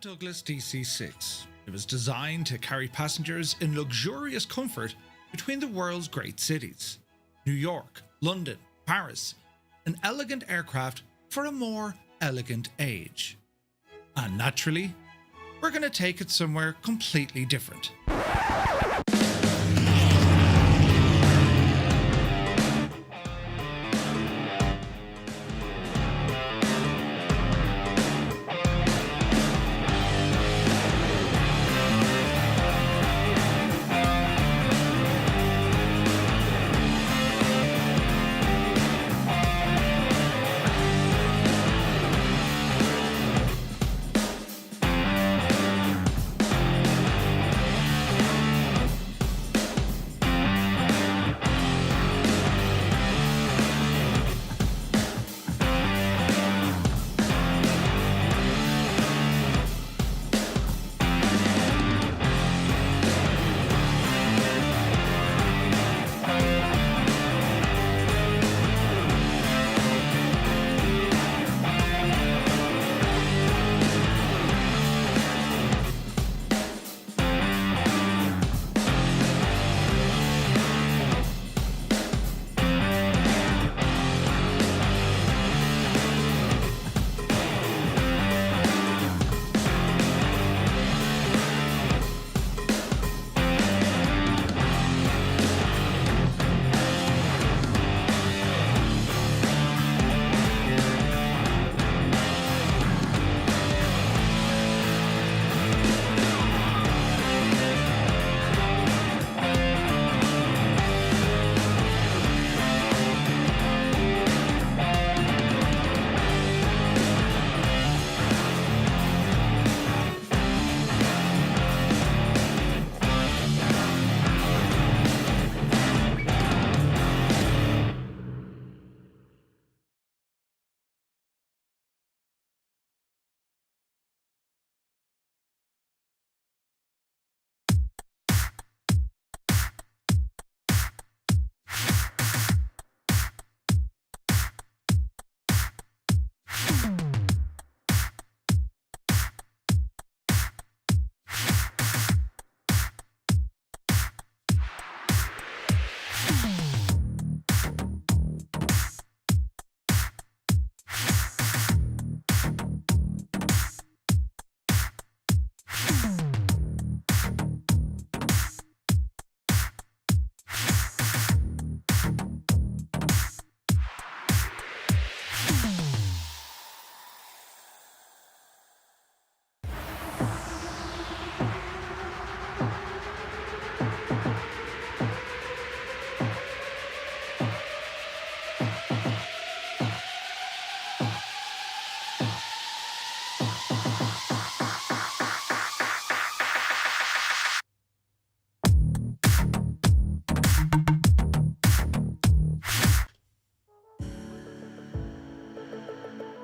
Douglas DC-6. It was designed to carry passengers in luxurious comfort between the world's great cities. New York, London, Paris. An elegant aircraft for a more elegant age. And naturally, we're going to take it somewhere completely different.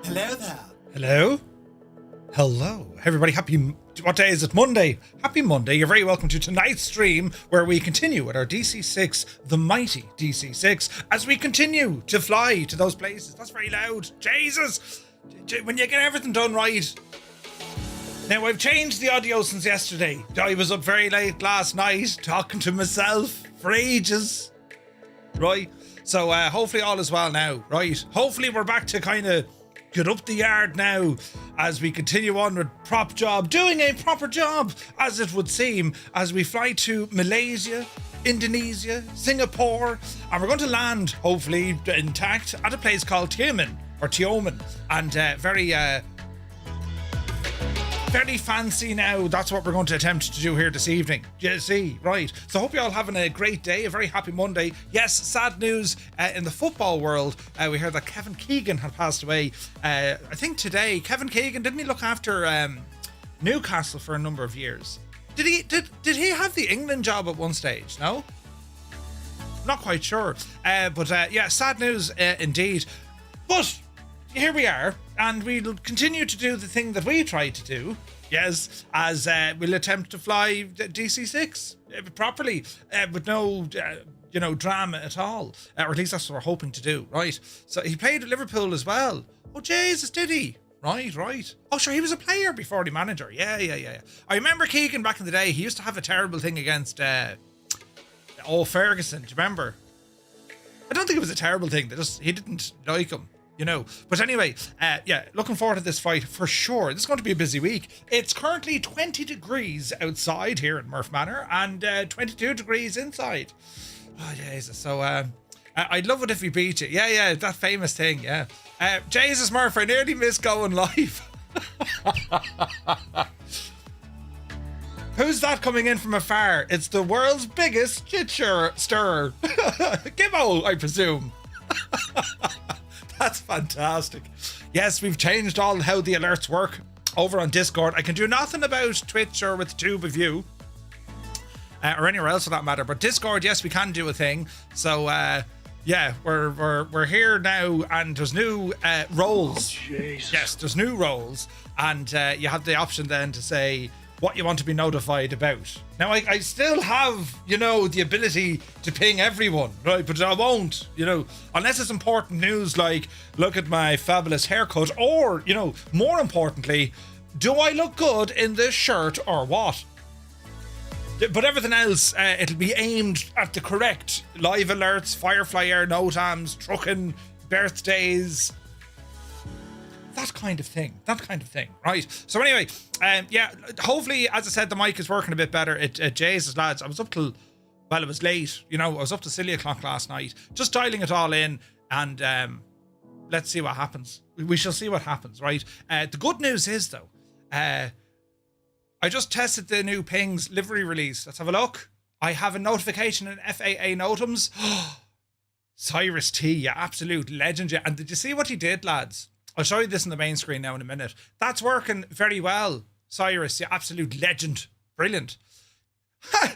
Hello there. Hello? Hello, everybody. What day is it? Monday. Happy Monday. You're very welcome to tonight's stream where we continue with our DC-6, the mighty DC-6, as we continue to fly to those places. That's very loud. Jesus! When you get everything done right. Now, I've changed the audio since yesterday. I was up very late last night talking to myself for ages. Right? So, hopefully all is well now. Right? Hopefully we're back to kind of get up the yard now as we continue on with doing a proper job, as it would seem, as we fly to Malaysia, Indonesia, Singapore, and we're going to land, hopefully intact, at a place called Tioman, and very fancy now. That's what we're going to attempt to do here this evening. You see, right. So I hope you're all having a great day, a very happy Monday. Yes, sad news in the football world. We heard that Kevin Keegan had passed away. I think today. Kevin Keegan, didn't he look after Newcastle for a number of years? Did he have the England job at one stage? No? Not quite sure. But yeah, sad news indeed. But here we are, and we'll continue to do the thing that we tried to do. Yes, as we'll attempt to fly DC-6 properly, with no, drama at all. Or at least that's what we're hoping to do, right? So he played at Liverpool as well. Oh, Jesus, did he? Right. Oh, sure, he was a player before the manager. Yeah. I remember Keegan back in the day. He used to have a terrible thing against Ferguson. Do you remember? I don't think it was a terrible thing. He didn't like him, you know. But anyway, looking forward to this fight for sure. This is going to be a busy week. It's currently 20 degrees outside here in Murph Manor and 22 degrees inside. Oh, Jesus. So, I'd love it if we beat you. Yeah, that famous thing, yeah. Jesus, Murph, I nearly missed going live. Who's that coming in from afar? It's the world's biggest chit stirrer. Gibbo, I presume. That's fantastic. Yes, we've changed how the alerts work over on Discord. I can do nothing about Twitch or with Tube of You. Or anywhere else for that matter. But Discord, yes, we can do a thing. So, we're here now, and there's new roles. Oh, yes, there's new roles. And you have the option then to say what you want to be notified about. Now, I still have, the ability to ping everyone, right? But I won't, unless it's important news like, look at my fabulous haircut, or, more importantly, do I look good in this shirt or what? But everything else, it'll be aimed at the correct live alerts, Firefly Air, NOTAMs, trucking, birthdays, that kind of thing, right? So anyway, hopefully, as I said, the mic is working a bit better. Jesus, lads, I was up till, it was late, I was up to silly o'clock last night, just dialing it all in, and let's see what happens. We shall see what happens, right? The good news is, though, I just tested the new Pings livery release. Let's have a look. I have a notification in FAA NOTAMs. Cyrus T, you absolute legend. And did you see what he did, lads? I'll show you this on the main screen now in a minute. That's working very well, Cyrus, you absolute legend. Brilliant. Do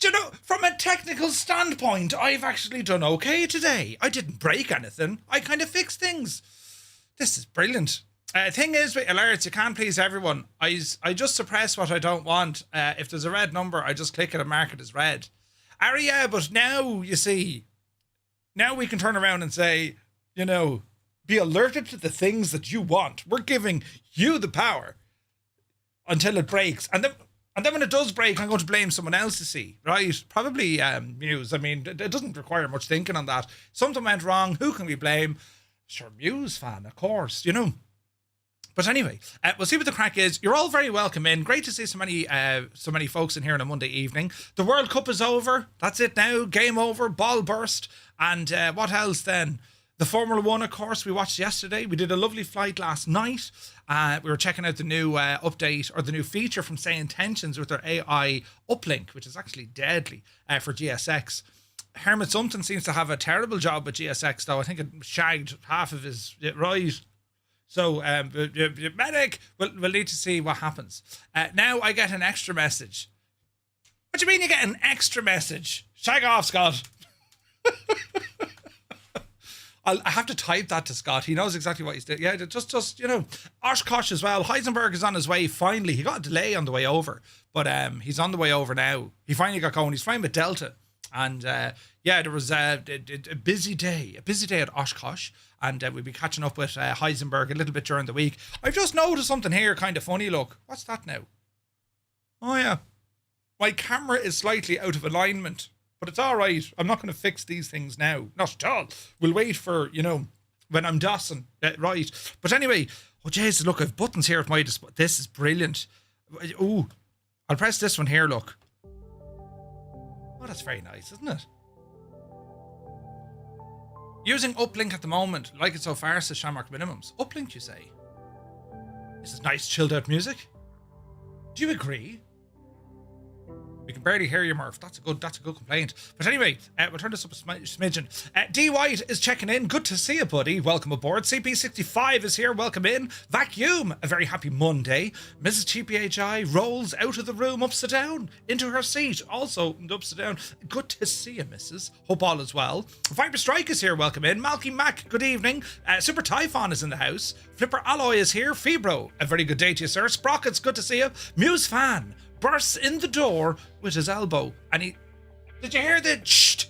you know, from a technical standpoint, I've actually done okay today. I didn't break anything. I kind of fixed things. This is brilliant. Thing is, with alerts, you can't please everyone. I just suppress what I don't want. If there's a red number, I just click it and mark it as red. Yeah, but now, you see, now we can turn around and say, be alerted to the things that you want. We're giving you the power until it breaks. And then when it does break, I'm going to blame someone else, to see, right? Probably Muse. I mean, it doesn't require much thinking on that. Something went wrong. Who can we blame? Sure, Muse fan, of course, But anyway, we'll see what the crack is. You're all very welcome in. Great to see so many folks in here on a Monday evening. The World Cup is over. That's it now. Game over. Ball burst. And what else then? The Formula One, of course, we watched yesterday. We did a lovely flight last night. We were checking out the new update, or the new feature from Say Intentions with their AI uplink, which is actually deadly for GSX. Hermit Sultan seems to have a terrible job with GSX, though. I think it shagged half of his right. So, medic, we'll need to see what happens. Now I get an extra message. What do you mean you get an extra message? Shag off, Scott. I have to type that to Scott. He knows exactly what he's doing. Yeah, just Oshkosh as well. Heisenberg is on his way, finally. He got a delay on the way over, but he's on the way over now. He finally got going. He's flying with Delta. And there was a busy day at Oshkosh, and we'll be catching up with Heisenberg a little bit during the week. I've just noticed something here, kind of funny. Look, what's that now? Oh yeah, my camera is slightly out of alignment, but it's all right. I'm not going to fix these things now, not at all. We'll wait for when I'm DOSing right. But anyway, oh Jesus, look, I've buttons here at my display. This is brilliant. Ooh, I'll press this one here. Look. Oh, that's very nice, isn't it? Using uplink at the moment. Like it so far, says Shamrock Minimums. Uplink, you say? This is nice, chilled out music. Do you agree? We can barely hear you, Murph. That's a good complaint. But anyway, we'll turn this up a smidgen. D White is checking in. Good to see you, buddy. Welcome aboard. CP65 is here. Welcome in. Vacuum, a very happy Monday. Mrs. TPHI rolls out of the room upside down into her seat. Also upside down. Good to see you, Mrs. Hope all is well. Viper Strike is here. Welcome in. Malky Mac, good evening. Super Typhon is in the house. Flipper Alloy is here. Febro, a very good day to you, sir. Sprockets, good to see you. Muse Fan bursts in the door with his elbow, and did you hear the shh?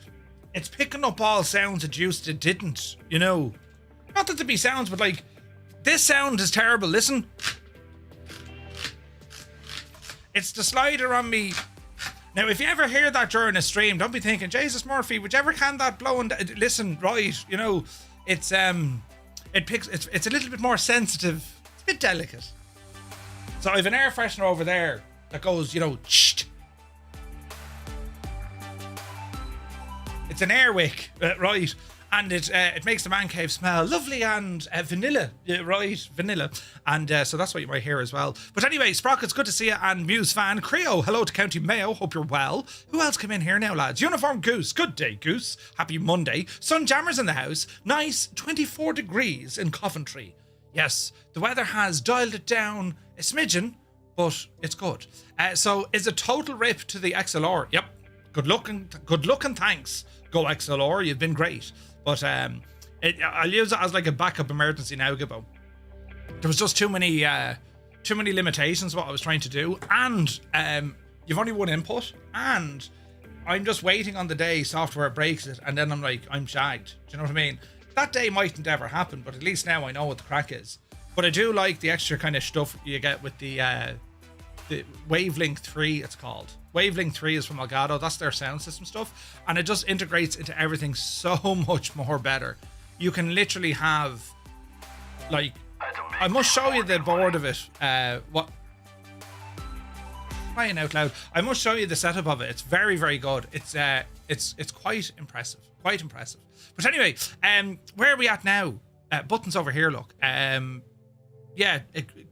It's picking up all sounds it used to didn't, Not that there be sounds, but like This sound is terrible. Listen. It's the slider on me. Now, if you ever hear that during a stream, don't be thinking, Jesus Murphy, would you ever can that blowing? Listen, right? You know, it's it's a little bit more sensitive. It's a bit delicate. So I have an air freshener over there that goes, you know, shh. It's an air wick, right? And it makes the man cave smell lovely and vanilla, right? Vanilla. And so that's what you might hear as well. But anyway, Sprockets, good to see you. And Muse fan, Creo, hello to County Mayo. Hope you're well. Who else came in here now, lads? Uniform Goose, good day, Goose. Happy Monday. Sunjammers in the house. Nice 24 degrees in Coventry. Yes, the weather has dialed it down a smidgen, but it's good. So is a total rip to the XLR. Yep. Good luck and thanks. Go XLR, you've been great. But I'll use it as like a backup emergency now, Gibbo. There was just too many limitations what I was trying to do, and you've only one input, and I'm just waiting on the day software breaks it, and then I'm shagged. Do you know what I mean? That day mightn't ever happen, but at least now I know what the crack is. But I do like the extra kind of stuff you get with the Wavelink 3, it's called. Wavelink 3 is from Elgato. That's their sound system stuff. And it just integrates into everything so much more better. You can literally have, like, I must show you the board of it. Crying out loud. I must show you the setup of it. It's very, very good. It's quite impressive. Quite impressive. But anyway, where are we at now? Buttons over here, look. Yeah,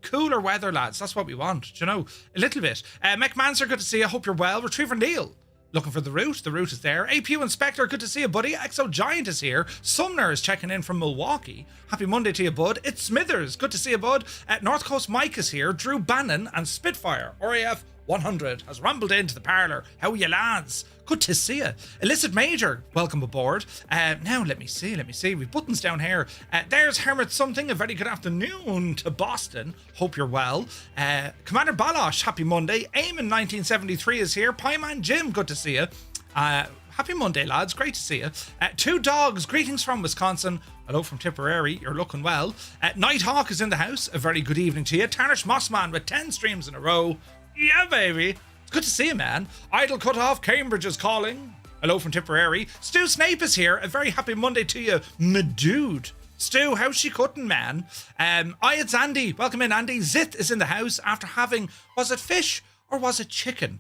cooler weather, lads. That's what we want. Do you know? A little bit. McManser, good to see you. Hope you're well. Retriever Neil, looking for the route. The route is there. APU Inspector, good to see you, buddy. Exo Giant is here. Sumner is checking in from Milwaukee. Happy Monday to you, bud. It's Smithers, good to see you, bud. North Coast Mike is here. Drew Bannon and Spitfire RAF 100 has rumbled into the parlour. How are you, lads? Good to see you. Illicit Major, welcome aboard. Now, let me see. We've buttons down here. There's Hermit Something. A very good afternoon to Boston. Hope you're well. Commander Balosh, happy Monday. Eamon 1973 is here. Pieman Jim, good to see you. Happy Monday, lads. Great to see you. Two Dogs, greetings from Wisconsin. Hello from Tipperary. You're looking well. Nighthawk is in the house. A very good evening to you. Tarnish Mossman with 10 streams in a row. Yeah, baby. It's good to see you, man. Idle Cutoff, Cambridge is calling. Hello from Tipperary. Stu Snape is here. A very happy Monday to you, my dude. Stu, how's she cutting, man? It's Andy. Welcome in, Andy. Zith is in the house after having, was it fish or was it chicken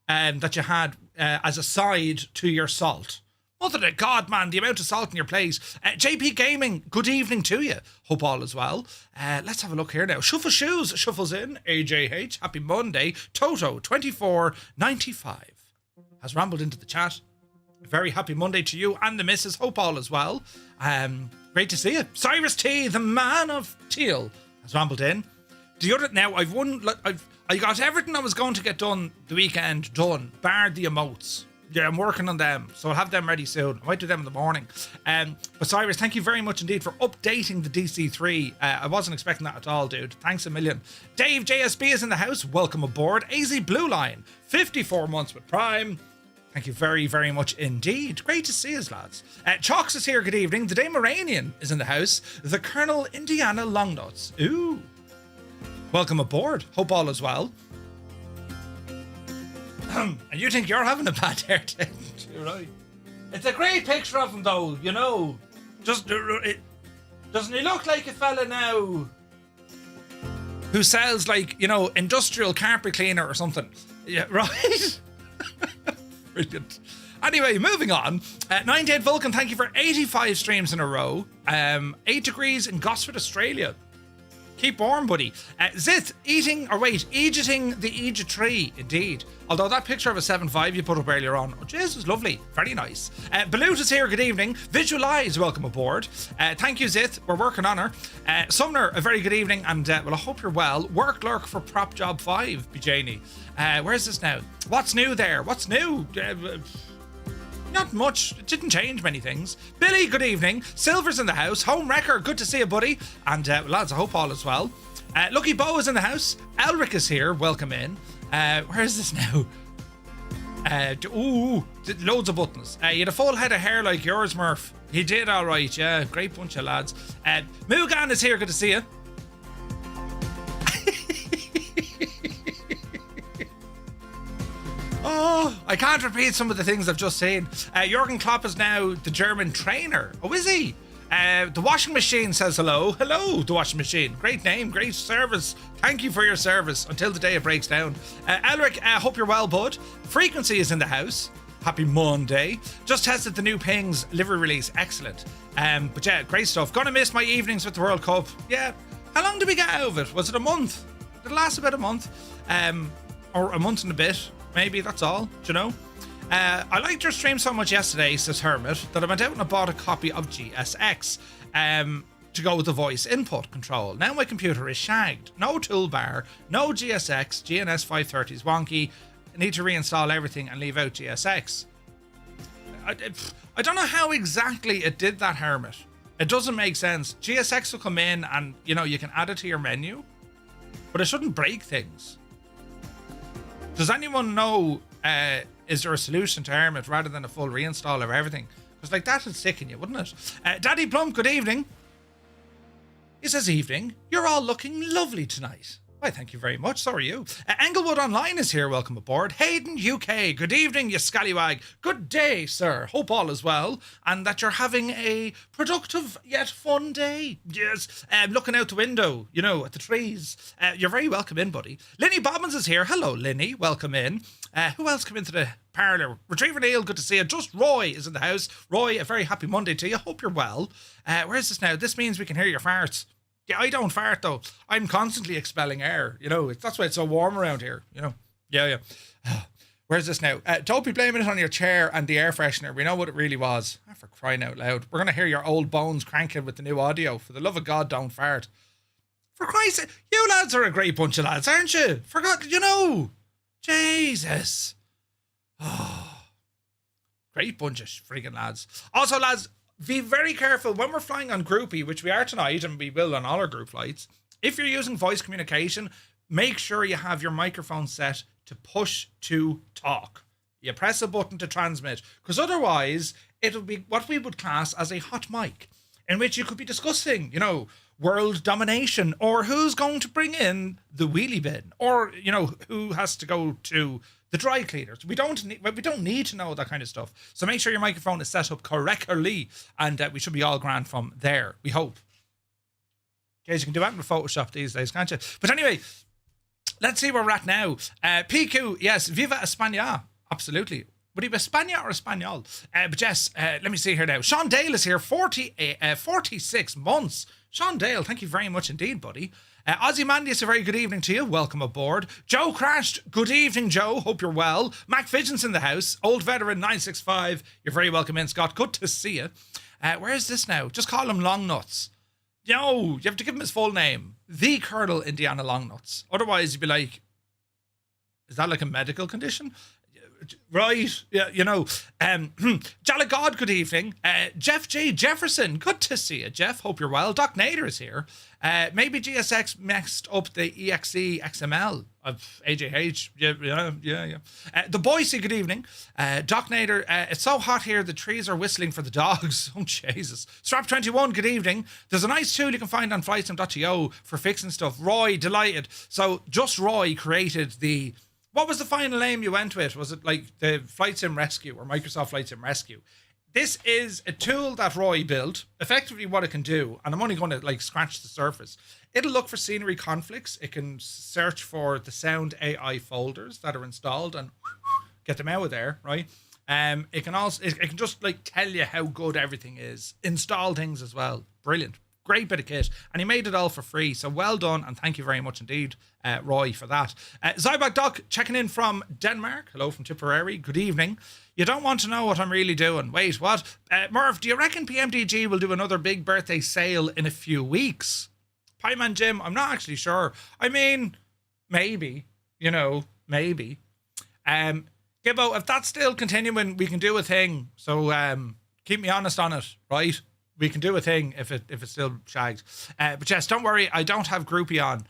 that you had as a side to your salt? Mother of God, man, the amount of salt in your plate. JP Gaming, good evening to you. Hope all is well. Let's have a look here now. Shuffle Shoes shuffles in. AJH, happy Monday. Toto, 2495, has rambled into the chat. A very happy Monday to you and the missus. Hope all is well. Great to see you. Cyrus T, the man of teal, has rambled in. I got everything I was going to get done the weekend done, bar the emotes. Yeah, I'm working on them, so I'll have them ready soon. I might do them in the morning. But Cyrus, thank you very much indeed for updating the DC-3. I wasn't expecting that at all, dude. Thanks a million. Dave JSB is in the house. Welcome aboard. AZ Blue Line, 54 months with Prime. Thank you very, very much indeed. Great to see us, lads. Chalks is here. Good evening. The Dameranian is in the house. The Colonel Indiana Longnuts. Ooh. Welcome aboard. Hope all is well. And you think you're having a bad hair day? You're right. It's a great picture of him, though, you know. Doesn't he look like a fella now who sells, like, you know, industrial carpet cleaner or something? Yeah, right? Brilliant. Anyway, moving on. 98 Vulcan, thank you for 85 streams in a row. 8 degrees in Gosford, Australia. Keep warm, buddy. Zith, eating the Egypt tree, indeed. Although that picture of a 7.5 you put up earlier on, oh, Jesus, lovely. Very nice. Balut is here, good evening. Visualize, welcome aboard. Thank you, Zith. We're working on her. Sumner, a very good evening, and well, I hope you're well. Work lurk for Prop Job 5, Bijani. Where's this now? What's new there? What's new? Not much. It didn't change many things. Billy, good evening. Silver's in the house. Home Wrecker, good to see you, buddy. And lads, I hope all is well. Lucky Bo is in the house. Elric is here. Welcome in. Where is this now? Loads of buttons. You had a full head of hair like yours, Murph. He did all right. Yeah, great bunch of lads. Mugan is here. Good to see you. Oh, I can't repeat some of the things I've just seen. Jurgen Klopp is now the German trainer. Oh, is he? The washing machine says hello. Hello, the washing machine. Great name, great service. Thank you for your service until the day it breaks down. Elric, hope you're well, bud. Frequency is in the house. Happy Monday. Just tested the new Pings livery release. Excellent. But yeah, great stuff. Gonna miss my evenings with the World Cup. Yeah. How long did we get out of it? Was it a month? Did it last about a month? Or a month and a bit? Maybe, that's all. Do you know? I liked your stream so much yesterday, says Hermit, that I went out and I bought a copy of GSX to go with the voice input control. Now my computer is shagged. No toolbar, no GSX, GNS 530 is wonky. I need to reinstall everything and leave out GSX. I don't know how exactly it did that, Hermit. It doesn't make sense. GSX will come in and, you know, you can add it to your menu, but it shouldn't break things. Does anyone know, is there a solution to Hermit rather than a full reinstall of everything? Because like that would sicken you, wouldn't it? Daddy Plum, good evening. He says, evening. You're all looking lovely tonight. Why, thank you very much. So are you. Englewood Online is here. Welcome aboard. Hayden UK. Good evening, you scallywag. Good day, sir. Hope all is well and that you're having a productive yet fun day. Yes. Looking out the window, you know, at the trees. You're very welcome in, buddy. Linny Bobbins is here. Hello, Linny. Welcome in. Who else came into the parlour? Retriever Neil, good to see you. Just Roy is in the house. Roy, a very happy Monday to you. Hope you're well. Where is this now? This means we can hear your farts. Yeah, I don't fart though. I'm constantly expelling air. You know, that's why it's so warm around here. You know. Yeah. Where's this now? Don't be blaming it on your chair and the air freshener. We know what it really was. For crying out loud. We're gonna hear your old bones cranking with the new audio. For the love of God, don't fart. For Christ's sake, you lads are a great bunch of lads, aren't you? Forgot, you know. Jesus. Oh, great bunch of friggin' lads. Also, lads, be very careful when we're flying on groupie, which we are tonight and we will on all our group flights. If you're using voice communication, make sure you have your microphone set to push to talk. You press a button to transmit, because otherwise it'll be what we would class as a hot mic, in which you could be discussing, you know, world domination, or who's going to bring in the wheelie bin, or, you know, who has to go to the dry cleaners. We don't need to know that kind of stuff. So make sure your microphone is set up correctly, and we should be all grand from there. We hope. Okay, you can do that in Photoshop these days, can't you? But anyway, let's see where we're at now. PQ, yes, Viva España, absolutely. Would he be España or Espanol? But yes, let me see here now. Sean Dale is here, 46 months. Sean Dale, thank you very much indeed, buddy. Ozymandias, a very good evening to you. Welcome aboard. Joe Crashed, good evening, Joe. Hope you're well. Mac Fidgen's in the house. Old Veteran 965, you're very welcome in, Scott. Good to see you. Where is this now? Just call him Longnuts. No, you have to give him his full name. The Colonel Indiana Longnuts. Otherwise, you'd be like, is that like a medical condition? Right, yeah, you know. Jolly God, good evening. Jeff J. Jefferson, good to see you, Jeff. Hope you're well. Doc Nader is here. Maybe GSX messed up the EXE XML of AJH. Yeah. The Boise, good evening. Doc Nader, it's so hot here, the trees are whistling for the dogs. Oh, Jesus. Strap21, good evening. There's a nice tool you can find on flightsim.io for fixing stuff. Roy, delighted. So, just Roy created the... What was the final name you went with? Was it like the Flight Sim Rescue or Microsoft Flight Sim Rescue? This is a tool that Roy built. Effectively what it can do, and I'm only going to like scratch the surface, it'll look for scenery conflicts. It can search for the sound AI folders that are installed and get them out of there, right? It can just like tell you how good everything is. Install things as well. Brilliant. Great bit of kit, and he made it all for free, so well done, and thank you very much indeed, Roy, for that. Zybak Doc checking in from Denmark. Hello from Tipperary. Good evening. You don't want to know what I'm really doing. Wait, what? Murph, do you reckon PMDG will do another big birthday sale in a few weeks? Pieman Jim, I'm not actually sure. I mean, maybe, you know, maybe. Gibbo, if that's still continuing, we can do a thing, so keep me honest on it, right? We can do a thing if it's still shagged. But yes, don't worry, I don't have Groupie on.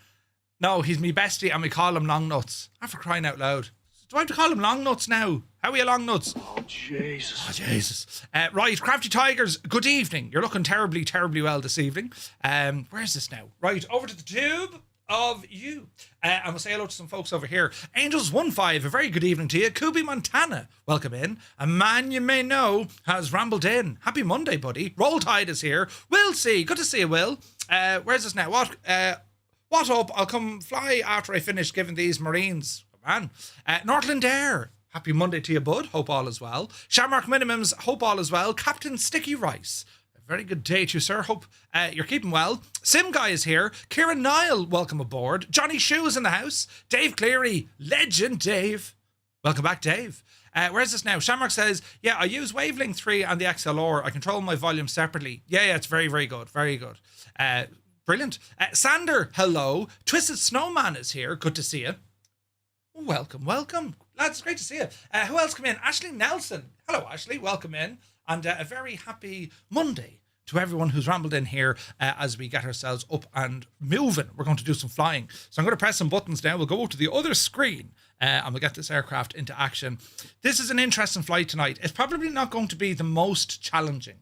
No, he's me bestie and we call him Long Nuts. I'm for crying out loud. Do I have to call him Long Nuts now? How are you, Long Nuts? Oh, Jesus. Oh, Jesus. Right, Crafty Tigers, good evening. You're looking terribly, terribly well this evening. Where's this now? Right, over to the tube. of you. And we'll say hello to some folks over here. Angels15, a very good evening to you. Kubi Montana, welcome in. A man you may know has rambled in. Happy Monday, buddy. Roll Tide is here. Will C, good to see you, Will. Where's this now? What up? I'll come fly after I finish giving these Marines. Come on. Northland Air, happy Monday to you, bud. Hope all is well. Shamrock Minimums, hope all is well. Captain Sticky Rice, very good day to you, sir. Hope you're keeping well. Sim Guy is here. Kieran Nile, welcome aboard. Johnny Shoes in the house. Dave Cleary, legend Dave. Welcome back, Dave. Where's this now? Shamrock says, yeah, I use Wavelength 3 and the XLR. I control my volume separately. Yeah, it's very, very good. Very good. Brilliant. Sander, hello. Twisted Snowman is here. Good to see you. Welcome. Lads, great to see you. Who else come in? Ashley Nelson. Hello, Ashley. Welcome in. And a very happy Monday to everyone who's rambled in here as we get ourselves up and moving. We're going to do some flying. So I'm going to press some buttons now. We'll go to the other screen and we'll get this aircraft into action. This is an interesting flight tonight. It's probably not going to be the most challenging,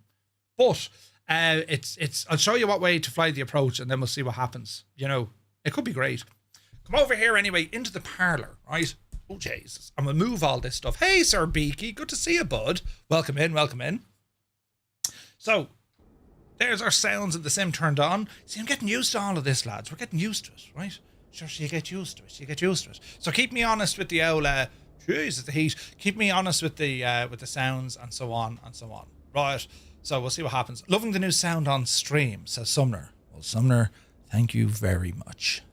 but it's. I'll show you what way to fly the approach and then we'll see what happens. You know, it could be great. Come over here anyway into the parlour, right? Oh, Jesus. I'm going to move all this stuff. Hey, Sir Beaky. Good to see you, bud. Welcome in. So, there's our sounds and the sim turned on. See, I'm getting used to all of this, lads. We're getting used to it, right? Sure, so you get used to it. So keep me honest with the old, Jesus, the heat. Keep me honest with the sounds and so on and so on. Right. So we'll see what happens. Loving the new sound on stream, says Sumner. Well, Sumner, thank you very much.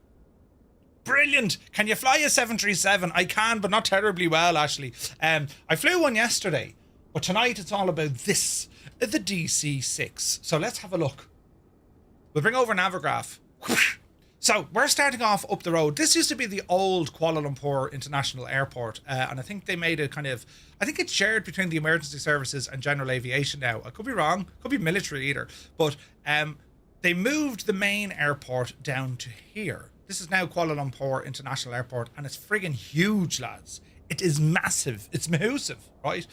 Brilliant. Can you fly a 737? I can, but not terribly well, actually. I flew one yesterday, but tonight it's all about this, the DC-6. So let's have a look. We'll bring over Navigraph. So we're starting off up the road. This used to be the old Kuala Lumpur International Airport, and I think they made it I think it's shared between the emergency services and general aviation now. I could be wrong, could be military either, but they moved the main airport down to here. This is now Kuala Lumpur International Airport, and it's friggin' huge, lads. It is massive. It's massive, right?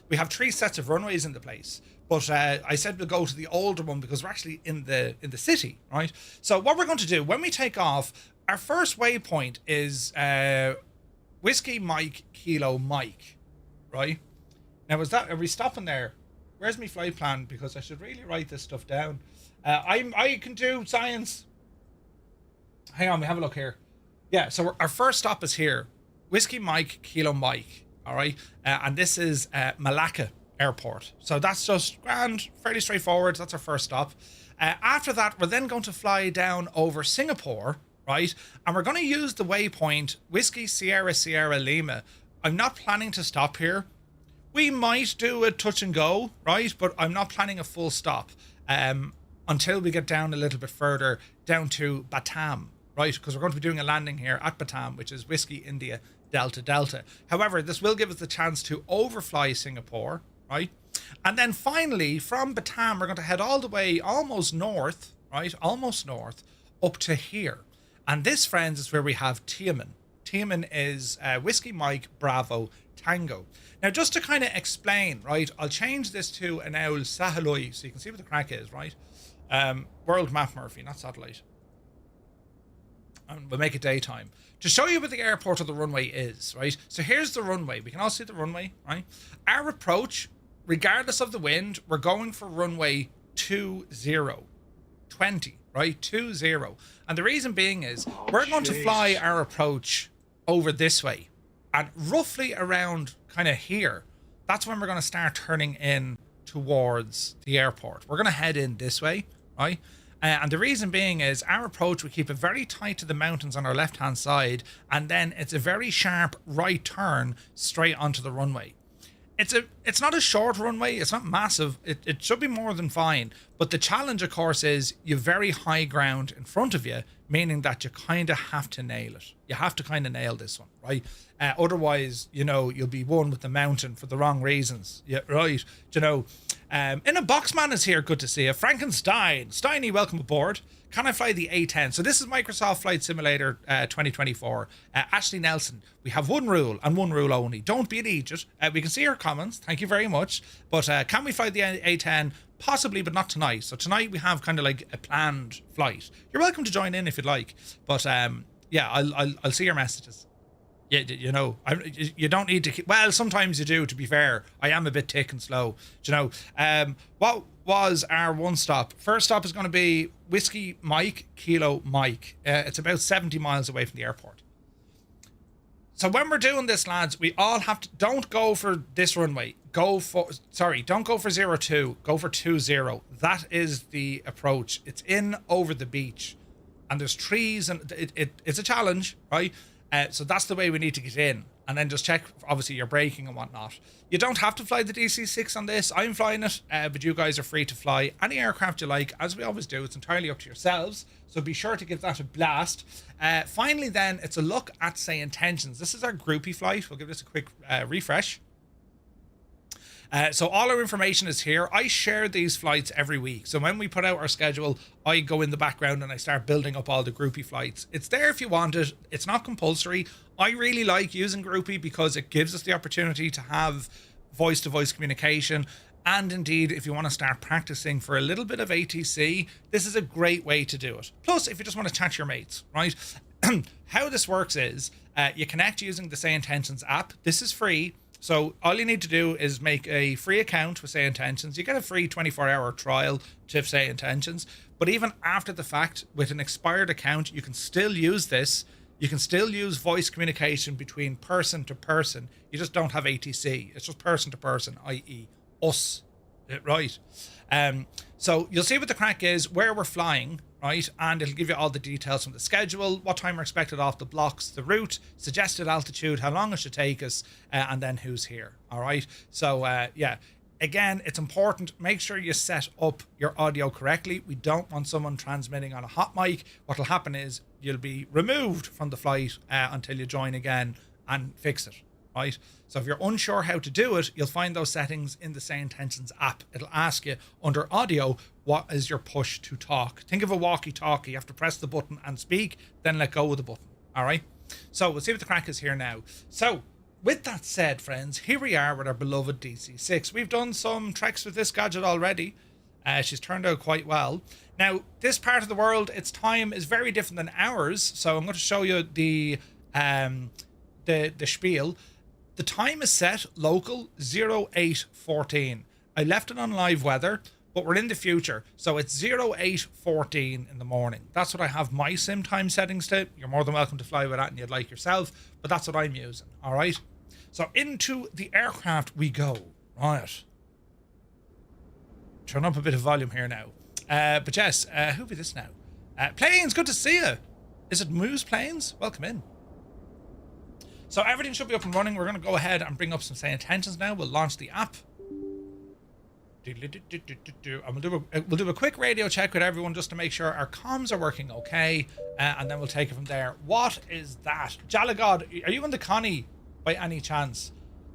We have 3 sets of runways in the place, but I said we'll go to the older one because we're actually in the city, right? So what we're going to do when we take off, our first waypoint is Whiskey Mike Kilo Mike, right? Now, are we stopping there? Where's my flight plan? Because I should really write this stuff down. I can do science. Hang on, we have a look here. Yeah, so our first stop is here. Whiskey Mike, Kilo Mike, all right? And this is Malacca Airport. So that's just grand, fairly straightforward. That's our first stop. After that, we're then going to fly down over Singapore, right? And we're going to use the waypoint Whiskey Sierra Sierra Lima. I'm not planning to stop here. We might do a touch and go, right? But I'm not planning a full stop until we get down a little bit further, down to Batam. Right, because we're going to be doing a landing here at Batam, which is Whiskey India Delta Delta. However, this will give us the chance to overfly Singapore, right? And then finally, from Batam, we're going to head all the way almost north, right? Almost north, up to here. And this, friends, is where we have Tioman. Tioman is Whiskey Mike Bravo Tango. Now, just to kind of explain, right, I'll change this to an owl Sahaloi so you can see what the crack is, right? World Map Murphy, not satellite. And we'll make it daytime to show you what the airport or the runway is, right? So here's the runway. We can all see the runway, right? Our approach, regardless of the wind, we're going for runway 20, right? 20. And the reason being is we're going to fly our approach over this way, and roughly around kind of here, that's when we're going to start turning in towards the airport. We're going to head in this way, right? And the reason being is our approach, we keep it very tight to the mountains on our left-hand side, and then it's a very sharp right turn straight onto the runway. It's not a short runway, it's not massive, it should be more than fine, but the challenge, of course, is you've very high ground in front of you, meaning that you kind of have to nail it. You have to kind of nail this one, right? Otherwise, you know, you'll be one with the mountain for the wrong reasons, yeah, right? You know, In a Boxman is here. Good to see you. Frankenstein. Steiny, welcome aboard. Can I fly the A10? So this is Microsoft Flight Simulator 2024. Ashley Nelson, we have one rule and one rule only. Don't be an idiot. We can see your comments. Thank you very much. But can we fly the A10? Possibly, but not tonight. So tonight we have kind of like a planned flight. You're welcome to join in if you'd like. But yeah, I'll see your messages. Yeah, you know, you don't need to. Well, sometimes you do. To be fair, I am a bit thick and slow. Do you know? What was our one stop? First stop is going to be Whiskey Mike Kilo Mike. It's about 70 miles away from the airport. So when we're doing this, lads, we all have to. Don't go for this runway. Don't go for 02. Go for 20. That is the approach. It's in over the beach, and there's trees, and it's a challenge, right? So that's the way we need to get in, and then just check, obviously, your braking and whatnot. You don't have to fly the DC-6 on this. I'm flying it, but you guys are free to fly any aircraft you like, as we always do. It's entirely up to yourselves, so be sure to give that a blast. Finally, then, it's a look at Say Intentions. This is our groupie flight. We'll give this a quick refresh. So all our information is here. I share these flights every week. So when we put out our schedule, I go in the background and I start building up all the groupie flights. It's there if you want it. It's not compulsory. I really like using groupie because it gives us the opportunity to have voice-to-voice communication. And indeed, if you want to start practicing for a little bit of ATC, this is a great way to do it. Plus, if you just want to chat to your mates, right? How this works is you connect using the Say Intentions app. This is free. So all you need to do is make a free account with Say Intentions. You get a free 24-hour trial to Say Intentions. But even after the fact, with an expired account, you can still use this. You can still use voice communication between person to person. You just don't have ATC. It's just person to person, i.e. us, right? So you'll see what the crack is, where we're flying, right? And it'll give you all the details from the schedule, what time we're expected off the blocks, the route, suggested altitude, how long it should take us, and then who's here, all right? So, yeah, again, it's important. Make sure you set up your audio correctly. We don't want someone transmitting on a hot mic. What will happen is you'll be removed from the flight until you join again and fix it, right? So if you're unsure how to do it, you'll find those settings in the Say Intentions app. It'll ask you under audio, what is your push to talk? Think of a walkie-talkie. You have to press the button and speak, then let go of the button. All right. So we'll see what the crack is here now. So with that said, friends, here we are with our beloved DC-6. We've done some treks with this gadget already. She's turned out quite well. Now, this part of the world, its time is very different than ours. So I'm going to show you the spiel. The time is set local 0814. I left it on live weather, but we're in the future, so it's 0814 in the morning. That's what I have my sim time settings to. You're more than welcome to fly with that and you'd like yourself, but that's what I'm using. All right. So into the aircraft we go. Right. Turn up a bit of volume here now. But yes, who'll be this now? Planes, good to see you. Is it Moose Planes? Welcome in. So everything should be up and running. We're going to go ahead and bring up some Say Intentions now. We'll launch the app. And we'll do a quick radio check with everyone just to make sure our comms are working okay. And then we'll take it from there. What is that? Jalagod, are you in the Connie by any chance?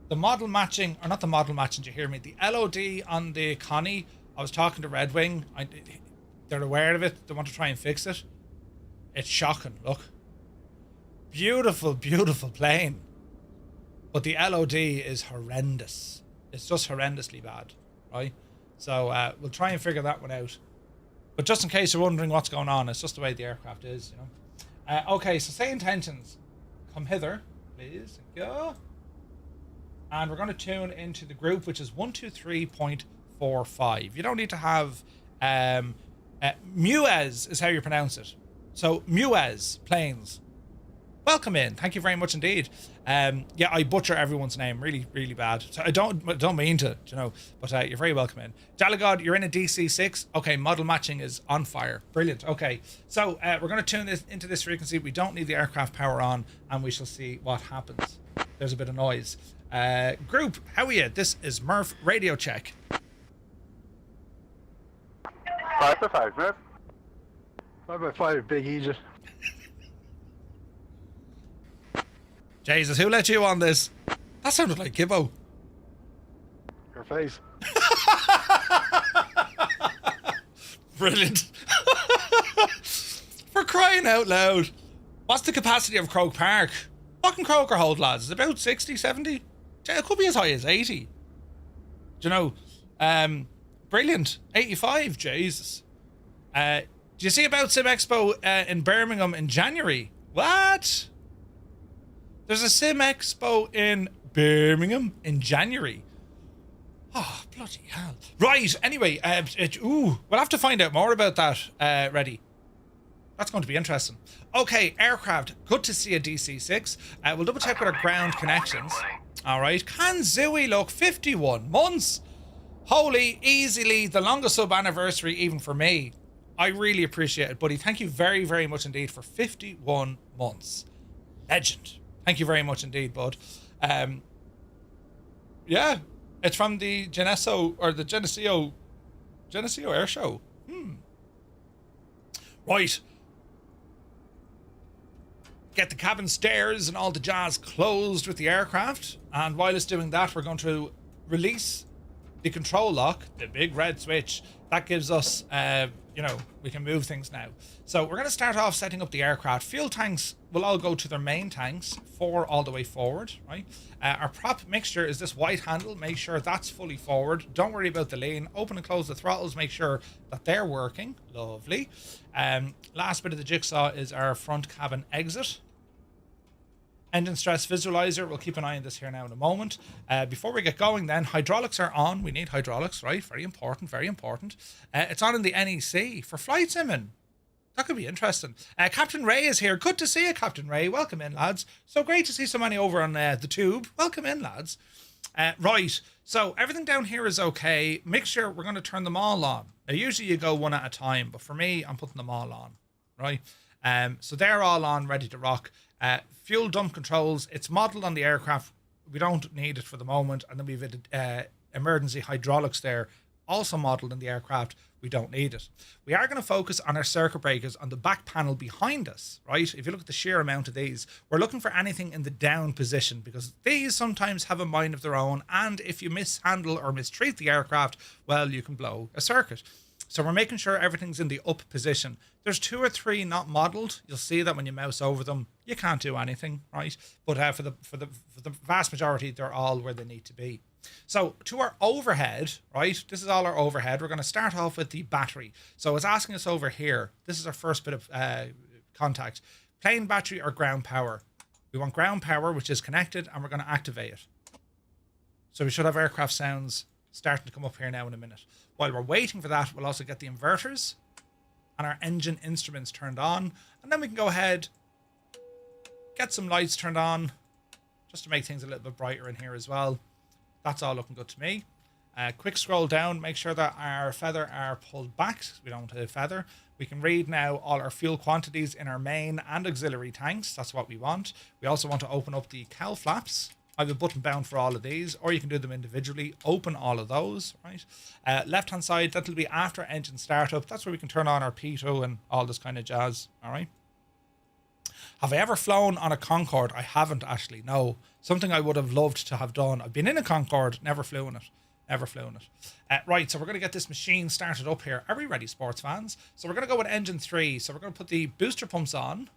The model matching, or not the model matching, do you hear me? The LOD on the Connie, I was talking to Red Wing. They're aware of it. They want to try and fix it. It's shocking. Look. Beautiful, beautiful plane. But the LOD is horrendous. It's just horrendously bad, right? So we'll try and figure that one out. But just in case you're wondering what's going on, it's just the way the aircraft is, you know. Okay, so Say Intentions. Come hither, please. Go. And we're going to tune into the group, which is 123.45. You don't need to have... Muez is how you pronounce it. So, Muez, planes. Welcome in. Thank you very much indeed. Yeah, I butcher everyone's name really, really bad. So I don't mean to, you know, but you're very welcome in. Jalagod, you're in a DC-6. Okay, model matching is on fire. Brilliant. Okay, so we're going to tune this into this frequency. We don't need the aircraft power on, and we shall see what happens. There's a bit of noise. Group, how are you? This is Murph Radio Check. 5x5, Murph. 5x5, Big Egypt. Jesus, who let you on this? That sounded like Gibbo. Your face. Brilliant. For crying out loud. What's the capacity of Croke Park? What can Croker hold, lads? Is it about 60, 70? It could be as high as 80. Do you know? Brilliant. 85, Jesus. Do you see about Sim Expo in Birmingham in January? What? There's a Sim Expo in Birmingham in January. Oh, bloody hell. Right, anyway, we'll have to find out more about that, Ready. That's going to be interesting. Okay, aircraft. Good to see a DC-6. We'll double check with our ground connections. All right. Can Zooey look 51 months? Holy, easily the longest sub anniversary even for me. I really appreciate it, buddy. Thank you very, very much indeed for 51 months. Legend. Thank you very much indeed, bud. Yeah, it's from the Geneseo Air Show. Right. Get the cabin stairs and all the jazz closed with the aircraft, and while it's doing that, we're going to release the control lock, the big red switch. That gives us, we can move things now. So we're going to start off setting up the aircraft. Fuel tanks will all go to their main tanks, 4 all the way forward, right? Our prop mixture is this white handle. Make sure that's fully forward. Don't worry about the lean. Open and close the throttles. Make sure that they're working. Lovely. Last bit of the jigsaw is our front cabin exit. Engine stress visualizer. We'll keep an eye on this here now in a moment. Before we get going then, hydraulics are on. We need hydraulics, right? Very important, very important. It's on in the NEC for flight simming. That could be interesting. Captain Ray is here. Good to see you, Captain Ray. Welcome in, lads. So great to see so many over on the tube. Welcome in, lads. Right, so everything down here is okay. Make sure we're going to turn them all on. Now, usually you go one at a time, but for me, I'm putting them all on, right? So they're all on, ready to rock. Fuel dump controls, it's modelled on the aircraft. We don't need it for the moment. And then we've emergency hydraulics there, also modelled in the aircraft. We don't need it. We are going to focus on our circuit breakers on the back panel behind us, right? If you look at the sheer amount of these, we're looking for anything in the down position because these sometimes have a mind of their own. And if you mishandle or mistreat the aircraft, well, you can blow a circuit. So we're making sure everything's in the up position. There's 2 or 3 not modelled. You'll see that when you mouse over them, you can't do anything, right? But for the vast majority, they're all where they need to be. So to our overhead, right? This is all our overhead. We're going to start off with the battery. So it's asking us over here. This is our first bit of contact. Plane battery or ground power. We want ground power, which is connected, and we're going to activate it. So we should have aircraft sounds starting to come up here now in a minute. While we're waiting for that, we'll also get the inverters and our engine instruments turned on. And then we can go ahead, get some lights turned on, just to make things a little bit brighter in here as well. That's all looking good to me. Quick scroll down, make sure that our feather are pulled back. We don't have feather. We can read now all our fuel quantities in our main and auxiliary tanks. That's what we want. We also want to open up the cowl flaps. I have a button bound for all of these, or you can do them individually. Open all of those, right? Left hand side, that'll be after engine startup. That's where we can turn on our pitot and all this kind of jazz, all right? Have I ever flown on a Concorde? I haven't actually, no. Something I would have loved to have done. I've been in a Concorde, never flown it. Never flown it. Right, so we're going to get this machine started up here. Are we ready, sports fans? So we're going to go with engine 3. So we're going to put the booster pumps on.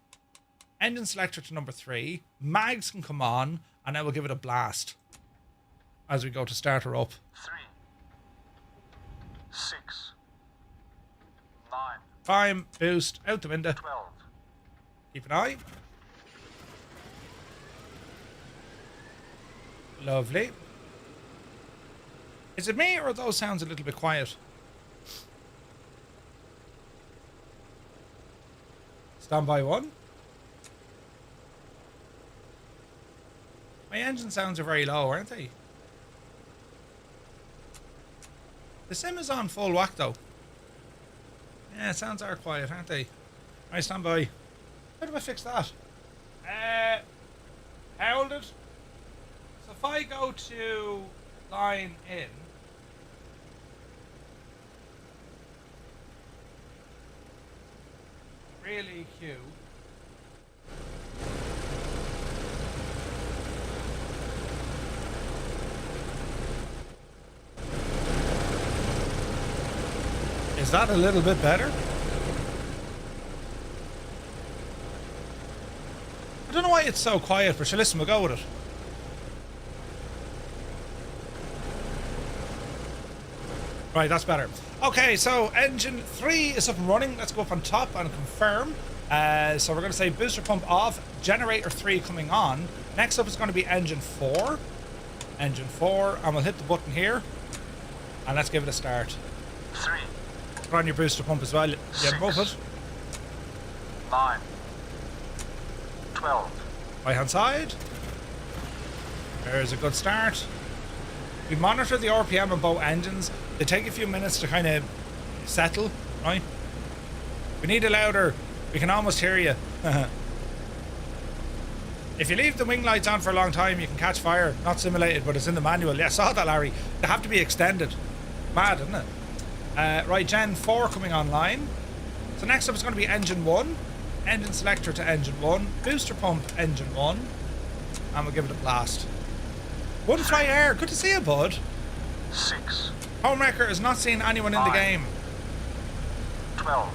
Engine selector to number 3. Mags can come on. And now we'll give it a blast as we go to start her up. 3, 6, 9. Climb, boost, out the window. 12. Keep an eye. Lovely. Is it me or are those sounds a little bit quiet? Standby 1. My engine sounds are very low, aren't they? The sim is on full whack though. Yeah, sounds are quiet, aren't they? Right, stand by. How do I fix that? Hold it. So if I go to line in. Really EQ. Is that a little bit better? I don't know why it's so quiet, but listen, we'll go with it. Right, that's better. Okay, so engine 3 is up and running. Let's go up on top and confirm. So we're going to say booster pump off, generator 3 coming on. Next up is going to be engine 4. Engine 4, and we'll hit the button here. And let's give it a start. 3. Put on your booster pump as well. Yeah, both it. 9. 12. Right hand side. There's a good start. We monitor the RPM of both engines. They take a few minutes to kind of settle, right? We need it louder. We can almost hear you. If you leave the wing lights on for a long time, you can catch fire. Not simulated, but it's in the manual. Yeah, I saw that, Larry. They have to be extended. Mad, isn't it? Right, Gen 4 coming online. So next up is going to be Engine 1. Engine selector to Engine 1. Booster pump, Engine 1. And we'll give it a blast. One fly air. Good to see you, bud. 6. Homewrecker is not seeing anyone in the game. 12.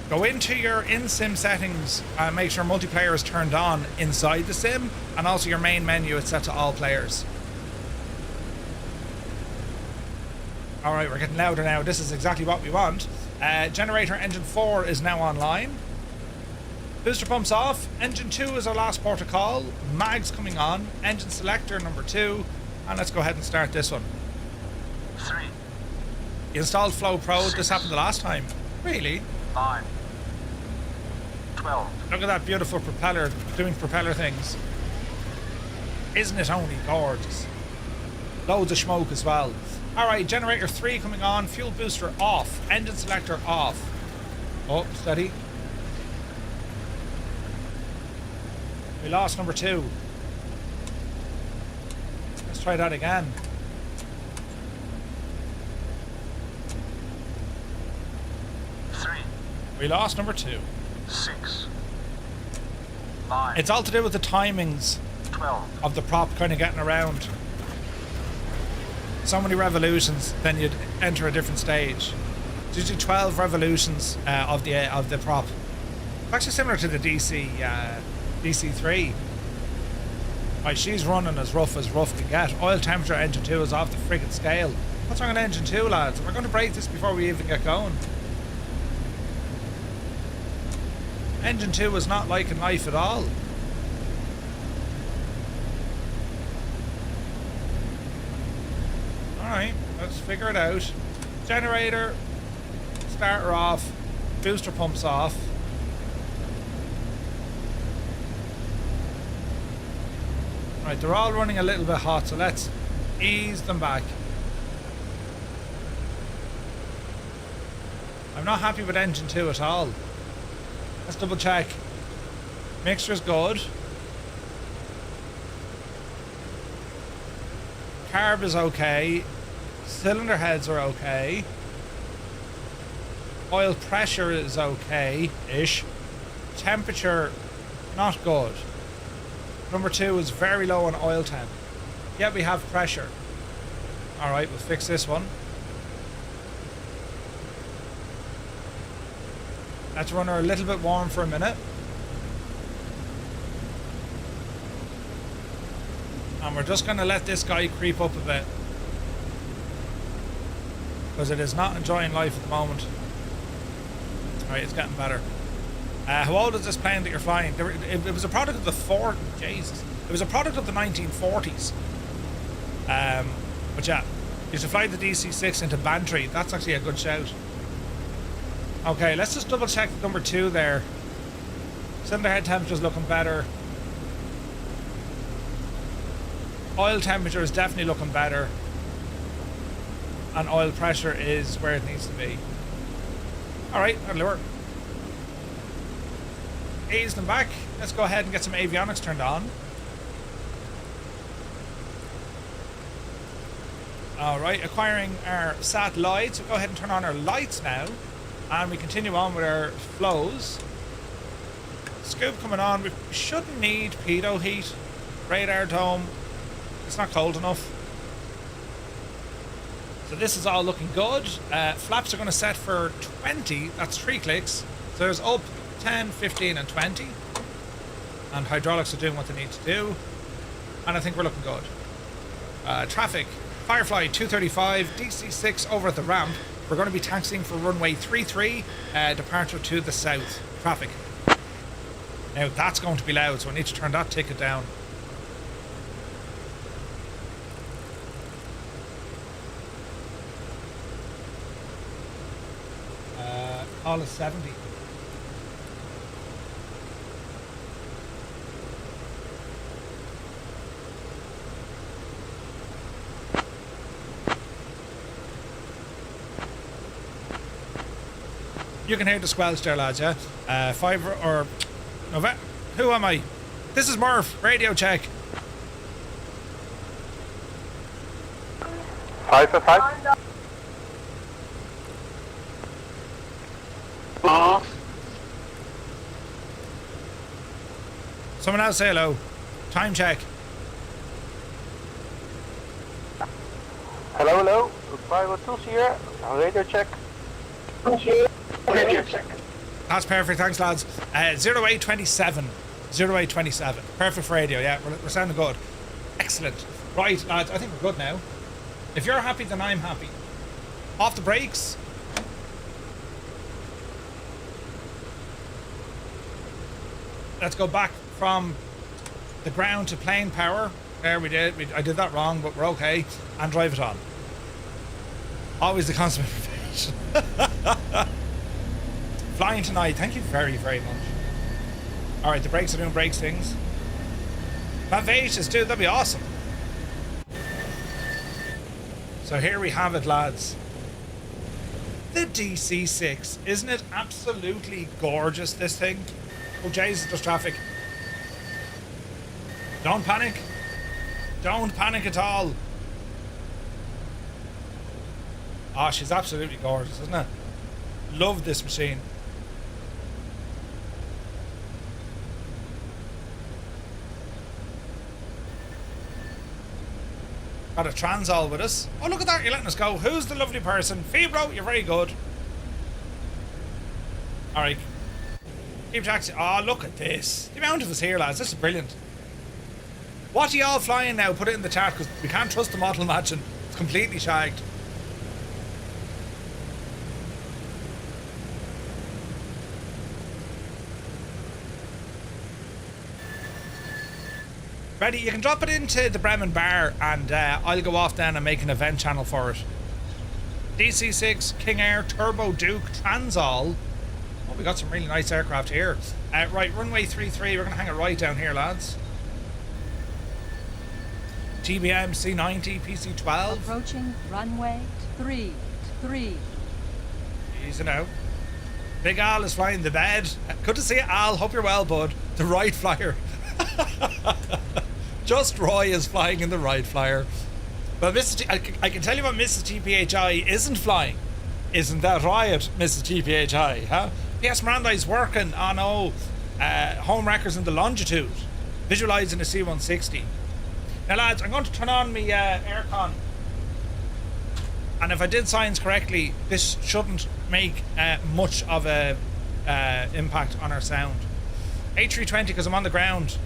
Go into your in-sim settings and make sure multiplayer is turned on inside the sim, and also your main menu is set to all players. Alright, we're getting louder now. This is exactly what we want. Generator engine 4 is now online. Booster pumps off. Engine 2 is our last port of call. Mags coming on. Engine selector number 2. And let's go ahead and start this one. 3. You installed Flow Pro. This happened the last time. Really? 9. 12. Look at that beautiful propeller doing propeller things. Isn't it only gorgeous? Loads of smoke as well. Alright, generator 3 coming on. Fuel booster off. Engine selector off. Oh, steady. We lost number 2. Let's try that again. We lost number 2. 6. 9. It's all to do with the timings 12. of the prop kind of getting around. So many revolutions, then you'd enter a different stage. So you do 12 revolutions of the prop. It's actually similar to the DC-3. Right, she's running as rough can get. Oil temperature engine 2 is off the friggin' scale. What's wrong with engine 2, lads? We're going to break this before we even get going. Engine 2 is not liking life at all. Alright, let's figure it out. Generator, starter off, booster pumps off. Right, they're all running a little bit hot, so let's ease them back. I'm not happy with engine 2 at all. Let's double check. Mixture's good. Carb is okay. Cylinder heads are okay. Oil pressure is okay-ish. Temperature, not good. Number 2 is very low on oil temp. Yet we have pressure. Alright, we'll fix this one. Let's run her a little bit warm for a minute. And we're just going to let this guy creep up a bit. Because it is not enjoying life at the moment. Alright, it's getting better. How old is this plane that you're flying? It was a product of the Jesus. It was a product of the 1940s. But yeah, you should fly the DC-6 into Bantry. That's actually a good shout. Okay, let's just double check number 2 there. Cylinder head temperature is looking better. Oil temperature is definitely looking better. And oil pressure is where it needs to be. Alright, that'll work. Ease them back. Let's go ahead and get some avionics turned on. Alright, acquiring our sat lights. We'll go ahead and turn on our lights now. And we continue on with our flows. Scoop coming on. We shouldn't need pitot heat. Radar dome. It's not cold enough. So this is all looking good. Flaps are going to set for 20. That's 3 clicks. So there's up 10, 15 and 20. And hydraulics are doing what they need to do. And I think we're looking good. Traffic. Firefly 235, DC-6 over at the ramp. We're going to be taxiing for runway 33, departure to the south. Traffic. Now that's going to be loud, so I need to turn that ticket down. All is 70. You can hear the squelch there, lads, yeah? Who am I? This is Murph, radio check. 555. Someone else say hello. Time check. Hello, hello. Goodbye, Tulsi here. Radio check. Radio check. That's perfect, thanks lads. 0827. 0827. Perfect for radio, yeah, we're sounding good. Excellent. Right, lads, I think we're good now. If you're happy, then I'm happy. Off the brakes. Let's go back from the ground to plane power. There we did. I did that wrong, but we're okay. And drive it on. Always the consummate perfection. Flying tonight. Thank you very, very much. All right, the brakes are doing brakes things. Aviation, dude, that'd be awesome. So here we have it, lads. The DC-6. Isn't it absolutely gorgeous, this thing? Oh, Jesus, there's traffic. Don't panic. Don't panic at all. Oh, she's absolutely gorgeous, isn't it? Love this machine. Got a Transall with us. Oh, look at that, you're letting us go. Who's the lovely person? Fibro, you're very good. Alright. Keep taxi. Oh, look at this. The amount of us here, lads. This is brilliant. What are you all flying now? Put it in the chat, because we can't trust the model matching. It's completely shagged. Ready? You can drop it into the Bremen bar, and I'll go off then and make an event channel for it. DC-6, King Air, Turbo Duke, Transall. Oh, we got some really nice aircraft here. Right, runway 33. We're going to hang it right down here, lads. GBM C90, PC-12. Approaching runway 33. Easy now. Big Al is flying the bed. Good to see you, Al. Hope you're well, bud. The Wright Flyer. Just Roy is flying in the Wright Flyer. But I can tell you what Mrs. TPHI isn't flying. Isn't that right, Mrs. TPHI? Huh? Yes, Miranda's working on home wreckers in the longitude, visualising a C-160. Now, lads, I'm going to turn on my aircon. And if I did science correctly, this shouldn't make much of a impact on our sound. A320, because I'm on the ground.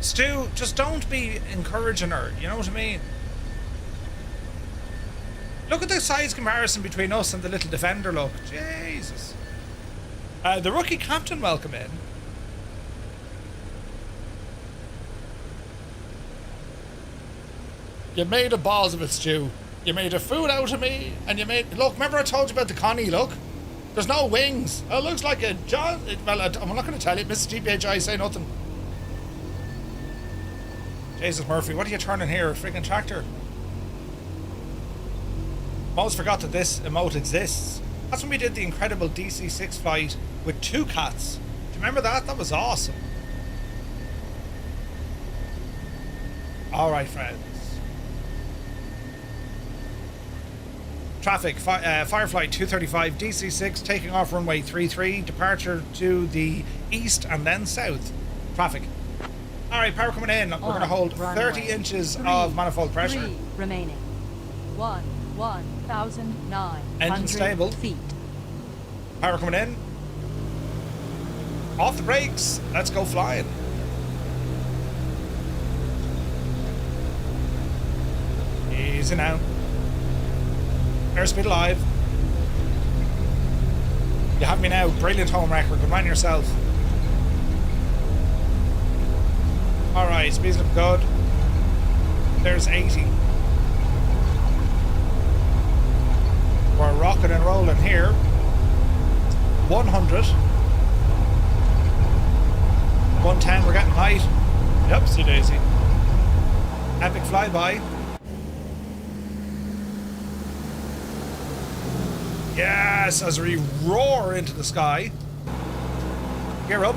Stu, just don't be encouraging her, you know what I mean? Look at the size comparison between us and the little Defender, look. Jesus. The rookie captain, welcome in. You made a balls of it, Stu. You made a fool out of me, and you made... Look, remember I told you about the Connie, look? There's no wings. It looks like a John... Well, I'm not going to tell you. Mrs. GPHI, say nothing. Jesus, Murphy, what are you turning here? A friggin' tractor? Almost forgot that this emote exists. That's when we did the incredible DC-6 flight with 2 cats. Do you remember that? That was awesome. Alright, friends. Traffic, Firefly 235, DC-6, taking off runway 33, departure to the east and then south. Traffic. Alright, power coming in. We're going to hold 30 inches of manifold pressure. 3 remaining. 1,900 Engine stable. feet. Power coming in. Off the brakes. Let's go flying. Easy now. Airspeed alive. You have me now. Brilliant home record. Good man yourself. Alright, speed's looking good. There's 80. We're rocking and rolling here. 100. 110, we're getting height. Yep, see daisy. Epic flyby. Yes, as we roar into the sky. Gear up.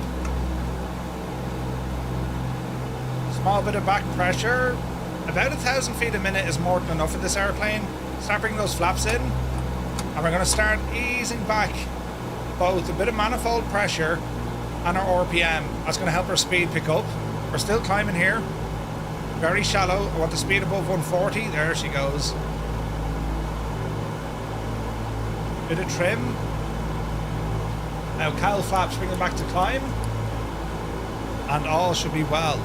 Small bit of back pressure. About 1,000 feet a minute is more than enough for this airplane. Start bringing those flaps in. And we're going to start easing back both a bit of manifold pressure and our RPM. That's going to help our speed pick up. We're still climbing here. Very shallow. I want the speed above 140. There she goes. Bit of trim. Now cowl flaps bring it back to climb. And all should be well.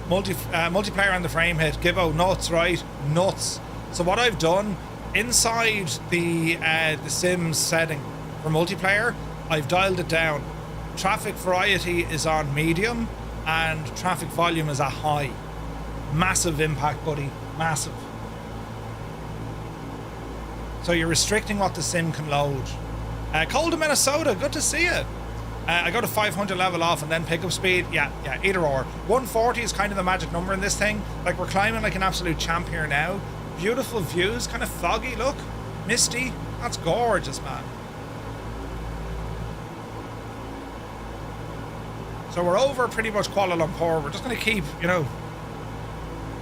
Multiplayer on the frame hit. Gibbo, nuts, right? Nuts. So what I've done, inside the Sims setting for multiplayer, I've dialed it down. Traffic variety is on medium and traffic volume is at high. Massive impact, buddy. Massive. So you're restricting what the sim can load. Cold in Minnesota, good to see you. I go to 500 level off and then pick up speed. Yeah, either or. 140 is kind of the magic number in this thing. Like, we're climbing like an absolute champ here now. Beautiful views, kind of foggy, look. Misty. That's gorgeous, man. So we're over pretty much Kuala Lumpur. We're just going to keep,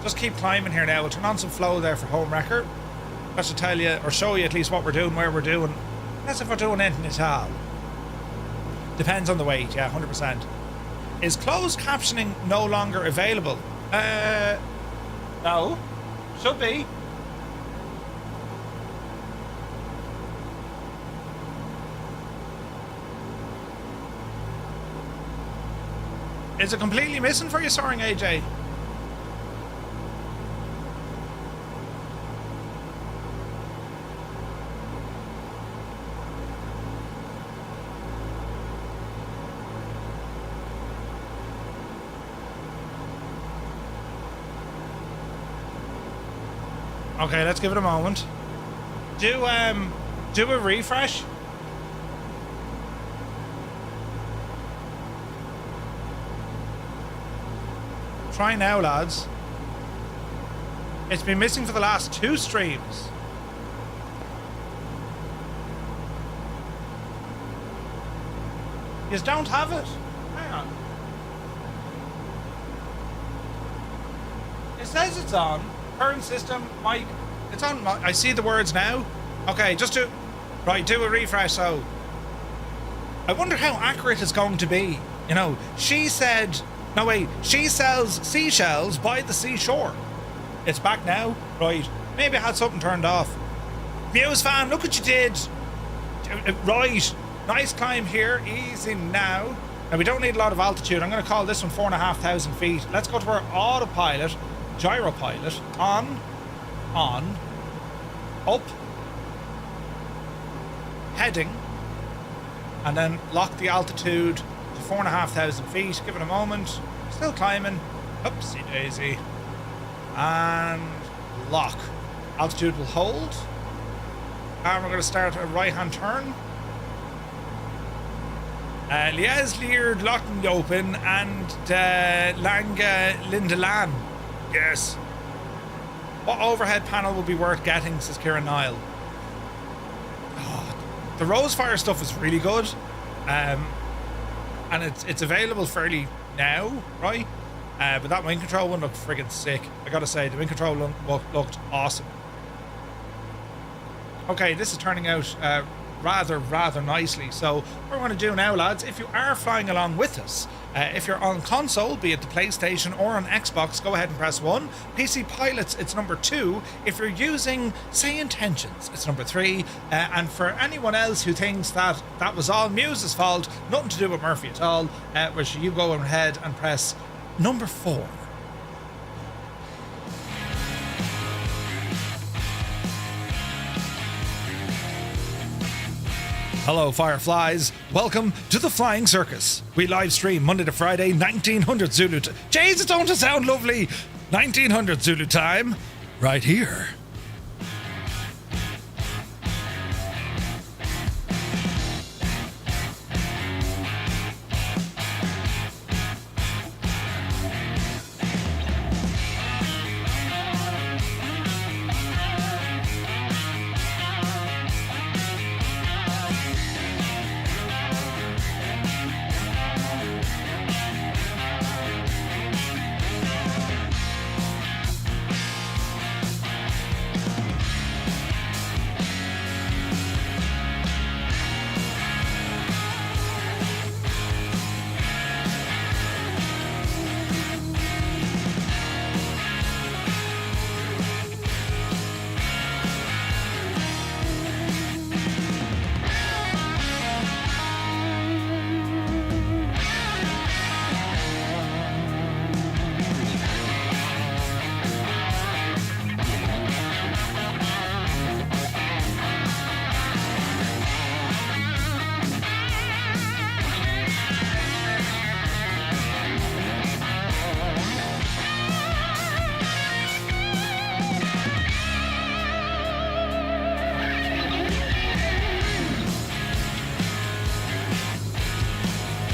just keep climbing here now. We'll turn on some flow there for home record. That should tell you, or show you at least what we're doing, where we're doing. That's if we're doing anything at all. Depends on the weight, yeah, 100%. Is closed captioning no longer available? No. Should be. Is it completely missing for you, Soaring AJ? Okay, let's give it a moment. Do a refresh. Try now, lads. It's been missing for the last 2 streams. You don't have it? Hang on. It says it's on. Current system, mic. It's on. I see the words now. Okay, just do. Right, do a refresh. So, I wonder how accurate it's going to be. She said. No, wait. She sells seashells by the seashore. It's back now. Right. Maybe I had something turned off. Muse fan, look what you did. Right. Nice climb here. Easy now. Now, we don't need a lot of altitude. I'm going to call this one 4,500 feet. Let's go to our autopilot. Gyro pilot. On. Up. Heading. And then lock the altitude to 4,500 feet. Give it a moment. Still climbing. Oopsie daisy. And lock. Altitude will hold. And we're going to start a right hand turn. Liaz Leard Locken Open and Langa Lindelan. Yes. What overhead panel would be worth getting, says Kieran Nile. Oh, the Rosefire stuff is really good. And it's available fairly now, right? But that wind control one looked friggin' sick. I gotta say, the wind control looked awesome. Okay, this is turning out rather nicely. So what we're going to do now, lads, if you are flying along with us, If you're on console, be it the PlayStation or on Xbox, go ahead and press 1. PC Pilots, it's number 2. If you're using Say Intentions, it's number 3. And for anyone else who thinks that that was all Muse's fault, nothing to do with Murphy at all, which you go ahead and press number 4. Hello, Fireflies. Welcome to the Flying Circus. We live stream Monday to Friday, 1900 Zulu time. Jeez, it's going to sound lovely. 1900 Zulu time, right here.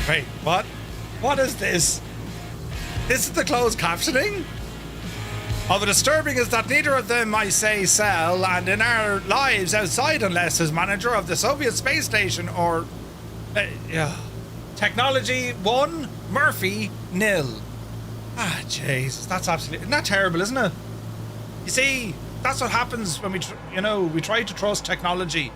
Wait, what? What is this? This is the closed captioning? Oh, the disturbing is that neither of them, I say, sell, and in our lives outside, unless as manager of the Soviet space station or... Technology 1, Murphy 0. Ah, jeez, that's absolutely... Isn't that terrible, isn't it? You see, that's what happens when we try to trust technology.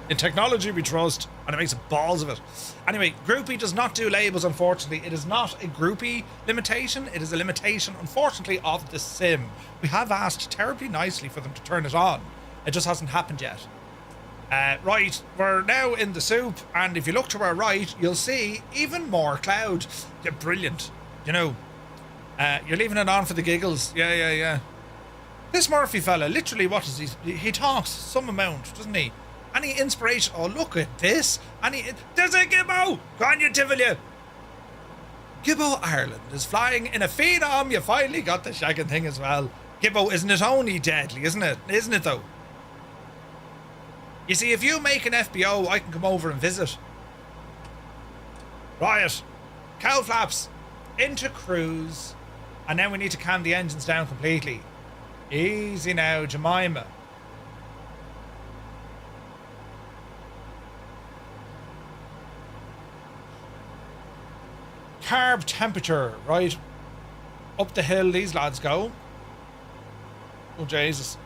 In technology we trust, and it makes balls of it. Anyway, groupie does not do labels, unfortunately. It is not a groupie limitation. It is a limitation, unfortunately, of the sim. We have asked terribly nicely for them to turn it on. It just hasn't happened yet. Right, we're now in the soup, and if you look to our right, you'll see even more cloud. Yeah, brilliant. You know, you're leaving it on for the giggles. Yeah. This Murphy fella, literally, what is he? He talks some amount, doesn't he? Any inspiration? Oh, look at this. There's a Gibbo! Go on, you Tivoli. Gibbo Ireland is flying in a Phenom. You finally got the shagging thing as well. Gibbo, isn't it only deadly, isn't it? Isn't it, though? You see, if you make an FBO, I can come over and visit. Riot. Cow flaps. Into cruise. And now we need to calm the engines down completely. Easy now, Jemima. Carb temperature, right? Up the hill these lads go. Oh, Jesus.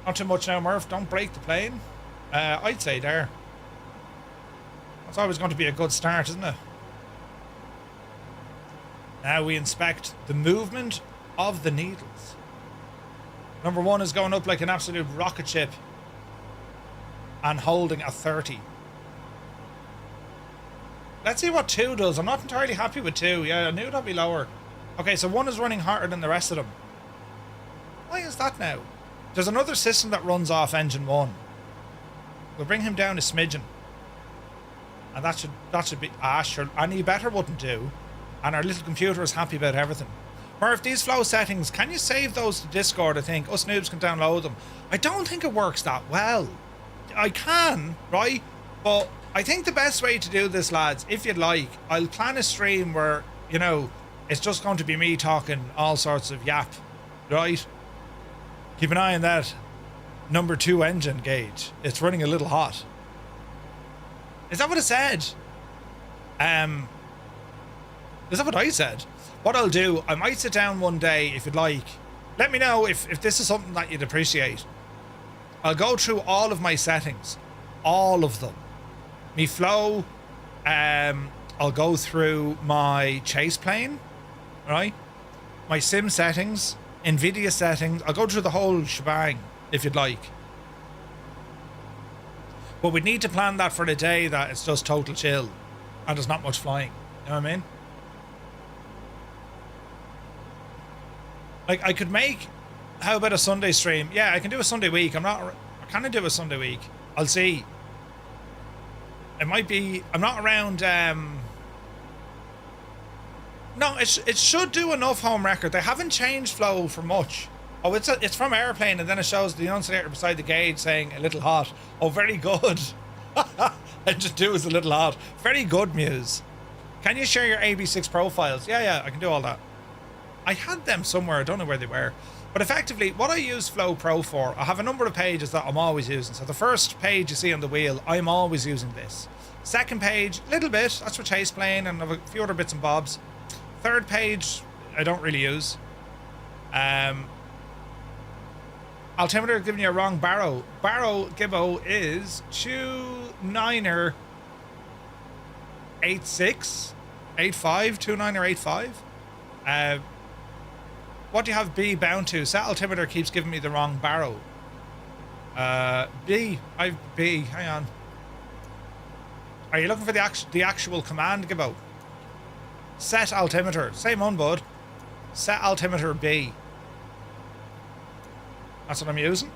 Not too much now, Murph. Don't break the plane. I'd say there. That's always going to be a good start, isn't it? Now we inspect the movement of the needles. Number 1 is going up like an absolute rocket ship and holding a 30. Let's see what 2 does. I'm not entirely happy with 2. Yeah, I knew that'd be lower. Okay, so 1 is running harder than the rest of them. Why is that now? There's another system that runs off engine 1. We'll bring him down a smidgen. And that should be... sure. Any better wouldn't do. And our little computer is happy about everything. Murph, these flow settings, can you save those to Discord, I think? Us noobs can download them. I don't think it works that well. I can, right? But I think the best way to do this, lads, if you'd like, I'll plan a stream where, you know, it's just going to be me talking all sorts of yap, right? Keep an eye on that number 2 engine gauge. It's running a little hot. Is that what it said? Is that what I said? What I'll do, I might sit down one day, if you'd like. Let me know if this is something that you'd appreciate. I'll go through all of my settings. All of them. Me flow, I'll go through my chase plane, right? My sim settings, NVIDIA settings. I'll go through the whole shebang if you'd like. But we need to plan that for the day that it's just total chill and there's not much flying. You know what I mean? Like, I could make... How about a Sunday stream? Yeah, I can do a Sunday week. I kind of do a Sunday week. I'll see. It might be... I'm not around... No, it should do enough home record. They haven't changed flow for much. Oh, it's from airplane, and then it shows the enunciator beside the gauge saying a little hot. Oh, very good. I just do is a little hot. Very good, Muse. Can you share your AB6 profiles? Yeah, I can do all that. I had them somewhere. I don't know where they were. But effectively, what I use Flow Pro for, I have a number of pages that I'm always using. So the first page you see on the wheel, I'm always using this. Second page, little bit. That's for chase plane and a few other bits and bobs. Third page, I don't really use. Altimeter giving you a wrong barrow. Barrow Gibbo is 29er 86 85 29er 85. What do you have B bound to? Set altimeter keeps giving me the wrong barrow. B. I've B. Hang on. Are you looking for the actual command, Gibbo? Set altimeter. Same one, bud. Set altimeter B. That's what I'm using.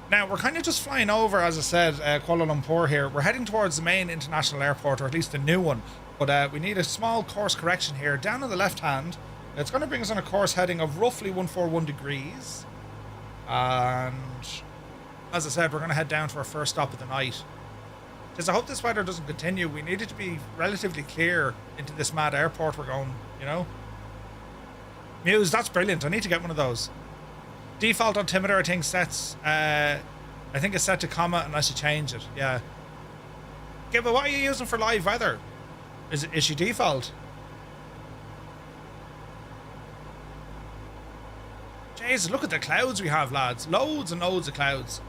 Now, we're kind of just flying over, as I said, Kuala Lumpur here. We're heading towards the main international airport, or at least the new one. But we need a small course correction here. Down on the left hand, it's going to bring us on a course heading of roughly 141 degrees. And as I said, we're going to head down to our first stop of the night. Because I hope this weather doesn't continue. We need it to be relatively clear into this mad airport we're going, you know? Muse, that's brilliant. I need to get one of those. Default altimeter, I think, sets... I think it's set to comma unless you change it. Yeah. Okay, but what are you using for live weather? Is she default? Jeez, look at the clouds we have, lads. Loads and loads of clouds.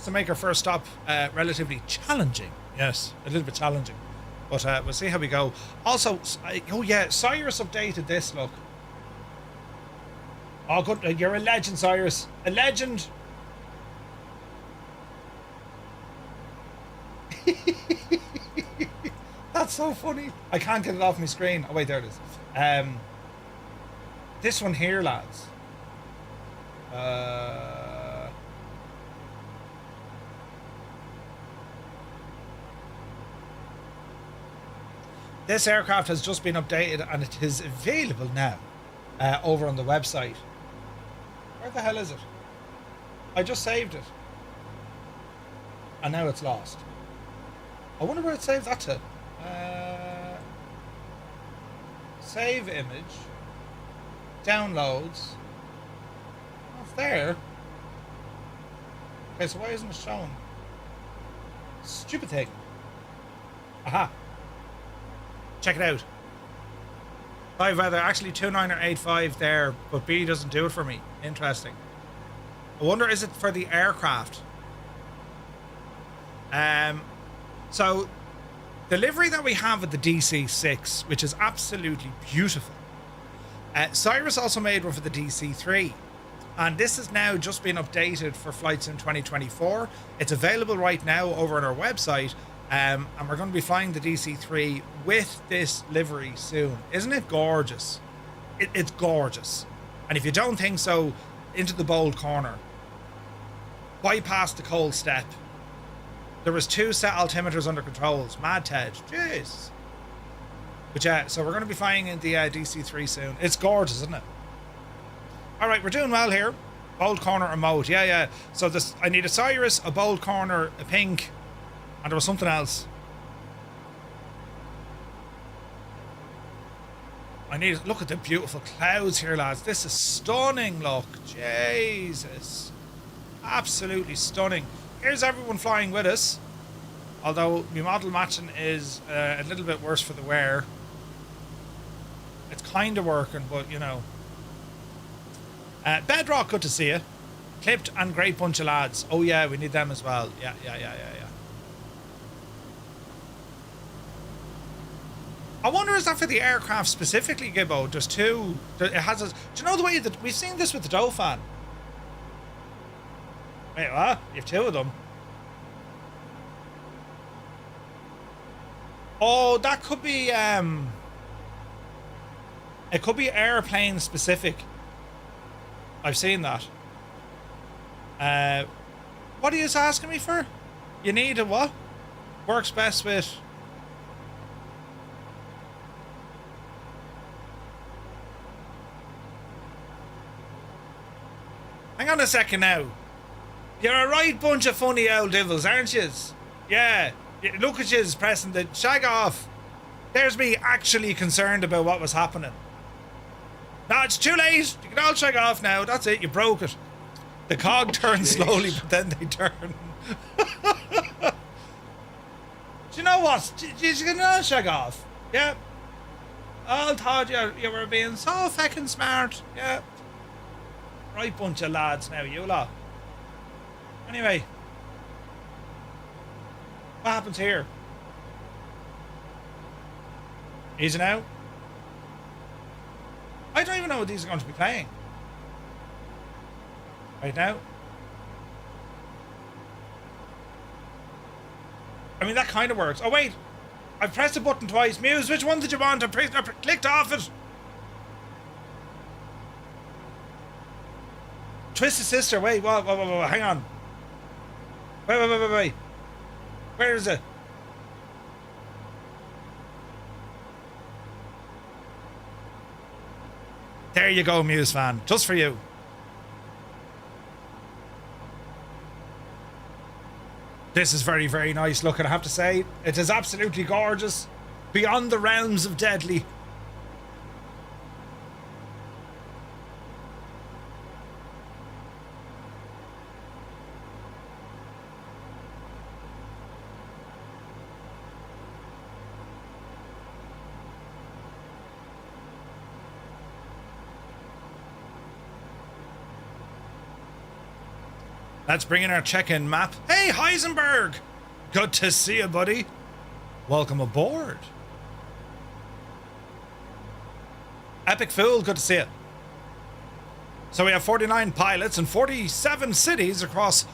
To make our first stop relatively challenging. Yes, a little bit challenging. But we'll see how we go. Also, oh yeah, Cyrus updated this, look. Oh, good. You're a legend, Cyrus. A legend. That's so funny. I can't get it off my screen. Oh, wait, there it is. This one here, lads. This aircraft has just been updated and it is available now over on the website. Where the hell is it? I just saved it. And now it's lost. I wonder where it saves that to. Save image. Downloads. Oh, it's there. Okay, so why isn't it showing? Stupid thing. Aha. Check it out. Live weather, actually 29er 85 there, but B doesn't do it for me. Interesting. I wonder, is it for the aircraft? So the livery that we have at the DC-6, which is absolutely beautiful. Cyrus also made one for the DC-3, and this has now just been updated for flights in 2024. It's available right now over on our website. And we're going to be flying the DC-3 with this livery soon. Isn't it gorgeous? It's gorgeous. And if you don't think so, into the bold corner. Bypass the cold step. There was 2 set altimeters under controls. Mad Ted. Jeez. But yeah, so we're going to be flying in the DC-3 soon. It's gorgeous, isn't it? Alright, we're doing well here. Bold corner and mode. Yeah. So this, I need a Cyrus, a bold corner, a pink... And there was something else. I need to look at the beautiful clouds here, lads. This is stunning, look. Jesus. Absolutely stunning. Here's everyone flying with us. Although my model matching is a little bit worse for the wear. It's kind of working, but you know. Bedrock, good to see you. Clipped and great bunch of lads. Oh yeah, we need them as well. Yeah. I wonder, is that for the aircraft specifically, Gibbo? There's two. It has a, do you know the way that we've seen this with the Dauphin? Wait, what? You have two of them. Oh, that could be, it could be airplane specific. I've seen that. What are you asking me for? You need a what? Works best with... Hang on a second now. You're a right bunch of funny old devils, aren't yous? Yeah. Look at yous pressing the shag off. There's me actually concerned about what was happening. No, it's too late. You can all shag off now. That's it. You broke it. The cog turns slowly, but then they turn. Do you know what? You can all shag off. Yeah. All thought you were being so feckin' smart. Yeah. Right bunch of lads now, you lot. Anyway. What happens here? Easy now. I don't even know what these are going to be playing. Right now. I mean, that kind of works. Oh, wait. I've pressed the button twice. Muse, which one did you want? I clicked off it. Twisted Sister, wait, whoa, hang on. Wait. Where is it? There you go, Muse fan. Just for you. This is very, very nice looking, I have to say. It is absolutely gorgeous. Beyond the realms of deadly. Let's bring in our check-in map. Hey, Heisenberg! Good to see you, buddy. Welcome aboard. Epic Fool, good to see you. So we have 49 pilots and 47 cities across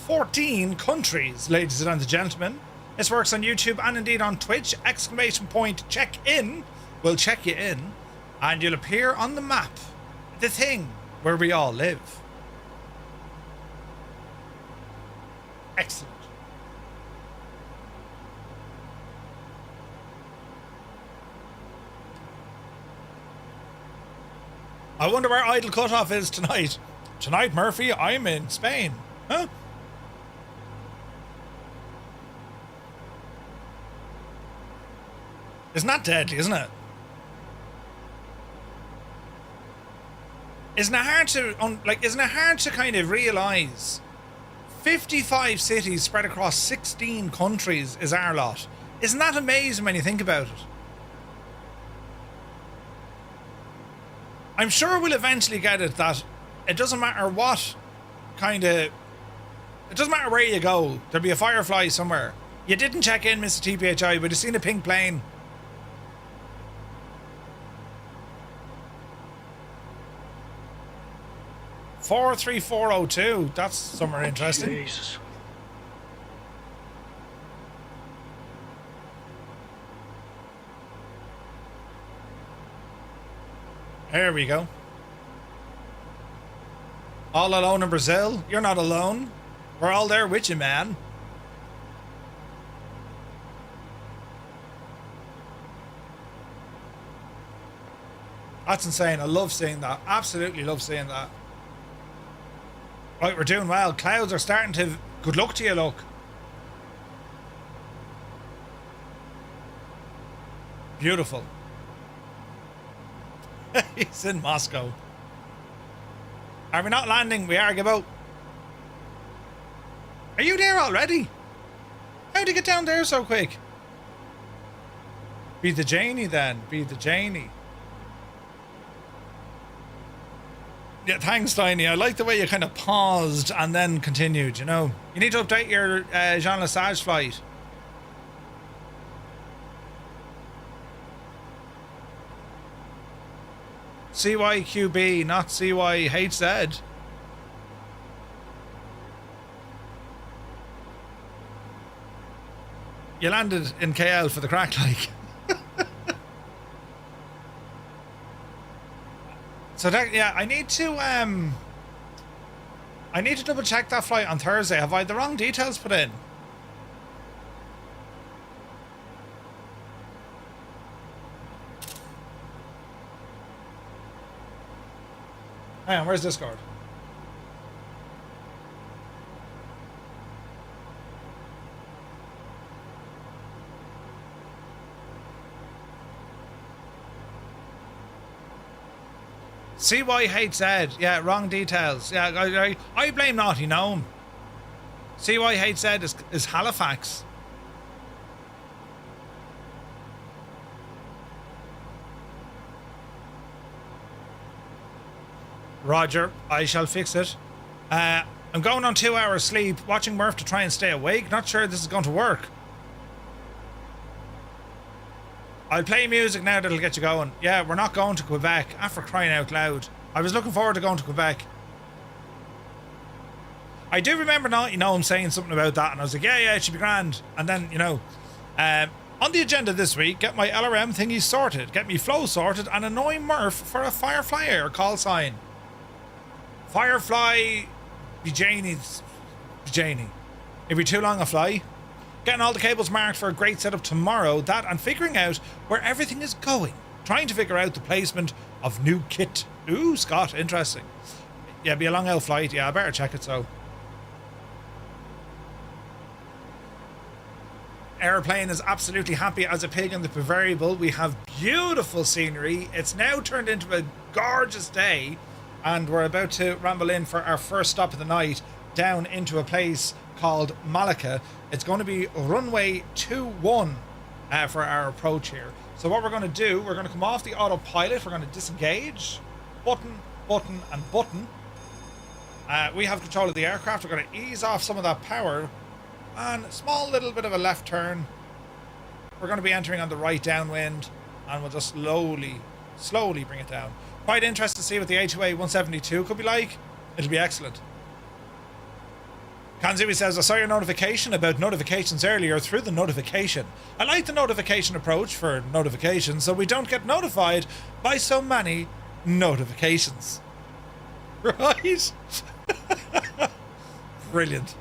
14 countries, ladies and gentlemen. This works on YouTube and indeed on Twitch. ! Check in will check you in, and you'll appear on the map, the thing where we all live. Excellent. I wonder where idle cutoff is tonight. Tonight, Murphy, I'm in Spain. Huh? Isn't that deadly, isn't it? Isn't it hard to kind of realise 55 cities spread across 16 countries is our lot? Isn't that amazing when you think about it? I'm sure we'll eventually get it that it doesn't matter what kind of... It doesn't matter where you go. There'll be a Firefly somewhere. You didn't check in, Mr. TPHI, but you seen a pink plane. (43402). That's somewhere interesting. Jesus. There we go. All alone in Brazil? You're not alone. We're all there with you, man. That's insane. I love seeing that. Absolutely love seeing that. Right, we're doing well. Clouds are starting to... Good luck to you, look. Beautiful. He's in Moscow. Are we not landing? We are, Gibbo. Are you there already? How'd you get down there so quick? Be the Janie then. Be the Janie. Yeah, thanks, Tiny. I like the way you kind of paused and then continued, you know. You need to update your Jean Lesage flight. CYQB, not CYHZ. You landed in KL for the crack, like. So that, yeah, I need to double check that flight on Thursday. Have I the wrong details put in? Hang on, where's Discord? CYHZ, yeah, wrong details. Yeah, I blame Naughty Gnome. CYHZ is Halifax. Roger, I shall fix it. I'm going on 2 hours sleep, watching Murph to try and stay awake. Not sure this is going to work. I'll play music now that'll get you going. Yeah, we're not going to Quebec. For crying out loud. I was looking forward to going to Quebec. I do remember now, him saying something about that, and I was like, yeah, it should be grand. And then, on the agenda this week, get my LRM thingy sorted, get me flow sorted, and annoy Murph for a Firefly Air call sign. Firefly Bijani. It'd be too long a fly. Getting all the cables marked for a great setup tomorrow. That and figuring out where everything is going. Trying to figure out the placement of new kit. Ooh, Scott, interesting. Yeah, be a long out flight. Yeah, I better check it so. Airplane is absolutely happy as a pig in the variable. We have beautiful scenery. It's now turned into a gorgeous day. And we're about to ramble in for our first stop of the night down into a place called Malacca. It's going to be runway 21 for our approach here. So what we're going to do, we're going to come off the autopilot. We're going to disengage. Button, button, and button. We have control of the aircraft. We're going to ease off some of that power. And a small little bit of a left turn. We're going to be entering on the right downwind. And we'll just slowly bring it down. Quite interested to see what the A2A 172 could be like. It'll be excellent. Kanzui says, I saw your notification about notifications earlier through the notification. I like the notification approach for notifications so we don't get notified by so many notifications. Right? Brilliant.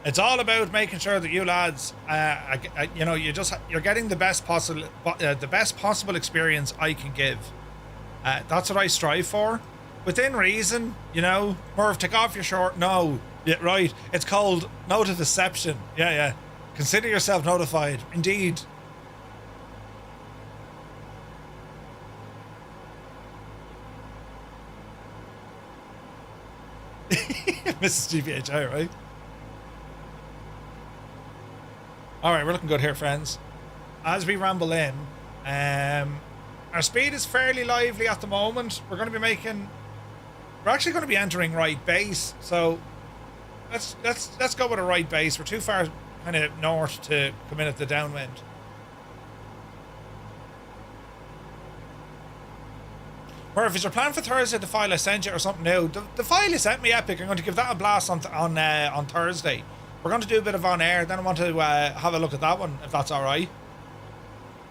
It's all about making sure that you lads, you're getting the best possible experience I can give. That's what I strive for, within reason. Murph, take off your short. No, yeah, right. It's called notifiception. Yeah. Consider yourself notified. Indeed. Mrs. GPHI, right? Alright, we're looking good here, friends. As we ramble in, our speed is fairly lively at the moment. We're actually going to be entering right base, so let's go with a right base. We're too far kind of north to come in at the downwind. Murph, is your plan for Thursday the file I sent you or something new? The file you sent me, Epic, I'm going to give that a blast on Thursday. We're going to do a bit of on air, then I want to have a look at that one, if that's alright.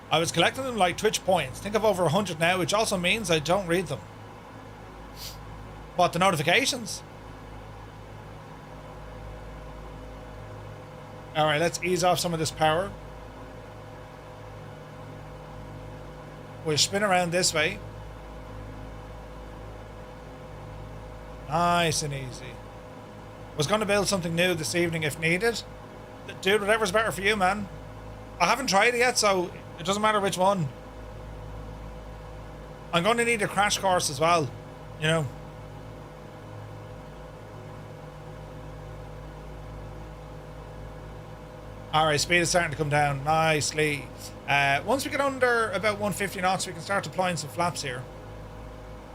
I was collecting them like Twitch points. Think of over 100 now, which also means I don't read them. What, the notifications? Alright, let's ease off some of this power. We'll spin around this way. Nice and easy. Was going to build something new this evening if needed. Dude, whatever's better for you, man. I haven't tried it yet, so it doesn't matter which one. I'm going to need a crash course as well, Alright, speed is starting to come down nicely. Once we get under about 150 knots, we can start deploying some flaps here.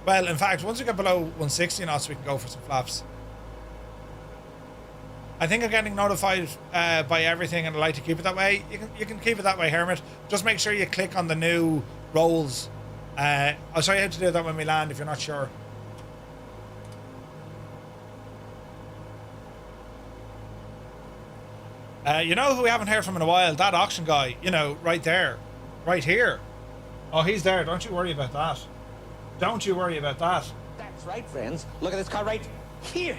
Well, in fact, once we get below 160 knots, we can go for some flaps. I think I'm getting notified by everything, and I like to keep it that way. You can keep it that way, Hermit. Just make sure you click on the new roles. I'll show you how to do that when we land if you're not sure. You know who we haven't heard from in a while? That auction guy, you know, right there. Right here. Oh, he's there. Don't you worry about that. Don't you worry about that. That's right, friends. Look at this car right here.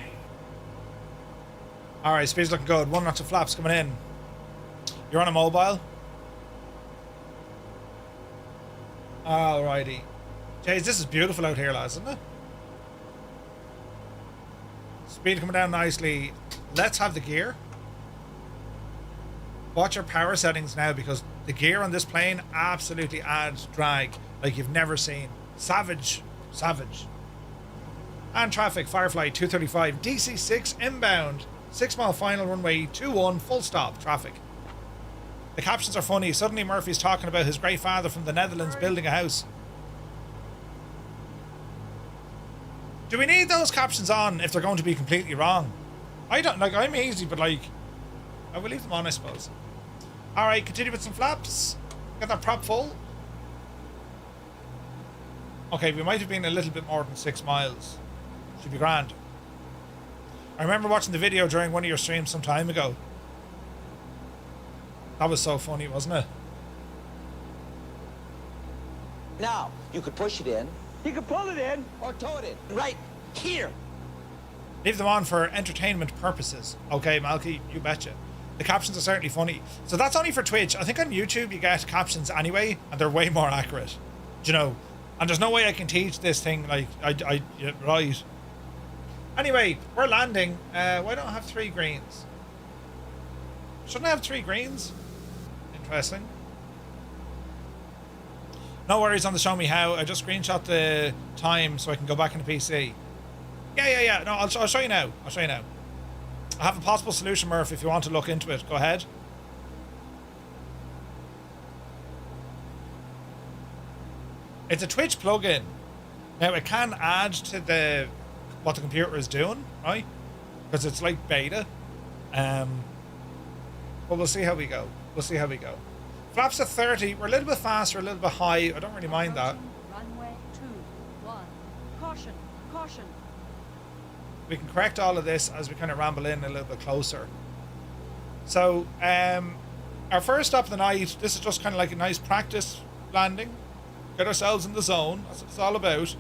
All right, speed's looking good. 1 knots of flaps coming in. You're on a mobile? Alrighty. Jeez, this is beautiful out here, lads, isn't it? Speed coming down nicely. Let's have the gear. Watch your power settings now, because the gear on this plane absolutely adds drag like you've never seen. Savage. Savage. And traffic, Firefly 235, DC-6 inbound. 6 mile final runway 21, full stop, traffic. The captions are funny. Suddenly Murphy's talking about his great father from the Netherlands building a house. Do we need those captions on if they're going to be completely wrong? I don't, like, I'm easy, but like, I will leave them on, I suppose. Alright, continue with some flaps. Get that prop full. Okay, we might have been a little bit more than 6 miles. Should be grand. I remember watching the video during one of your streams some time ago. That was so funny, wasn't it? Now, you could push it in. You could pull it in. Or tow it in. Right here. Leave them on for entertainment purposes. Okay, Malky, you betcha. The captions are certainly funny. So that's only for Twitch. I think on YouTube you get captions anyway, and they're way more accurate. Do you know? And there's no way I can teach this thing like yeah, right. Anyway, we're landing. Why don't I have 3 greens? Shouldn't I have 3 greens? Interesting. No worries on the show me how. I just screenshot the time so I can go back into PC. Yeah. No, I'll show you now. I'll show you now. I have a possible solution, Murph, if you want to look into it. Go ahead. It's a Twitch plugin. Now, it can add to what the computer is doing, right? Because it's like beta. But we'll see how we go. We'll see how we go. Flaps at 30. We're a little bit faster, a little bit high. I don't really mind that. Runway 21. Caution, caution. We can correct all of this as we kind of ramble in a little bit closer. So, our first stop of the night, this is just kind of like a nice practice landing. Get ourselves in the zone. That's what it's all about.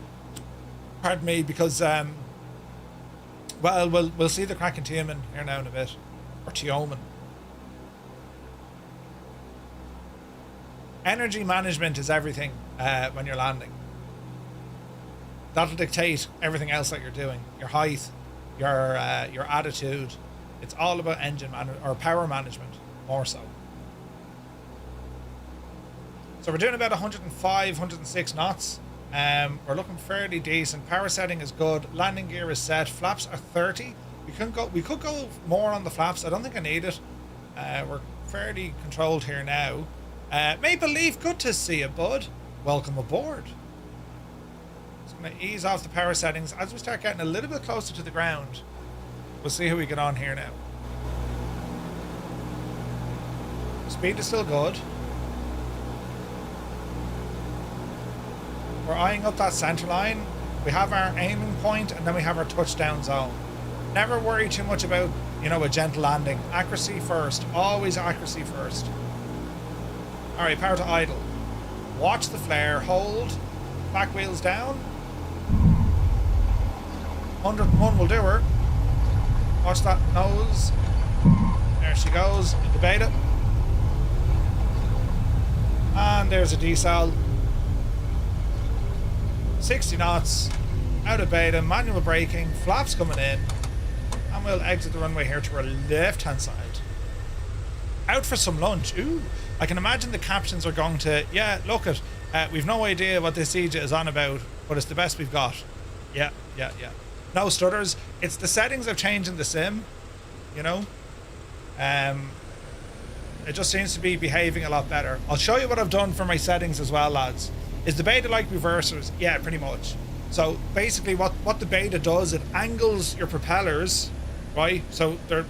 Pardon me, because, well, we'll see the crack in Tioman here now in a bit. Or Tioman. Energy management is everything when you're landing. That'll dictate everything else that you're doing. Your height, your attitude. It's all about or power management, more so. So we're doing about 105, 106 knots. We're looking fairly decent. Power setting is good. Landing gear is set. Flaps are 30. We could go more on the flaps. I don't think I need it. We're fairly controlled here now. Maple Leaf, good to see you, bud. Welcome aboard. Just going to ease off the power settings as we start getting a little bit closer to the ground. We'll see how we get on here now. Speed is still good. We're eyeing up that center line. We have our aiming point, and then we have our touchdown zone. Never worry too much about, you know, a gentle landing. Accuracy first. Always accuracy first. Alright, power to idle. Watch the flare. Hold. Back wheels down. 101 will do her. Watch that nose. There she goes. Into beta. And there's a decel. 60 knots. Out of beta. Manual braking. Flaps coming in. And we'll exit the runway here to our left-hand side. Out for some lunch. Ooh. I can imagine the captions are going to, yeah, look at, we've no idea what this siege is on about, but it's the best we've got. Yeah. No stutters. It's the settings I've changed in the sim, you know. It just seems to be behaving a lot better. I'll show you what I've done for my settings as well, lads. Is the beta like reversers? Yeah, pretty much. So basically what the beta does, it angles your propellers, right? So they're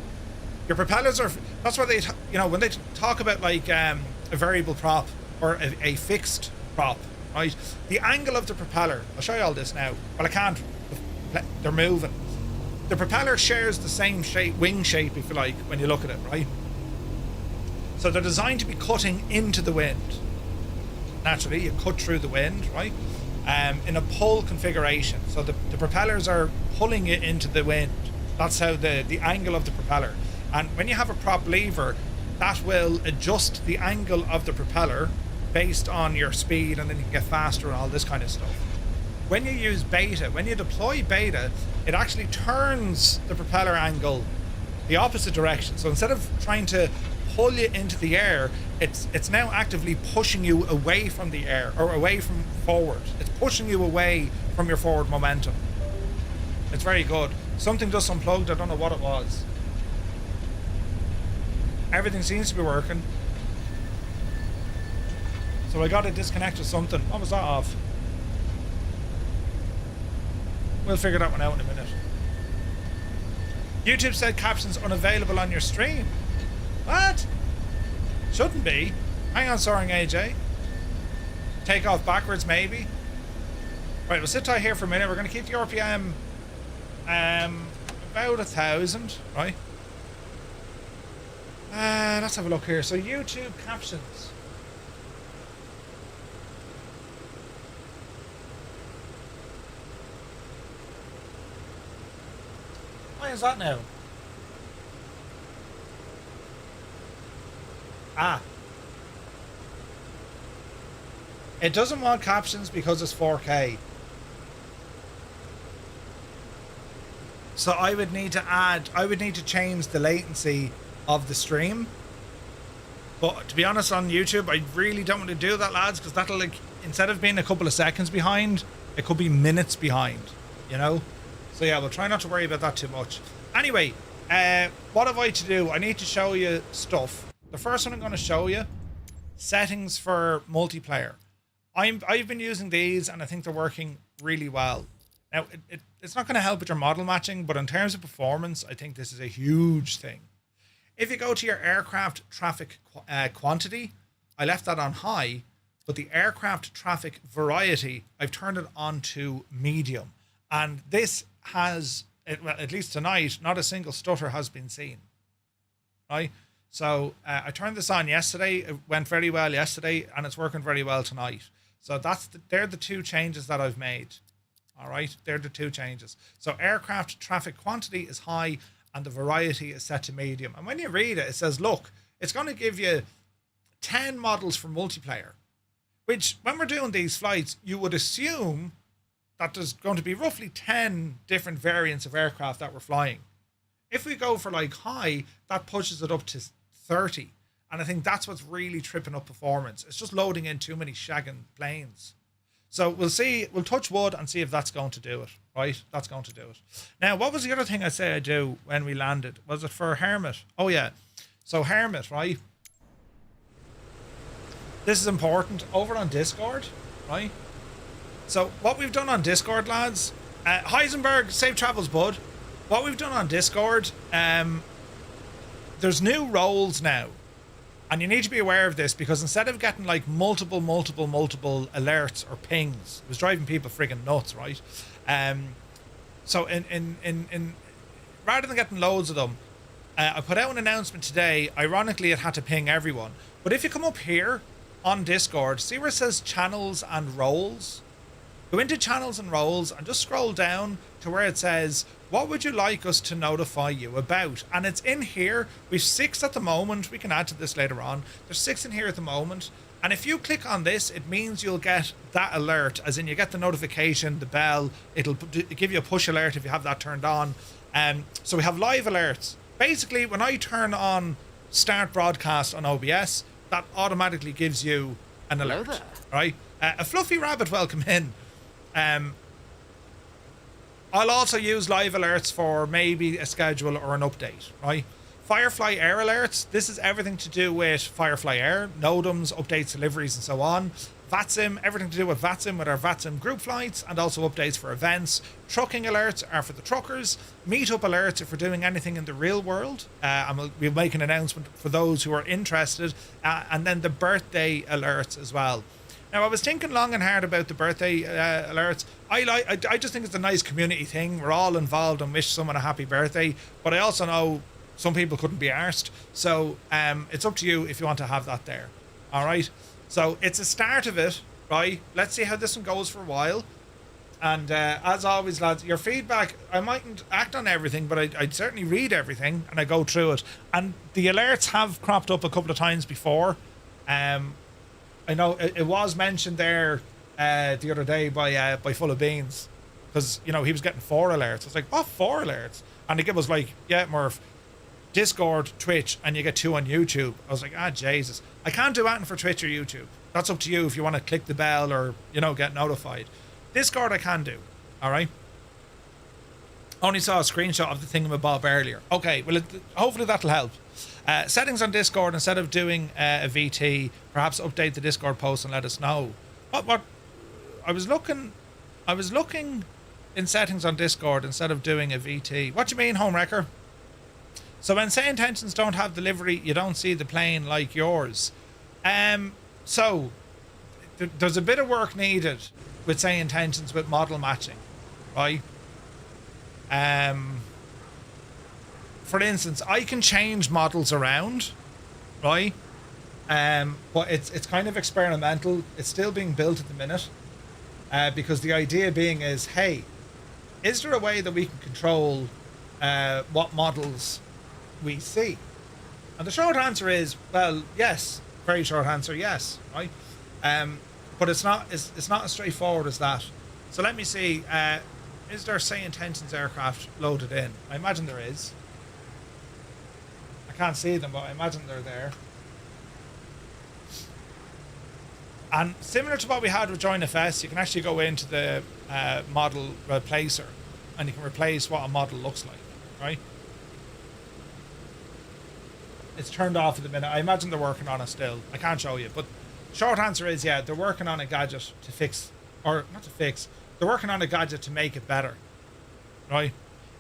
Your propellers are, that's why they, when they talk about like a variable prop or a fixed prop, right? The angle of the propeller, I'll show you all this now. Well, I can't, they're moving. The propeller shares the same shape, wing shape, if you like, when you look at it, right? So they're designed to be cutting into the wind. Naturally, you cut through the wind, right? In a pull configuration. So the propellers are pulling it into the wind. That's how the angle of the propeller. And when you have a prop lever, that will adjust the angle of the propeller based on your speed, and then you can get faster and all this kind of stuff. When you use beta, when you deploy beta, it actually turns the propeller angle the opposite direction. So instead of trying to pull you into the air, it's now actively pushing you away from the air, or away from forward. It's pushing you away from your forward momentum. It's very good. Something just unplugged, I don't know what it was. Everything seems to be working. So I got to disconnect with something. What was that off? We'll figure that one out in a minute. YouTube said captions unavailable on your stream. What? Shouldn't be. Hang on, soaring AJ. Take off backwards, maybe. Right, we'll sit tight here for a minute. We're going to keep the RPM about 1,000, right? Let's have a look here. So YouTube captions. Why is that now? It doesn't want captions because it's 4K. So I would need to change the latency of the stream. But to be honest, on YouTube, I really don't want to do that, lads, because that'll, like, instead of being a couple of seconds behind, it could be minutes behind, you know? So yeah, we'll try not to worry about that too much. Anyway, what have I to do? I need to show you stuff. The first one I'm going to show you, settings for multiplayer. I've been using these, and I think they're working really well. Now, it's not going to help with your model matching, but in terms of performance, I think this is a huge thing. If you go to your aircraft traffic quantity, I left that on high, but the aircraft traffic variety, I've turned it on to medium. And this has, well, at least tonight, not a single stutter has been seen. Right? So I turned this on yesterday. It went very well yesterday, and it's working very well tonight. So they're the two changes that I've made. All right, they're the two changes. So aircraft traffic quantity is high, and the variety is set to medium. And when you read it, it says, look, it's going to give you 10 models for multiplayer, which when we're doing these flights, you would assume that there's going to be roughly 10 different variants of aircraft that we're flying. If we go for like high, that pushes it up to 30. And I think that's what's really tripping up performance. It's just loading in too many shagging planes. So we'll see, we'll touch wood and see if that's going to do it, right? That's going to do it. Now, what was the other thing I said I'd do when we landed? Was it for Hermit? Oh, yeah. So Hermit, right? This is important. Over on Discord, right? So what we've done on Discord, lads, Heisenberg, safe travels, bud. What we've done on Discord, there's new roles now. And you need to be aware of this, because instead of getting like multiple alerts or pings, it was driving people friggin' nuts, right? So in rather than getting loads of them, I put out an announcement today. Ironically, it had to ping everyone. But if you come up here on Discord, see where it says channels and roles? Go into channels and roles and just scroll down to where it says, what would you like us to notify you about? And it's in here. We've 6 at the moment. We can add to this later on. There's 6 in here at the moment. And if you click on this, it means you'll get that alert, as in you get the notification, the bell. It'll give you a push alert if you have that turned on. So we have live alerts. Basically, when I turn on start broadcast on OBS, that automatically gives you an alert. Hello there. Right? A fluffy rabbit, welcome in. I'll also use live alerts for maybe a schedule or an update, right? Firefly Air alerts. This is everything to do with Firefly Air, NOTAMs, updates, deliveries, and so on. VATSIM, everything to do with VATSIM, with our VATSIM group flights, and also updates for events. Trucking alerts are for the truckers. Meetup alerts if we're doing anything in the real world. And we'll make an announcement for those who are interested. And then the birthday alerts as well. Now, I was thinking long and hard about the birthday alerts. I just think it's a nice community thing. We're all involved and wish someone a happy birthday. But I also know some people couldn't be arsed. So it's up to you if you want to have that there. All right? So it's a start of it, right? Let's see how this one goes for a while. And as always, lads, your feedback, I mightn't act on everything, but I'd certainly read everything and I go through it. And the alerts have cropped up a couple of times before. I know it was mentioned there the other day by Full of Beans, because, you know, he was getting 4 alerts. I was like, what, 4 alerts? And the kid was like, yeah, Murph, Discord, Twitch, and you get 2 on YouTube. I was like, Jesus. I can't do anything for Twitch or YouTube. That's up to you if you want to click the bell or, you know, get notified. Discord I can do, all right? Only saw a screenshot of the thingamabob earlier. Okay, well, hopefully that'll help. Settings on Discord, instead of doing a VT, perhaps update the Discord post and let us know. What? I was looking in settings on Discord instead of doing a VT. What do you mean, Homewrecker? So when say intentions don't have delivery, you don't see the plane like yours. So there's a bit of work needed with say intentions with model matching, right? For instance, I can change models around, right? But it's kind of experimental. It's still being built at the minute, because the idea being is, hey, is there a way that we can control what models we see? And the short answer is, well, yes. Very short answer, yes, right? But it's not as straightforward as that. So let me see. Is there say intentions aircraft loaded in? I imagine there is. I can't see them, but I imagine they're there. And similar to what we had with JoinFS, you can actually go into the model replacer and you can replace what a model looks like, right? It's turned off at the minute. I imagine they're working on it still. I can't show you, but short answer is, yeah, they're working on a gadget to fix, or not to fix, they're working on a gadget to make it better, right?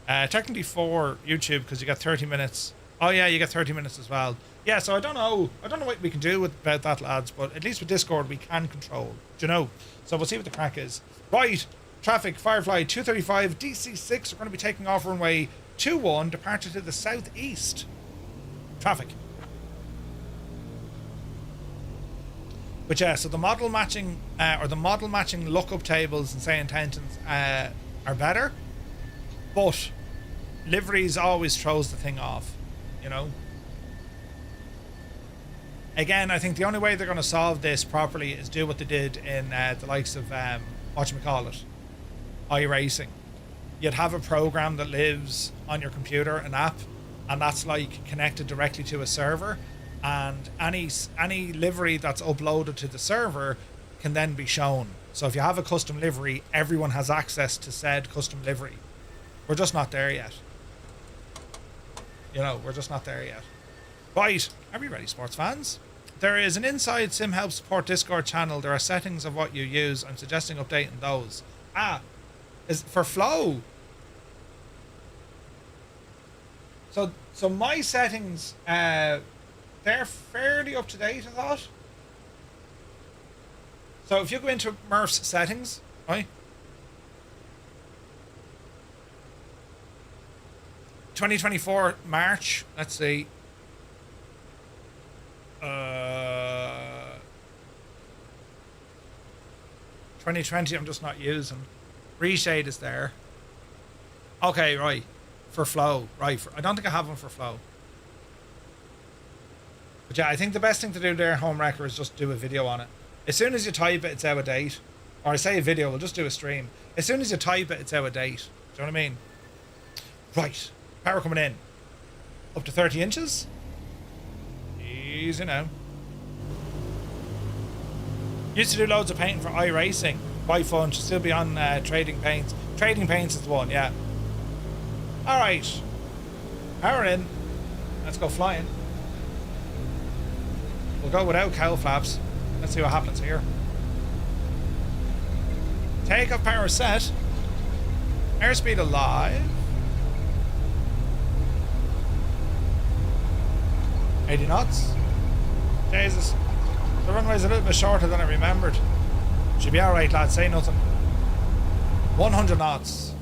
Technically for YouTube, because you get 30 minutes. Oh yeah, you get 30 minutes as well. Yeah, so I don't know what we can do about that, lads, but at least with Discord we can control, do you know? So we'll see what the crack is. Right, traffic, Firefly 235, DC-6 are going to be taking off runway 21, departure to the southeast. Traffic. But yeah, so the model matching lookup tables and say intentions are better, but liveries always throws the thing off, you know. Again, I think the only way they're going to solve this properly is do what they did in the likes of whatchamacallit, iRacing. You'd have a program that lives on your computer, an app, and that's like connected directly to a server, and any livery that's uploaded to the server can then be shown. So if you have a custom livery, everyone has access to said custom livery. We're just not there yet. You know, we're just not there yet. Right, are we ready, sports fans? There is an inside SimHelp support Discord channel. There are settings of what you use. I'm suggesting updating those. Is for flow. So my settings, they're fairly up to date, I thought. So if you go into Murph's settings, right? 2024 March, let's see. 2020 I'm just not using. Reshade is there. Okay, right. For flow, right. I don't think I have one for flow. But yeah, I think the best thing to do there, Homewrecker, is just do a video on it. As soon as you type it, it's out of date. Or I say a video, we'll just do a stream. As soon as you type it, it's out of date. Do you know what I mean? Right. Power coming in. Up to 30 inches. Easy now. Used to do loads of painting for iRacing. Quite fun. Should still be on Trading Paints. Trading Paints is the one, yeah. Alright. Power in. Let's go flying. We'll go without cowl flaps. Let's see what happens here. Takeoff power set. Airspeed alive. 80 knots. Jesus. The runway's a little bit shorter than I remembered. Should be alright, lads. Say nothing. 100 knots.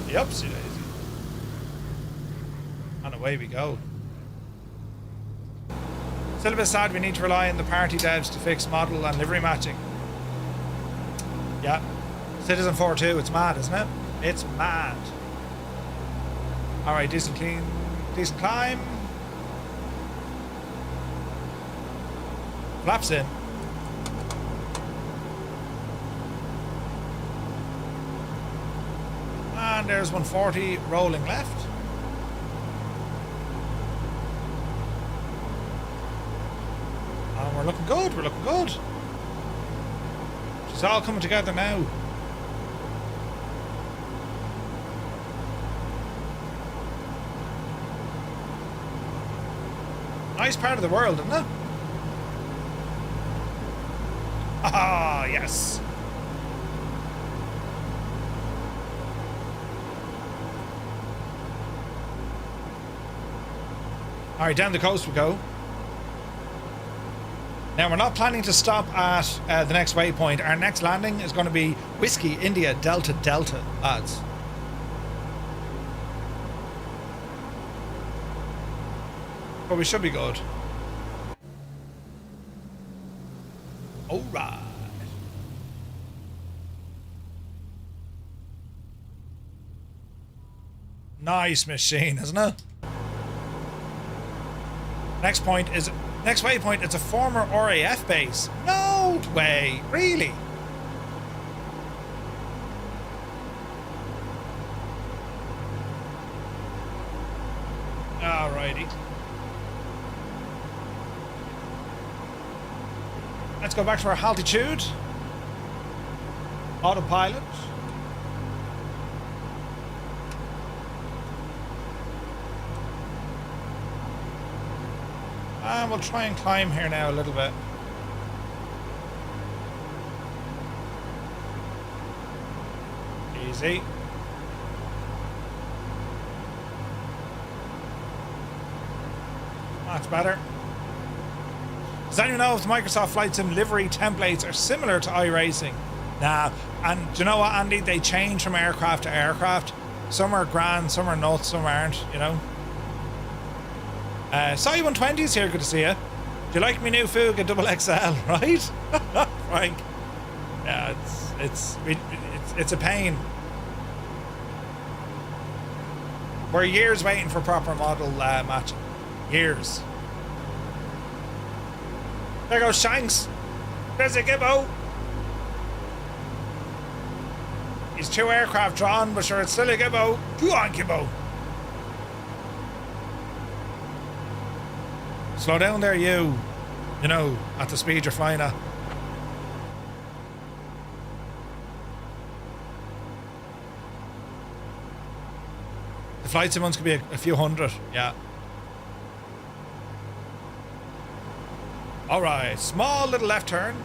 Yupsie daisy. And away we go. Still a bit sad we need to rely on the party devs to fix model and livery matching. Yeah. Citizen 4-2, it's mad, isn't it? It's mad. Alright, decent climb. Flaps in. And there's 140 rolling left. And we're looking good, we're looking good. It's all coming together now. Nice part of the world, isn't it? Ah, yes. Alright, down the coast we go. Now, we're not planning to stop at the next waypoint. Our next landing is going to be Whiskey India Delta Delta, lads. But we should be good. Alright. Nice machine, isn't it? Next waypoint, it's a former RAF base. No way, really? Alrighty. Let's go back to our altitude. Autopilot. And we'll try and climb here now a little bit. Easy. That's better. Does anyone know if the Microsoft Flight Sim livery templates are similar to iRacing? Nah. And do you know what, Andy? They change from aircraft to aircraft. Some are grand, some are nuts, some aren't, you know? Saw you 120s here, good to see you. Do you like me new Fuga XXL, right? Frank. Yeah, it's a pain. We're years waiting for proper model matching. Years. There goes Shanks. There's a Gibbo. He's two aircraft drawn, but sure, it's still a Gibbo. Go on, Gibbo. Slow down there, you. You know, at the speed you're flying at. The flight sim ones could be a few hundred, yeah. Alright, small little left turn.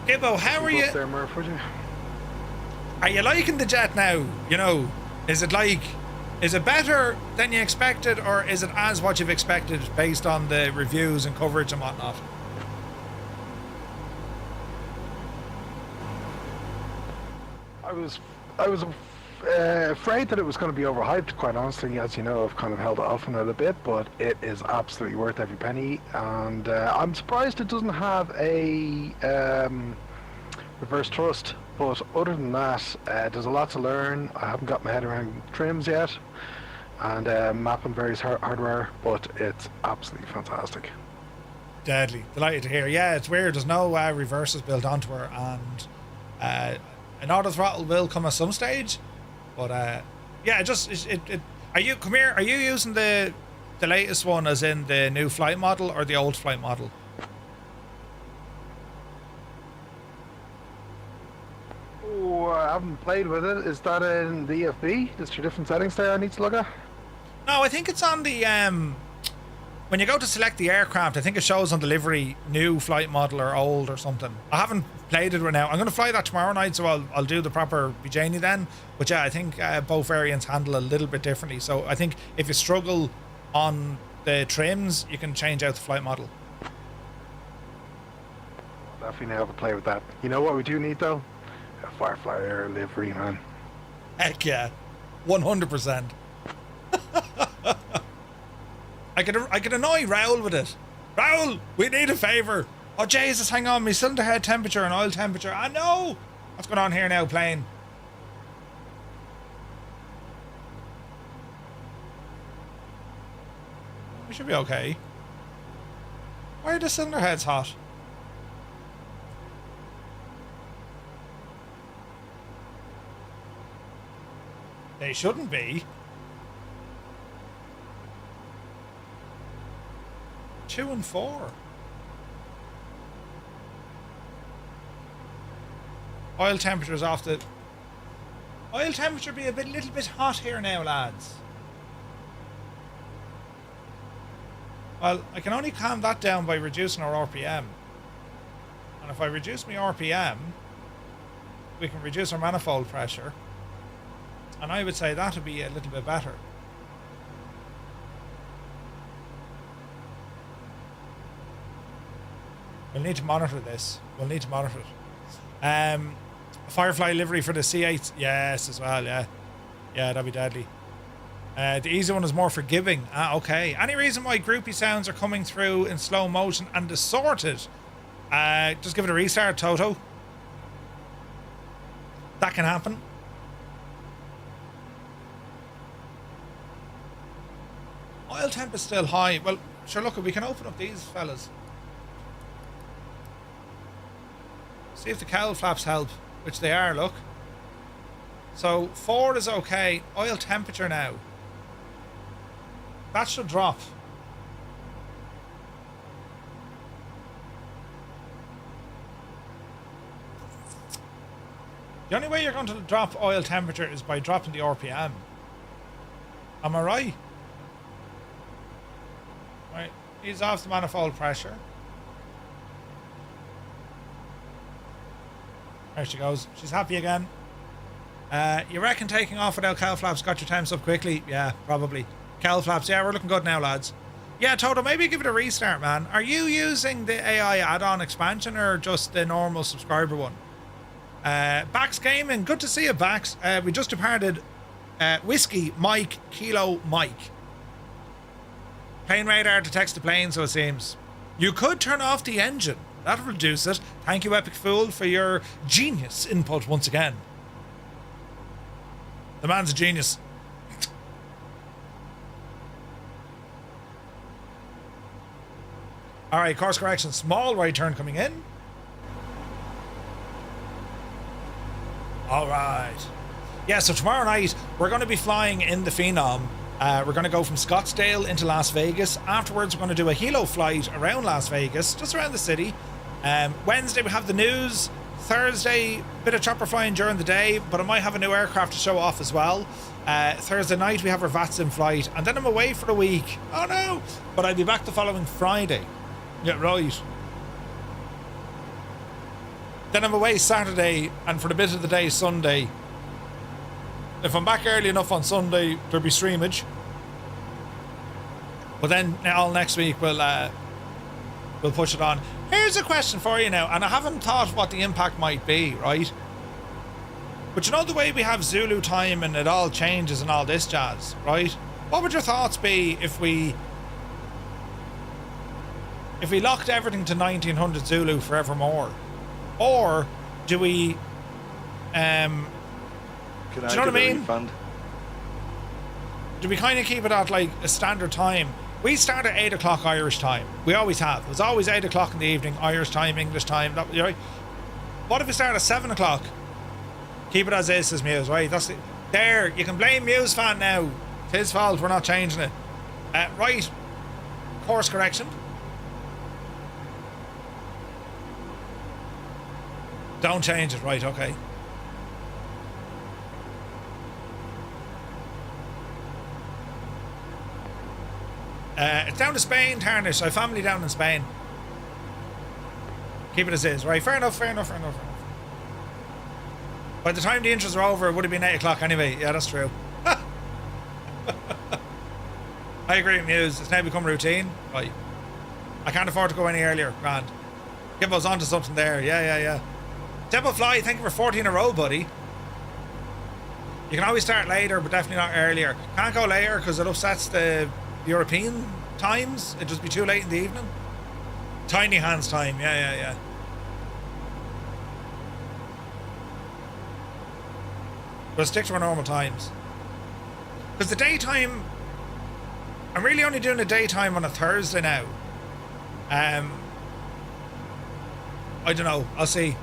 Gibbo, how are you? There, Murph, would you? Are you liking the jet now? You know, is it better than you expected, or is it as what you've expected based on the reviews and coverage and whatnot? I was afraid that it was going to be overhyped, quite honestly. As you know, I've kind of held off on it a bit, but it is absolutely worth every penny. And I'm surprised it doesn't have a reverse thrust. But other than that, there's a lot to learn. I haven't got my head around trims yet, and mapping various hardware, but it's absolutely fantastic. Deadly. Delighted to hear. Yeah, it's weird. There's no reverses built onto her, and an auto throttle will come at some stage. But yeah, are you come here? Are you using the latest one, as in the new flight model, or the old flight model? Oh, I haven't played with it. Is that in the EFB? Is there different settings there I need to look at? No, I think it's on the when you go to select the aircraft, I think it shows on delivery new flight model or old or something. I haven't played it right now. I'm going to fly that tomorrow night, so I'll do the proper Bijani then. But yeah, I think both variants handle a little bit differently. So I think if you struggle on the trims, you can change out the flight model. Definitely have a play with that. You know what we do need though? A Firefly Air livery, man. Heck yeah, 100%. I could annoy Raoul with it. Raoul, we need a favour. Oh Jesus, hang on, my cylinder head temperature and oil temperature. I know. What's going on here now, plane? We should be okay. Why are the cylinder heads hot? They shouldn't be. 2 and 4. Oil temperature is off the... Oil temperature be a little bit hot here now, lads. Well, I can only calm that down by reducing our RPM. And if I reduce my RPM, we can reduce our manifold pressure. And I would say that would be a little bit better. We'll need to monitor this. We'll need to monitor it. Firefly livery for the C8. Yes, as well, yeah. Yeah, that'd be deadly. The easy one is more forgiving. Ah, okay. Any reason why groupie sounds are coming through in slow motion and distorted? Just give it a restart, Toto. That can happen. Oil temp is still high. Well, sure, look, we can open up these fellas. See if the cowl flaps help, which they are, look. So, 4 is okay. Oil temperature now. That should drop. The only way you're going to drop oil temperature is by dropping the RPM. Am I right? Right, ease off the manifold pressure. There she goes. She's happy again. You reckon taking off without cowl flaps got your temps up quickly? Yeah, probably. Cowl flaps, yeah, we're looking good now, lads. Yeah, Toto, maybe give it a restart, man. Are you using the AI add-on expansion or just the normal subscriber one? Bax Gaming, good to see you, Bax. We just departed Whiskey Mike Kilo Mike. Plane radar detects the plane, so it seems. You could turn off the engine. That'll reduce it. Thank you, Epic Fool, for your genius input once again. The man's a genius. Alright, course correction. Small right turn coming in. Alright. Yeah, so tomorrow night, we're going to be flying in the Phenom. We're going to go from Scottsdale into Las Vegas. Afterwards, we're going to do a helo flight around Las Vegas, just around the city. Wednesday, we have the news. Thursday, bit of chopper flying during the day, but I might have a new aircraft to show off as well. Thursday night, we have our VATS in flight, and then I'm away for a week. Oh no! But I'll be back the following Friday. Yeah, right. Then I'm away Saturday, and for the bit of the day, Sunday. If I'm back early enough on Sunday, there'll be streamage. But then all next week we'll push it on. Here's a question for you now, and I haven't thought what the impact might be, right? But you know the way we have Zulu time and it all changes and all this jazz, right? What would your thoughts be if we locked everything to 1900 Zulu forevermore? Or do we do you know what I mean? Refund? Do we kind of keep it at like a standard time? We start at 8 o'clock Irish time. We always have. It was always 8 o'clock in the evening, Irish time, English time. That, right? What if we start at 7 o'clock? Keep it as is, says Muse, right? That's it. There, you can blame Muse fan now. It's his fault, we're not changing it. Right. Course correction. Don't change it, right, okay. It's down to Spain, Tarnish. I have family down in Spain. Keep it as is, right? Fair enough. By the time the intros are over, it would have been 8 o'clock anyway. Yeah, that's true. I agree with Muse. It's now become routine. Right. I can't afford to go any earlier. Grand. Gibbo's onto something there. Yeah. Temple Fly, thank you for 40 in a row, buddy. You can always start later, but definitely not earlier. Can't go later because it upsets the European times. It'd just be too late in the evening. Tiny hands time. Yeah. But stick to our normal times. Because the daytime, I'm really only doing the daytime on a Thursday now. I don't know. I'll see.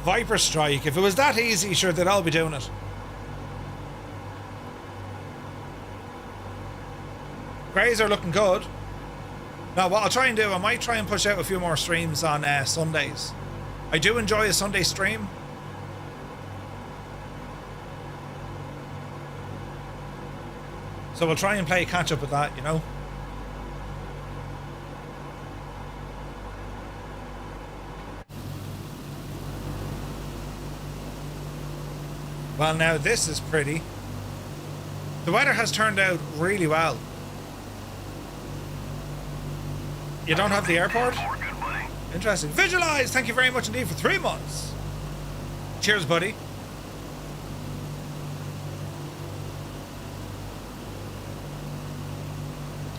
Viper Strike. If it was that easy, sure, they'd all be doing it. Greys are looking good. Now, what I'll try and do, I might try and push out a few more streams on Sundays. I do enjoy a Sunday stream. So we'll try and play catch up with that, you know. Well, now this is pretty. The weather has turned out really well. You don't have the airport? Interesting. Visualize! Thank you very much indeed for 3 months. Cheers, buddy.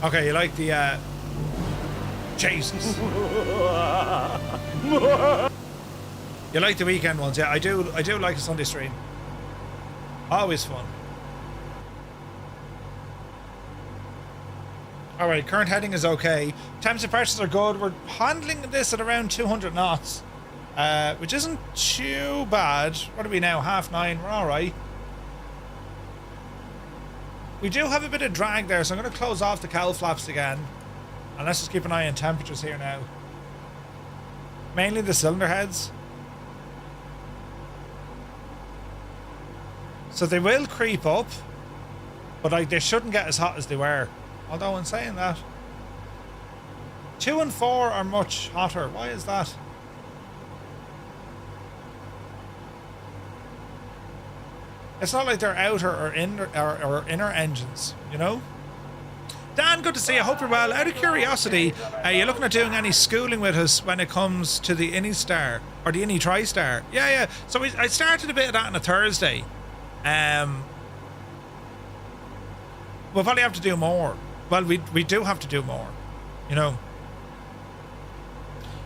Okay, you like the, Jesus. You like the weekend ones, yeah. I do like a Sunday stream. Always fun. Alright, current heading is okay. Temps and pressures are good. We're handling this at around 200 knots. Which isn't too bad. What are we now? 9:30. We're alright. We do have a bit of drag there, so I'm going to close off the cowl flaps again. And let's just keep an eye on temperatures here now. Mainly the cylinder heads. So they will creep up, but like they shouldn't get as hot as they were. Although in saying that, 2 and 4 are much hotter. Why is that? It's not like they're outer or inner engines, you know? Dan, good to see you. I hope you're well. Out of curiosity, are you looking at doing any schooling with us when it comes to the Innie Star or the Innie TriStar? Yeah. So I started a bit of that on a Thursday. We'll probably have to do more. Well, we do have to do more, you know.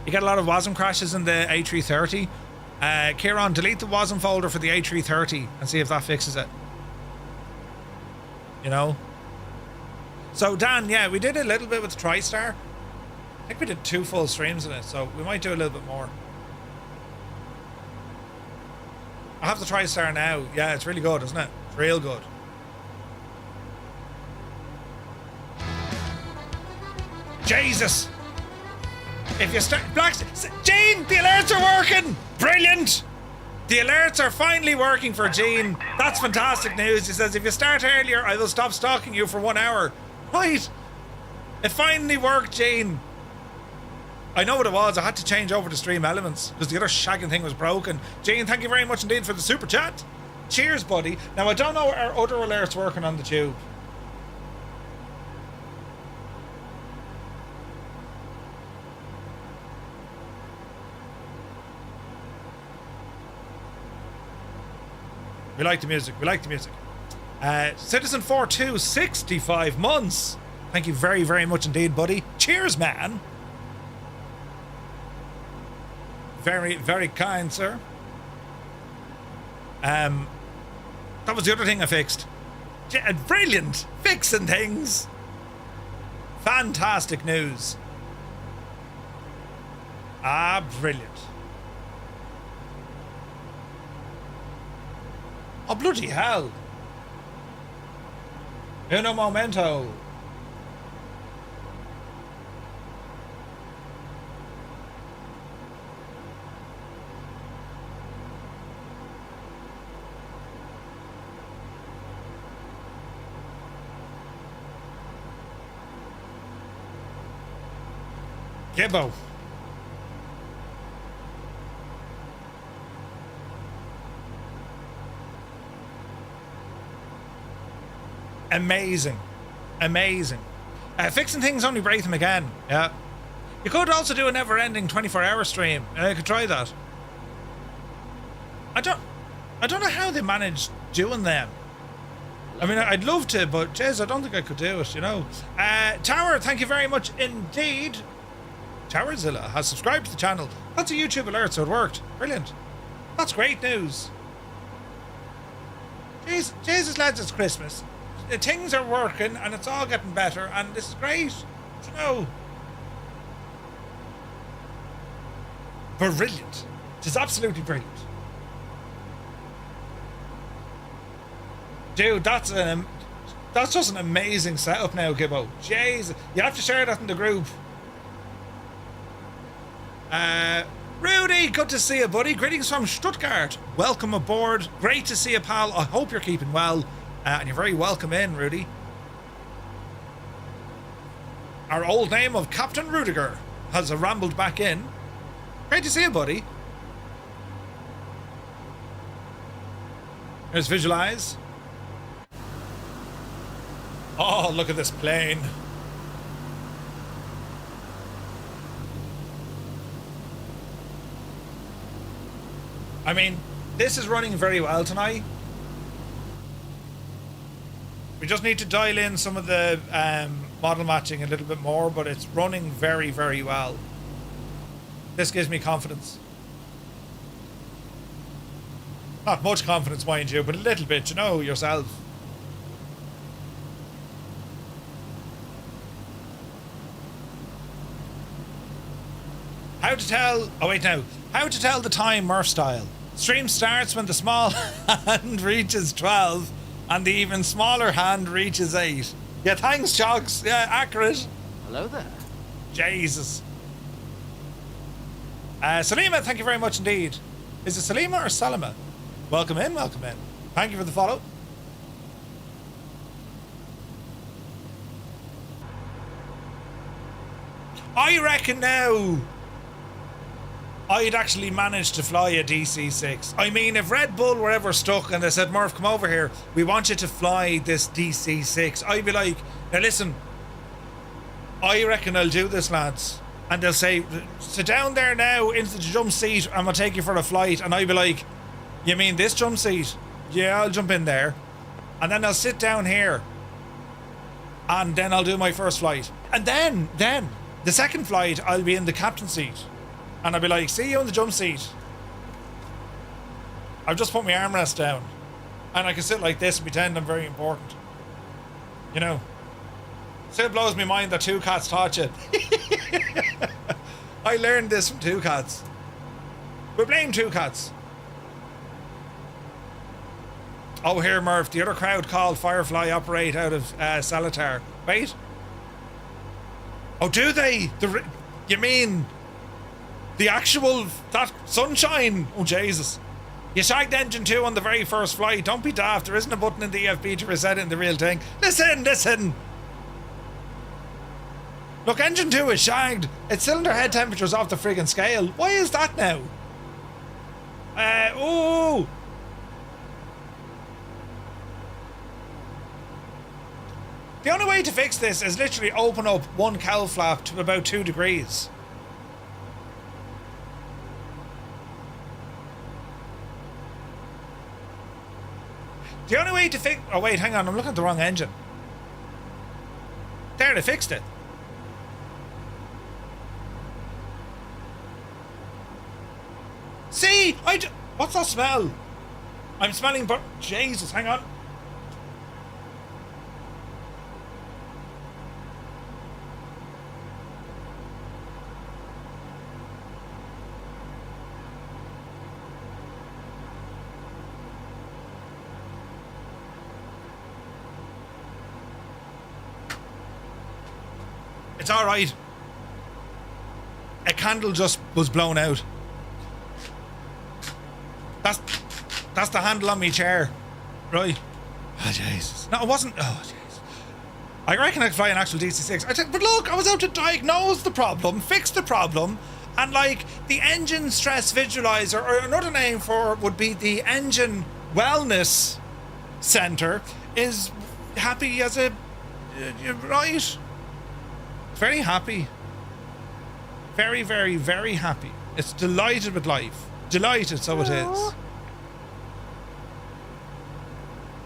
You get a lot of WASM crashes in the A330. Kieran, delete the WASM folder for the A330 and see if that fixes it. You know. So Dan, yeah, we did a little bit with the TriStar. I think we did 2 full streams in it, so we might do a little bit more. I have the TriStar now. Yeah, it's really good, isn't it? It's real good. Jesus! If you start... Gene, the alerts are working! Brilliant! The alerts are finally working for Gene. That's fantastic news. He says, if you start earlier, I will stop stalking you for 1 hour. Right. It finally worked, Gene. I know what it was. I had to change over to Stream Elements because the other shagging thing was broken. Gene, thank you very much indeed for the super chat. Cheers, buddy. Now, I don't know our other alerts working on the tube. We like the music. We like the music. Citizen42, 65 months. Thank you very, very much indeed, buddy. Cheers, man. Very, very kind, sir. That was the other thing I fixed. Brilliant. Fixing things. Fantastic news. Brilliant. Oh, bloody hell. Uno momento. Gibbo. Amazing. Amazing. Fixing things only break them again. Yeah. You could also do a never-ending 24-hour stream. You could try that. I don't know how they manage doing them. I mean, I'd love to, but jeez, I don't think I could do it, you know. Tower, thank you very much indeed. Towerzilla has subscribed to the channel. That's a YouTube alert, so it worked. Brilliant. That's great news. Jesus, lads, it's Christmas. Things are working, and it's all getting better, and this is great. You know. Brilliant. It is absolutely brilliant. Dude, that's just an amazing setup now, Gibbo. Jeez, you have to share that in the group. Rudy, good to see you, buddy. Greetings from Stuttgart. Welcome aboard. Great to see you, pal. I hope you're keeping well. And you're very welcome in, Rudy. Our old name of Captain Rudiger has rambled back in. Great to see you, buddy. Here's visualize. Oh, look at this plane. I mean, this is running very well tonight. We just need to dial in some of the model matching a little bit more, but it's running very, very well. This gives me confidence. Not much confidence, mind you, but a little bit, you know yourself. How to tell... Oh, wait, now. How to tell the time, Murph style. Stream starts when the small hand reaches 12 and the even smaller hand reaches 8. Yeah, thanks, Chogs. Yeah, accurate. Hello there. Jesus. Salima, thank you very much indeed. Is it Salima or Salima? Welcome in, welcome in. Thank you for the follow. I reckon now I'd actually manage to fly a DC-6. I mean, if Red Bull were ever stuck and they said, Murph, come over here, we want you to fly this DC-6, I'd be like, now listen, I reckon I'll do this, lads. And they'll say, sit down there now into the jump seat and we'll take you for a flight. And I'd be like, you mean this jump seat? Yeah, I'll jump in there. And then I'll sit down here. And then I'll do my first flight. And then, the second flight, I'll be in the captain seat. And I'll be like, see you in the jump seat. I've just put my armrest down. And I can sit like this and pretend I'm very important. You know. Still blows me mind that Two Cats taught you. I learned this from Two Cats. We blame Two Cats. Oh, here, Murph. The other crowd called Firefly operate out of Seletar. Wait. Oh, do they? You mean the actual that sunshine? Oh, Jesus. You shagged engine 2 on the very first flight. Don't be daft. There isn't a button in the EFB to reset it in the real thing. Listen. Look, engine 2 is shagged. Its cylinder head temperature's off the friggin' scale. Why is that now? Ooh. The only way to fix this is literally open up one cowl flap to about 2 degrees. The only way to fix... Oh, wait, hang on. I'm looking at the wrong engine. There, they fixed it. See? What's that smell? I'm smelling... Jesus, hang on. It's all right. A candle just was blown out. That's the handle on my chair, right? Oh Jesus! No, it wasn't. Oh jeez. I reckon I could fly an actual DC-6. But look, I was out to diagnose the problem, fix the problem, and like the engine stress visualizer, or another name for it would be the engine wellness center, is happy as a right. Very happy. Very, very, very happy. It's delighted with life. Delighted, so it is.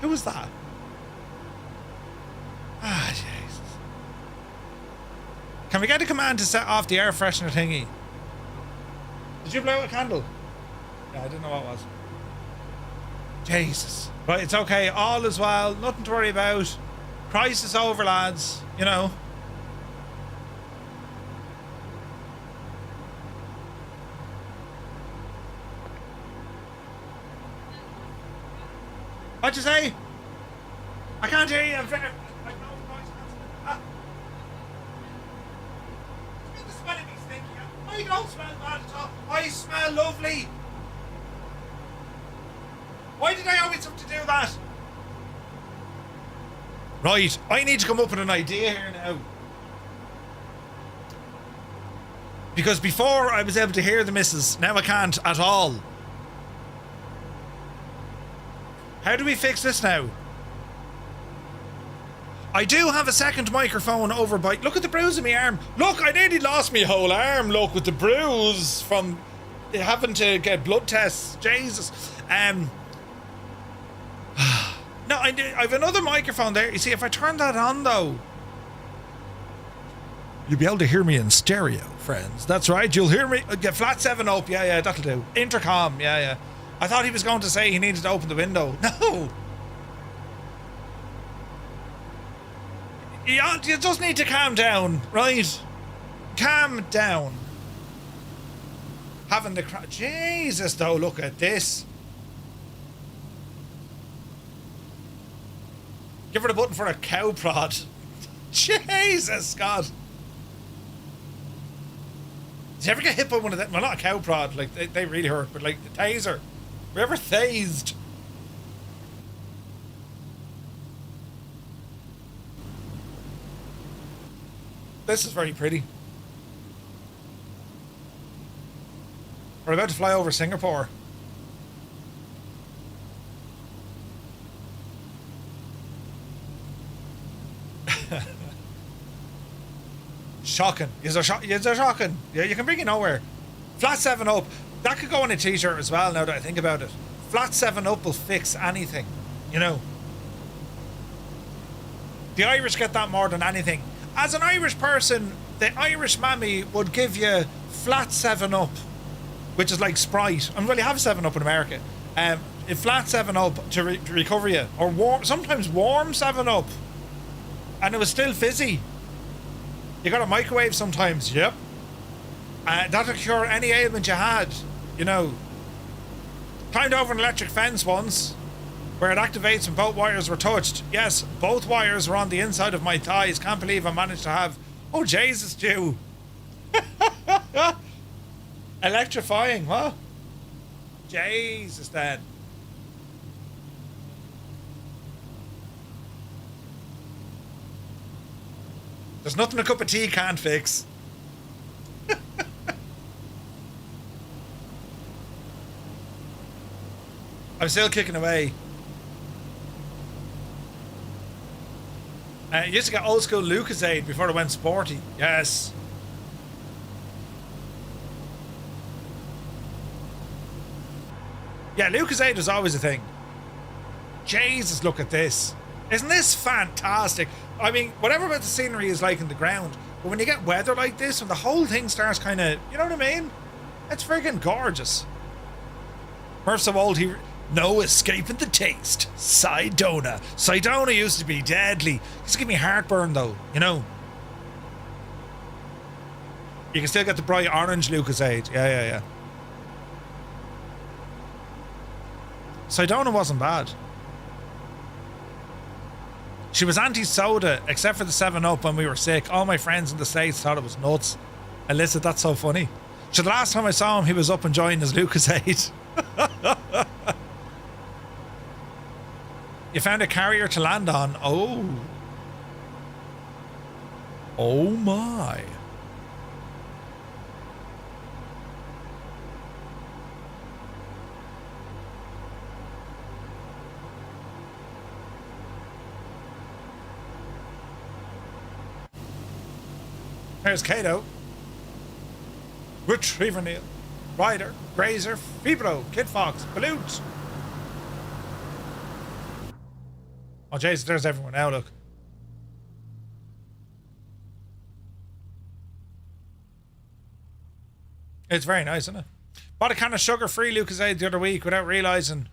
Who was that? Ah, Jesus. Can we get a command to set off the air freshener thingy? Did you blow out a candle? Yeah, I didn't know what it was. Jesus. Right, it's okay. All is well. Nothing to worry about. Crisis over, lads. You know. What'd you say? I can't hear you. I know noise cancelling. The smell of me stinky. I don't smell bad at all. I smell lovely. Why did I always have to do that? Right, I need to come up with an idea here now. Because before I was able to hear the missus, now I can't at all. How do we fix this now? I do have a second microphone over by... Look at the bruise in my arm. Look, I nearly lost my whole arm, look, with the bruise from having to get blood tests. Jesus. No, I have another microphone there. You see, if I turn that on, though... You'll be able to hear me in stereo, friends. That's right, you'll hear me... Get flat 7 up. Yeah, that'll do. Intercom, yeah. I thought he was going to say he needed to open the window. No! You just need to calm down, right? Calm down. Having the Jesus, though, look at this. Give her the button for a cow prod. Jesus, God. Did you ever get hit by one of them? Well, not a cow prod, like, they really hurt, but like the taser. Were you ever tased? This is very pretty. We're about to fly over Singapore. Shocking. You're shocking. Yeah, you can bring it nowhere. Flat 7 up. That could go on a t-shirt as well now that I think about it. Flat 7 up will fix anything. You know. The Irish get that more than anything. As an Irish person, the Irish mammy would give you flat 7 up, which is like Sprite. I mean, well, you have 7 up in America. Flat 7 up to recover you. Or sometimes warm 7 up. And it was still fizzy. You got a microwave sometimes, yep. That'll cure any ailment you had, you know. Climbed over an electric fence once, where it activates when both wires were touched. Yes, both wires were on the inside of my thighs. Can't believe I managed to have... Oh, Jesus, Stu. Electrifying, what? Jesus, then. There's nothing a cup of tea can't fix. I'm still kicking away. You used to get old school Lucasade before it went sporty. Yes. Yeah, Lucasade was always a thing. Jesus, look at this. Isn't this fantastic? I mean, whatever about the scenery is like in the ground, but when you get weather like this, when the whole thing starts kind of, you know what I mean? It's friggin' gorgeous. Murph's so old, no escaping the taste. Sidona. Sidona used to be deadly. Used to give me heartburn though, you know. You can still get the bright orange Lucasade. Yeah. Sidona wasn't bad. She was anti-soda, except for the 7-Up when we were sick. All my friends in the States thought it was nuts. Alyssa, that's so funny. So the last time I saw him, he was up enjoying his Lucasade. You found a carrier to land on. Oh. Oh my. There's Kato. Retriever Neil. Ryder. Grazer. Fibro. Kid Fox. Balut. Oh, jeez, there's everyone now, look. It's very nice, isn't it? Bought a can of sugar-free Lucozade the other week without realising.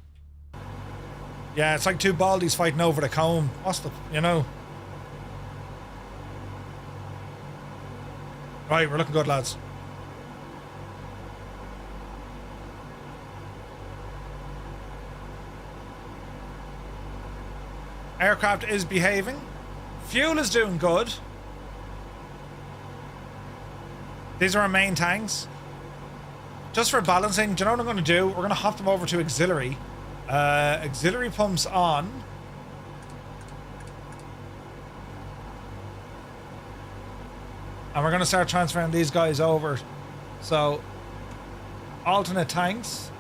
Yeah, it's like two baldies fighting over the comb. What's the, you know? Right, we're looking good, lads. Aircraft is behaving. Fuel is doing good. These are our main tanks. Just for balancing, do you know what I'm going to do? We're going to hop them over to auxiliary. Auxiliary pumps on. And we're going to start transferring these guys over. So, alternate tanks.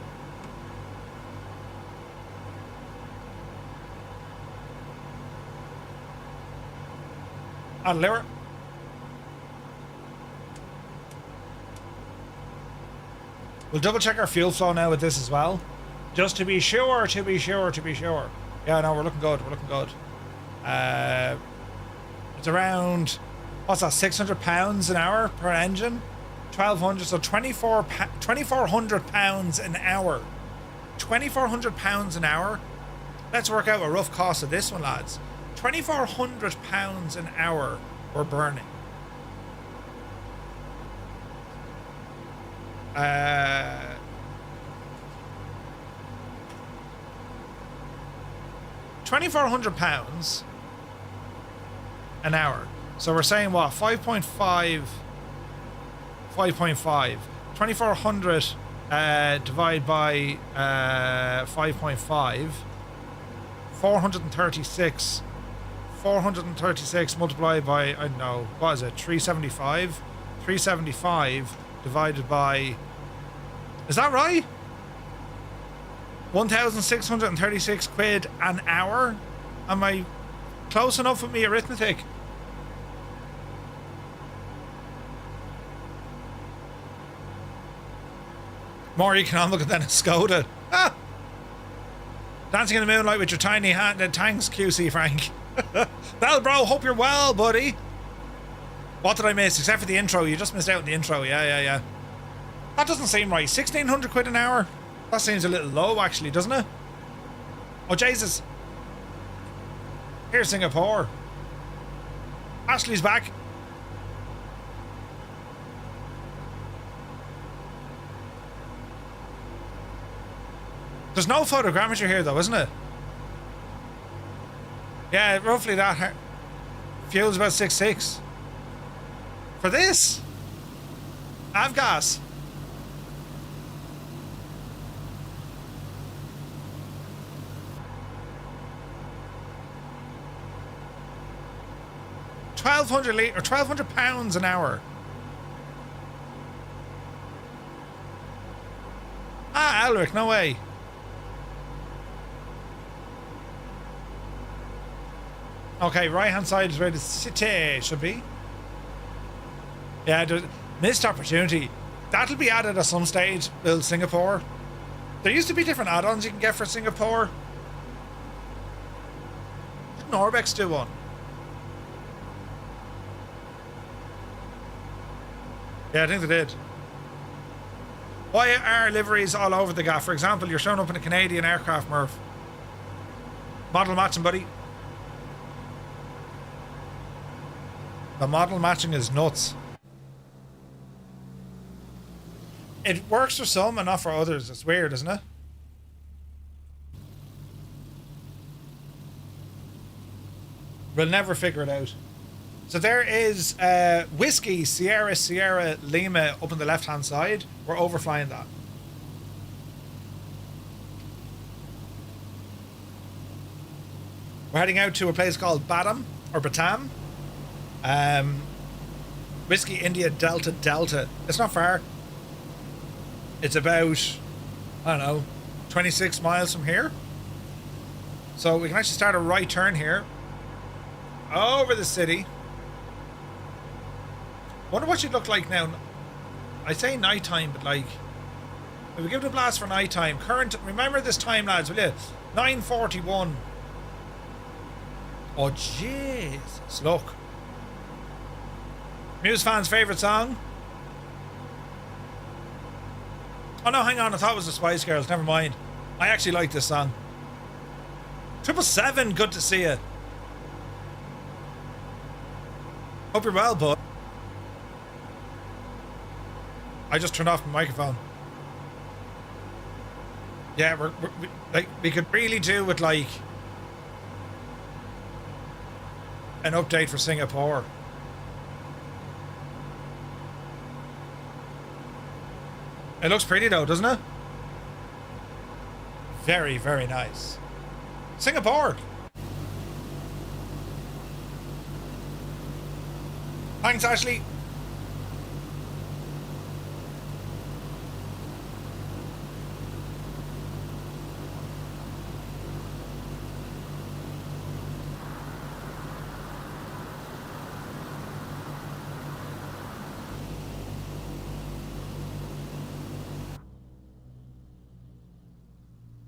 And lower. We'll double check our fuel flow now with this as well. Just to be sure, to be sure, to be sure. Yeah, no, we're looking good, we're looking good. It's around, what's that, 600 pounds an hour per engine? 1200, so 2,400 pounds an hour. 2,400 pounds an hour. Let's work out a rough cost of this one, lads. 2,400 pounds an hour we're burning. 2,400 pounds an hour. So we're saying what? 5.5. 5.5. 2,400 divided by 5.5. 436. 436 multiplied by, I don't know, what is it? 375. 375 divided by, is that right? 1,636 quid an hour? Am I close enough with me arithmetic? More economical than a Skoda. Ah! Dancing in the moonlight with your tiny hand and tanks, QC Frank. Well, bro, hope you're well, buddy. What did I miss? Except for the intro. You just missed out on the intro. Yeah. That doesn't seem right. 1,600 quid an hour? That seems a little low, actually, doesn't it? Oh, Jesus. Here's Singapore. Ashley's back. There's no photogrammetry here, though, isn't it? Yeah, roughly that. Fuel's about 6.6. For this? Avgas. $1,200 or 1,200 pounds an hour. Ah, Alric, no way. Okay, right hand side is where the city should be. Yeah, missed opportunity. That'll be added at some stage, build Singapore. There used to be different add-ons you can get for Singapore. Did Norbex do one? Yeah, I think they did. Why are liveries all over the gaff? For example, you're showing up in a Canadian aircraft, Murph. Model matching, buddy. The model matching is nuts. It works for some and not for others. It's weird, isn't it? We'll never figure it out. So there is Whiskey Sierra Lima up on the left hand side. We're overflying that. We're heading out to a place called Batam or Batam. Whiskey India Delta Delta. It's not far. It's about, I don't know, 26 miles from here. So we can actually start a right turn here. Over the city. Wonder what she'd look like now. I say nighttime, but like, if we give it a blast for nighttime. Current, remember this time, lads, will you? 9:41. Oh, Jesus. Look. Muse fans' favourite song? Oh, no, hang on. I thought it was the Spice Girls. Never mind. I actually like this song. 777, good to see you. Hope you're well, bud. I just turned off my microphone. Yeah, we could really do with like an update for Singapore. It looks pretty though, doesn't it? Very, very nice. Singapore. Thanks, Ashley.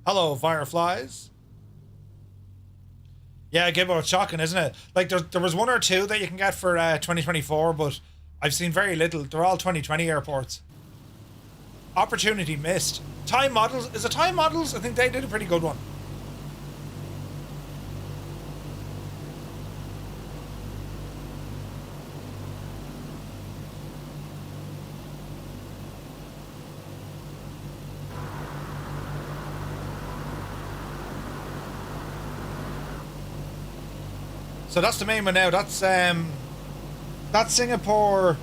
Hello, Fireflies. Yeah, Gibbo, it's shocking, isn't it? Like, there was one or two that you can get for 2024, but I've seen very little. They're all 2020 airports. Opportunity missed. Time Models. Is it Time Models? I think they did a pretty good one. So that's the main one now. That's Singapore,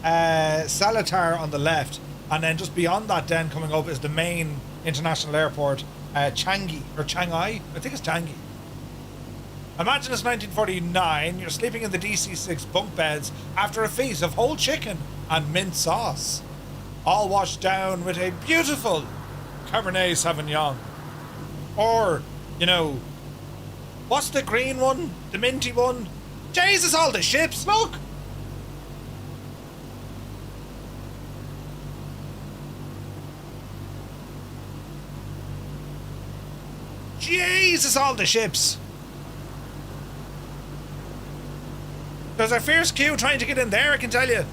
Seletar on the left, and then just beyond that, then coming up is the main international airport, Changi or Changi. I think it's Changi. Imagine it's 1949. You're sleeping in the DC-6 bunk beds after a feast of whole chicken and mint sauce, all washed down with a beautiful Cabernet Sauvignon, or you know. What's the green one? The minty one? Jesus, all the ships, look! Jesus, all the ships! There's a fierce queue trying to get in there, I can tell you.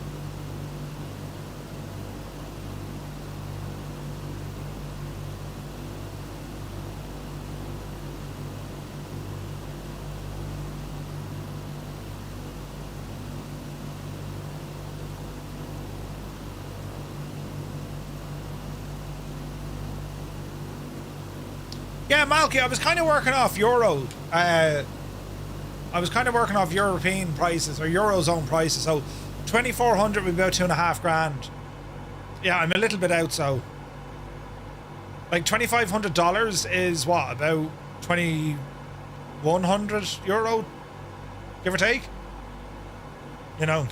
Yeah, Malky, I was kind of working off Euro. I was kind of working off European prices or Eurozone prices. So 2,400 would be about $2,500. Yeah, I'm a little bit out. So like $2,500 is what, about 2,100 euro, give or take. You know,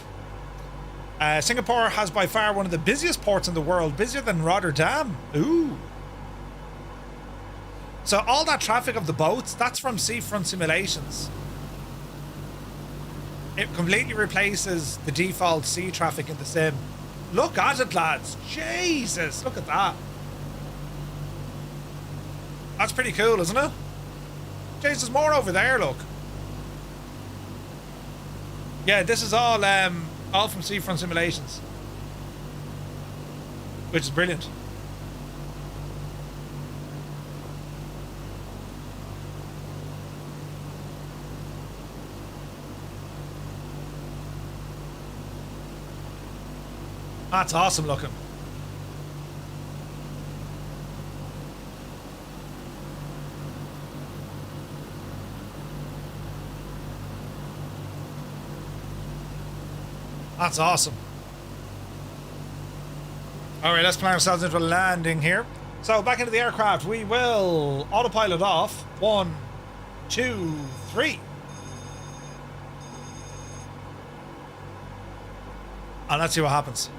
Singapore has by far one of the busiest ports in the world, busier than Rotterdam. Ooh. So all that traffic of the boats, that's from seafront simulations. It completely replaces the default sea traffic in the sim. Look at it, lads. Jesus, look at that. That's pretty cool, isn't it? Jesus, there's more over there, look. Yeah, this is all from seafront simulations, which is brilliant. That's awesome looking. That's awesome. All right, let's plan ourselves into a landing here. So back into the aircraft, we will autopilot off. 1, 2, 3. And let's see what happens.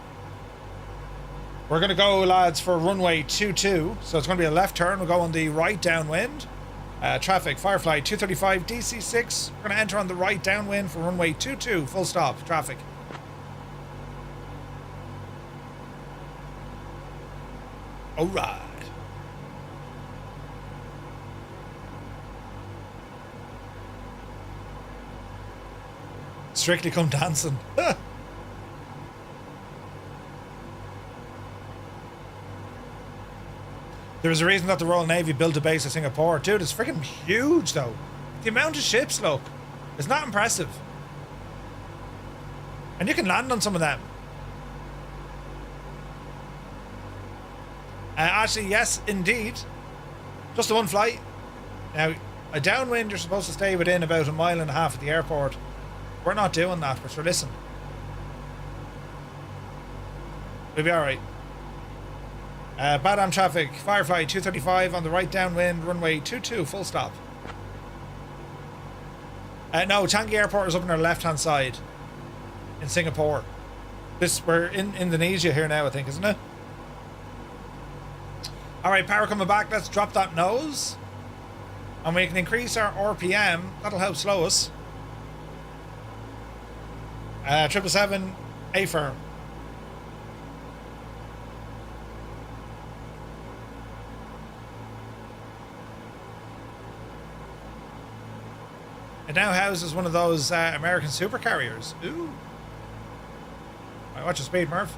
We're going to go, lads, for runway 22. So it's going to be a left turn. We'll go on the right downwind. Traffic, Firefly 235 DC-6. We're going to enter on the right downwind for runway 22. Full stop. Traffic. All right. Strictly Come Dancing. There's a reason that the Royal Navy built a base at Singapore. Dude, it's freaking huge, though. The amount of ships, look. It's not impressive. And you can land on some of them. Actually, yes, indeed. Just the one flight. Now, a downwind, you're supposed to stay within about 1.5 miles of the airport. We're not doing that, but sure, listen. We'll be alright. Badam traffic, Firefly 235 on the right downwind, runway 22, full stop. No, Changi Airport is up on our left-hand side in Singapore. We're in Indonesia here now, I think, isn't it? Alright, power coming back. Let's drop that nose. And we can increase our RPM. That'll help slow us. 777, A firm. It now houses one of those American supercarriers. Ooh. Right, watch your speed, Murph.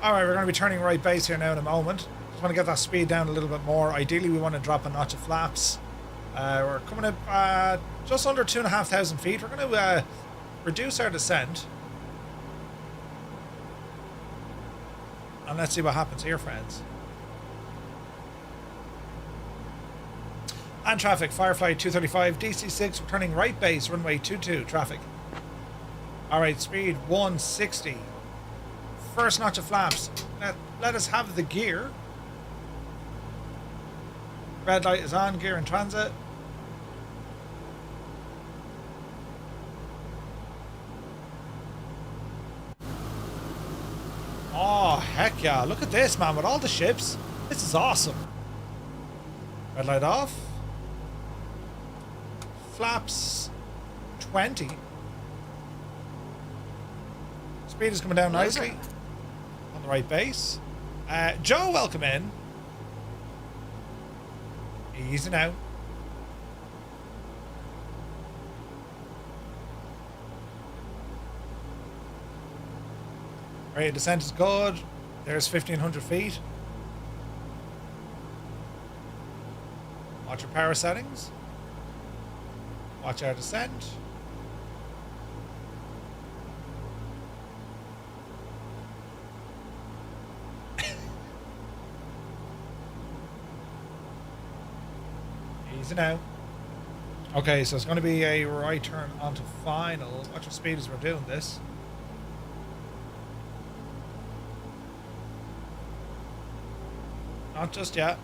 Alright, we're going to be turning right base here now in a moment. Just want to get that speed down a little bit more. Ideally, we want to drop a notch of flaps. We're coming up just under 2,500 feet. We're going to reduce our descent. And let's see what happens here, friends. And traffic, Firefly 235, DC-6, returning right base, runway 22, traffic. Alright, speed 160. First notch of flaps. Let us have the gear. Red light is on, gear in transit. Oh, heck yeah. Look at this, man, with all the ships. This is awesome. Red light off. Flaps 20. Speed is coming down nicely. On the right base. Joe, welcome in. Easy now. Right, descent is good. There's 1,500 feet. Watch your power settings. Watch our descent. Easy now. Okay, so it's going to be a right turn onto final. Watch your speed as we're doing this. Not just yet.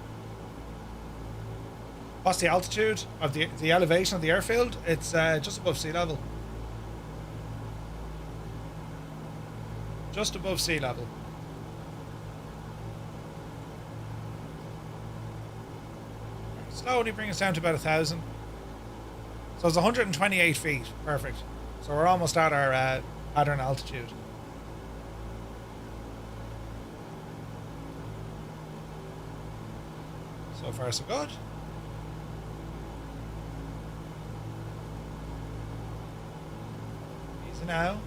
What's the altitude of the elevation of the airfield? It's just above sea level. Just above sea level. Slowly bring us down to about 1,000. So it's 128 feet. Perfect. So we're almost at our altitude. So far so good. Easy now.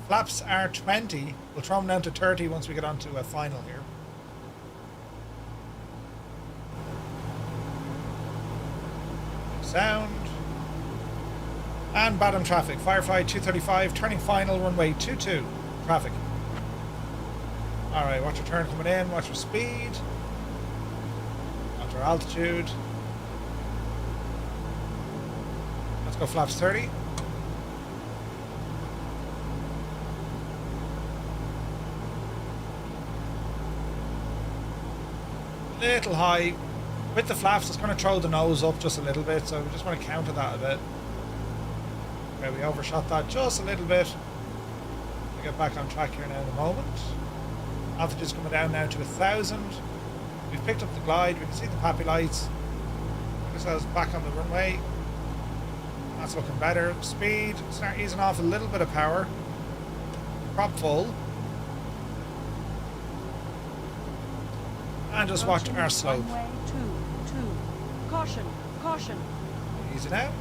Flaps are 20. We'll throw them down to 30 once we get onto a final here. Sound. And bottom traffic. Firefly 235, turning final, runway 22. Traffic. Alright, watch your turn coming in, watch your speed. Watch our altitude. Let's go flaps 30. Little high. With the flaps, it's going to throw the nose up just a little bit, so we just want to counter that a bit. Okay, we overshot that just a little bit. We'll get back on track here now in a moment. Altitude is coming down now to 1,000. We've picked up the glide. We can see the pappy lights. Put ourselves back on the runway. That's looking better. Speed, start easing off a little bit of power. Prop full. And just watch our slope. Runway 22. Caution, caution. Easy now.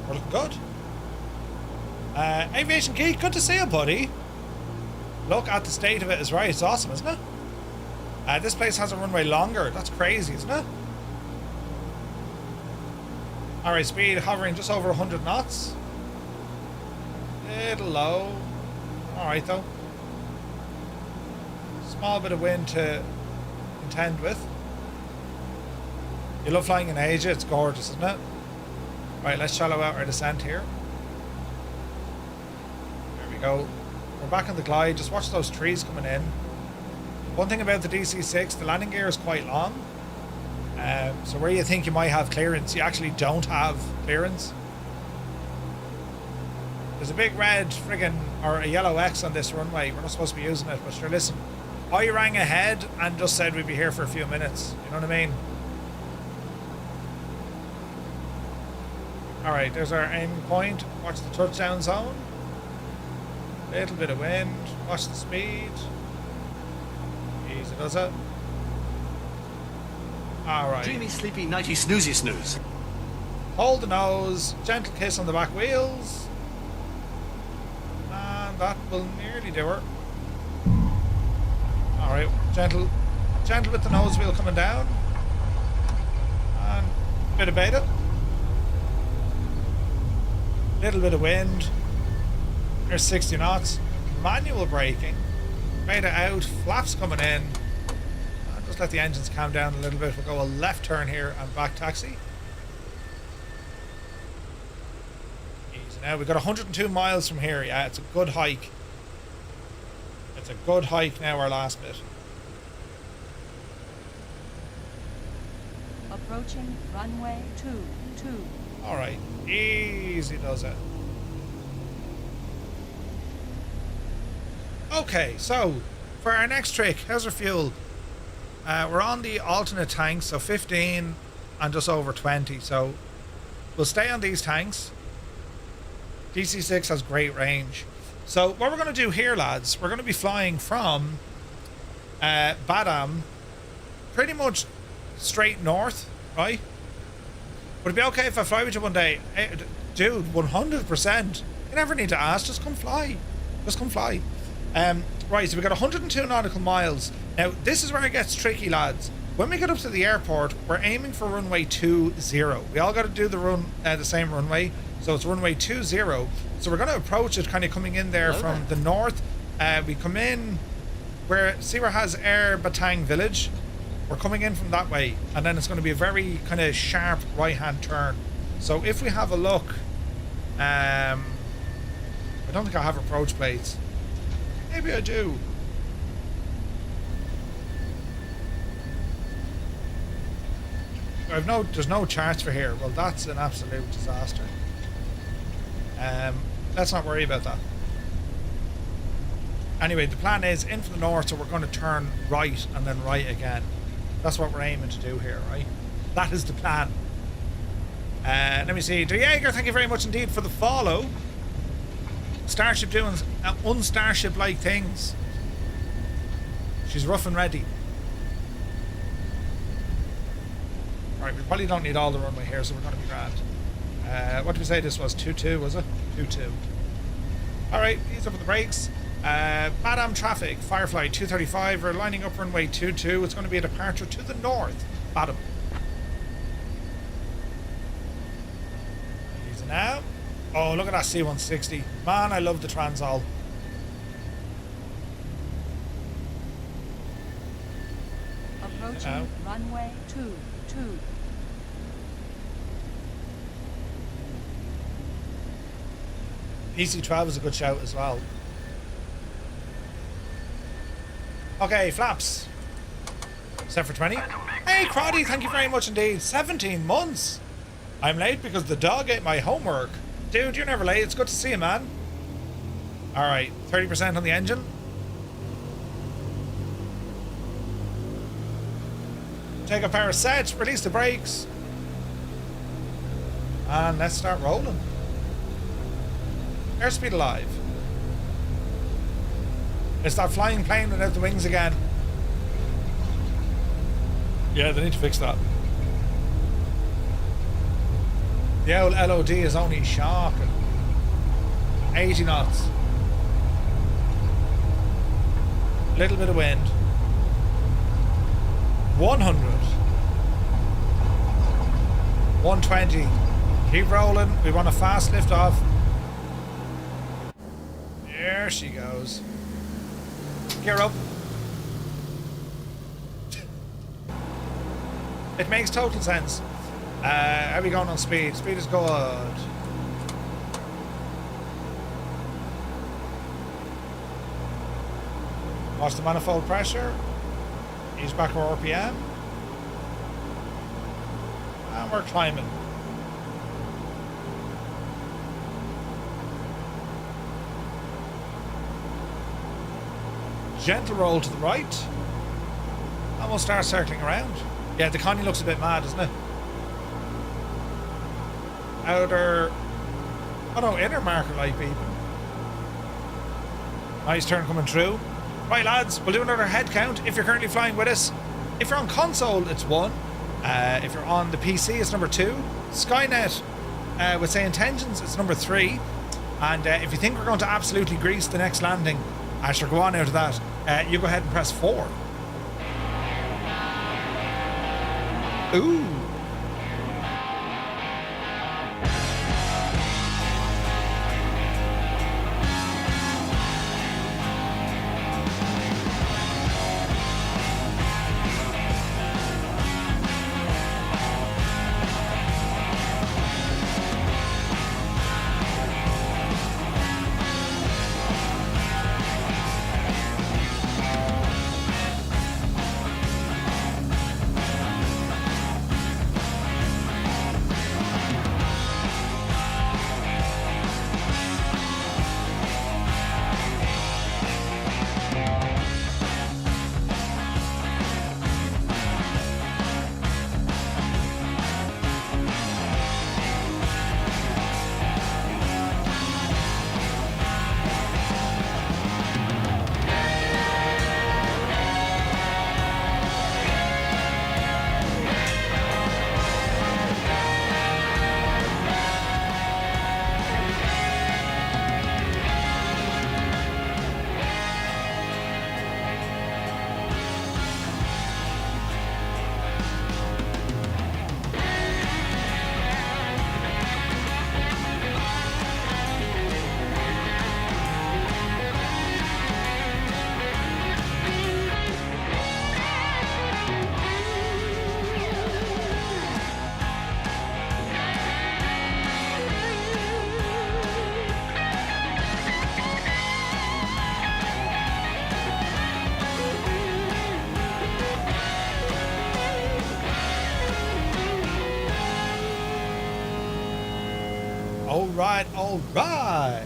We're looking good. Aviation Geek, good to see you, buddy. Look at the state of it is right. It's awesome, isn't it? This place has a runway longer. That's crazy, isn't it? Alright, speed hovering just over 100 knots. Little low. Alright, though. Small bit of wind to contend with. You love flying in Asia. It's gorgeous, isn't it? Right, let's shallow out our descent here. There we go. We're back on the glide. Just watch those trees coming in. One thing about the DC-6, the landing gear is quite long. So where you think you might have clearance, you actually don't have clearance. There's a big red friggin' or a yellow X on this runway. We're not supposed to be using it, but sure, listen. I rang ahead and just said we'd be here for a few minutes. You know what I mean? Alright, there's our aim point. Watch the touchdown zone. Little bit of wind. Watch the speed. Easy does it. Alright. Dreamy, sleepy, nighty, snoozy, snooze. Hold the nose. Gentle kiss on the back wheels. And that will nearly do her. Alright, gentle with the nose wheel coming down. And a bit of beta. Little bit of wind. There's 60 knots. Manual braking. Beta out. Flaps coming in. And just let the engines calm down a little bit. We'll go a left turn here and back taxi. Easy now. We've got 102 miles from here. Yeah, it's a good hike. It's a good hike now, our last bit. Approaching runway 22. Alright, easy does it. Okay, so for our next trick, how's our fuel? We're on the alternate tanks, so 15 and just over 20. So we'll stay on these tanks. DC-6 has great range. So what we're going to do here, lads, we're going to be flying from Badam pretty much straight north, right? Would it be okay if I fly with you one day? Hey, dude, 100%. You never need to ask. Just come fly. Just come fly. Right, so we've got 102 nautical miles. Now, this is where it gets tricky, lads. When we get up to the airport, we're aiming for runway 20. We all got to do the same runway. So it's runway 20. So we're going to approach it kind of coming in there from the north. We come in see where it has Air Batang Village. We're coming in from that way, and then it's going to be a very kind of sharp right-hand turn. So if we have a look, I don't think I have approach plates. Maybe I do. There's no charts for here. Well, that's an absolute disaster. Let's not worry about that. Anyway, the plan is in from the north, so we're going to turn right and then right again. That's what we're aiming to do here, right? That is the plan. Let me see. Der Jaeger, thank you very much indeed for the follow. Starship doing unstarship-like things. She's rough and ready. Alright, we probably don't need all the runway here, so we're going to be grand. What did we say this was? 2-2, was it? 2-2. Alright, ease up with the brakes. Badam traffic, Firefly 235, we're lining up runway 22. It's going to be a departure to the north. Badam. Easy now. Oh, look at that C-160. Man, I love the Transall. Approaching runway 22. PC-12 is a good shout as well. Okay, flaps. Set for 20. And to make Hey, Croddy, thank you very much indeed. 17 months. I'm late because the dog ate my homework. Dude, you're never late. It's good to see you, man. All right, 30% on the engine. Take a power set, release the brakes. And let's start rolling. Airspeed alive. It's that flying plane without the wings again. Yeah, they need to fix that. The old LOD is only shocking. 80 knots. Little bit of wind. 100. 120. Keep rolling. We want a fast lift off. There she goes. Gear up. It makes total sense. How are we going on speed? Speed is good. Watch the manifold pressure. Ease back our RPM. And we're climbing. Gentle roll to the right. And we'll start circling around. Yeah, the Connie looks a bit mad, doesn't it? Outer... Oh no, inner marker light beeping. Nice turn coming through. Right, lads, we'll do another head count if you're currently flying with us. If you're on console, it's 1. If you're on the PC, it's number 2. Skynet, with say intentions, it's number 3. And if you think we're going to absolutely grease the next landing, I shall go on out of that. You go ahead and press 4. Ooh. All right.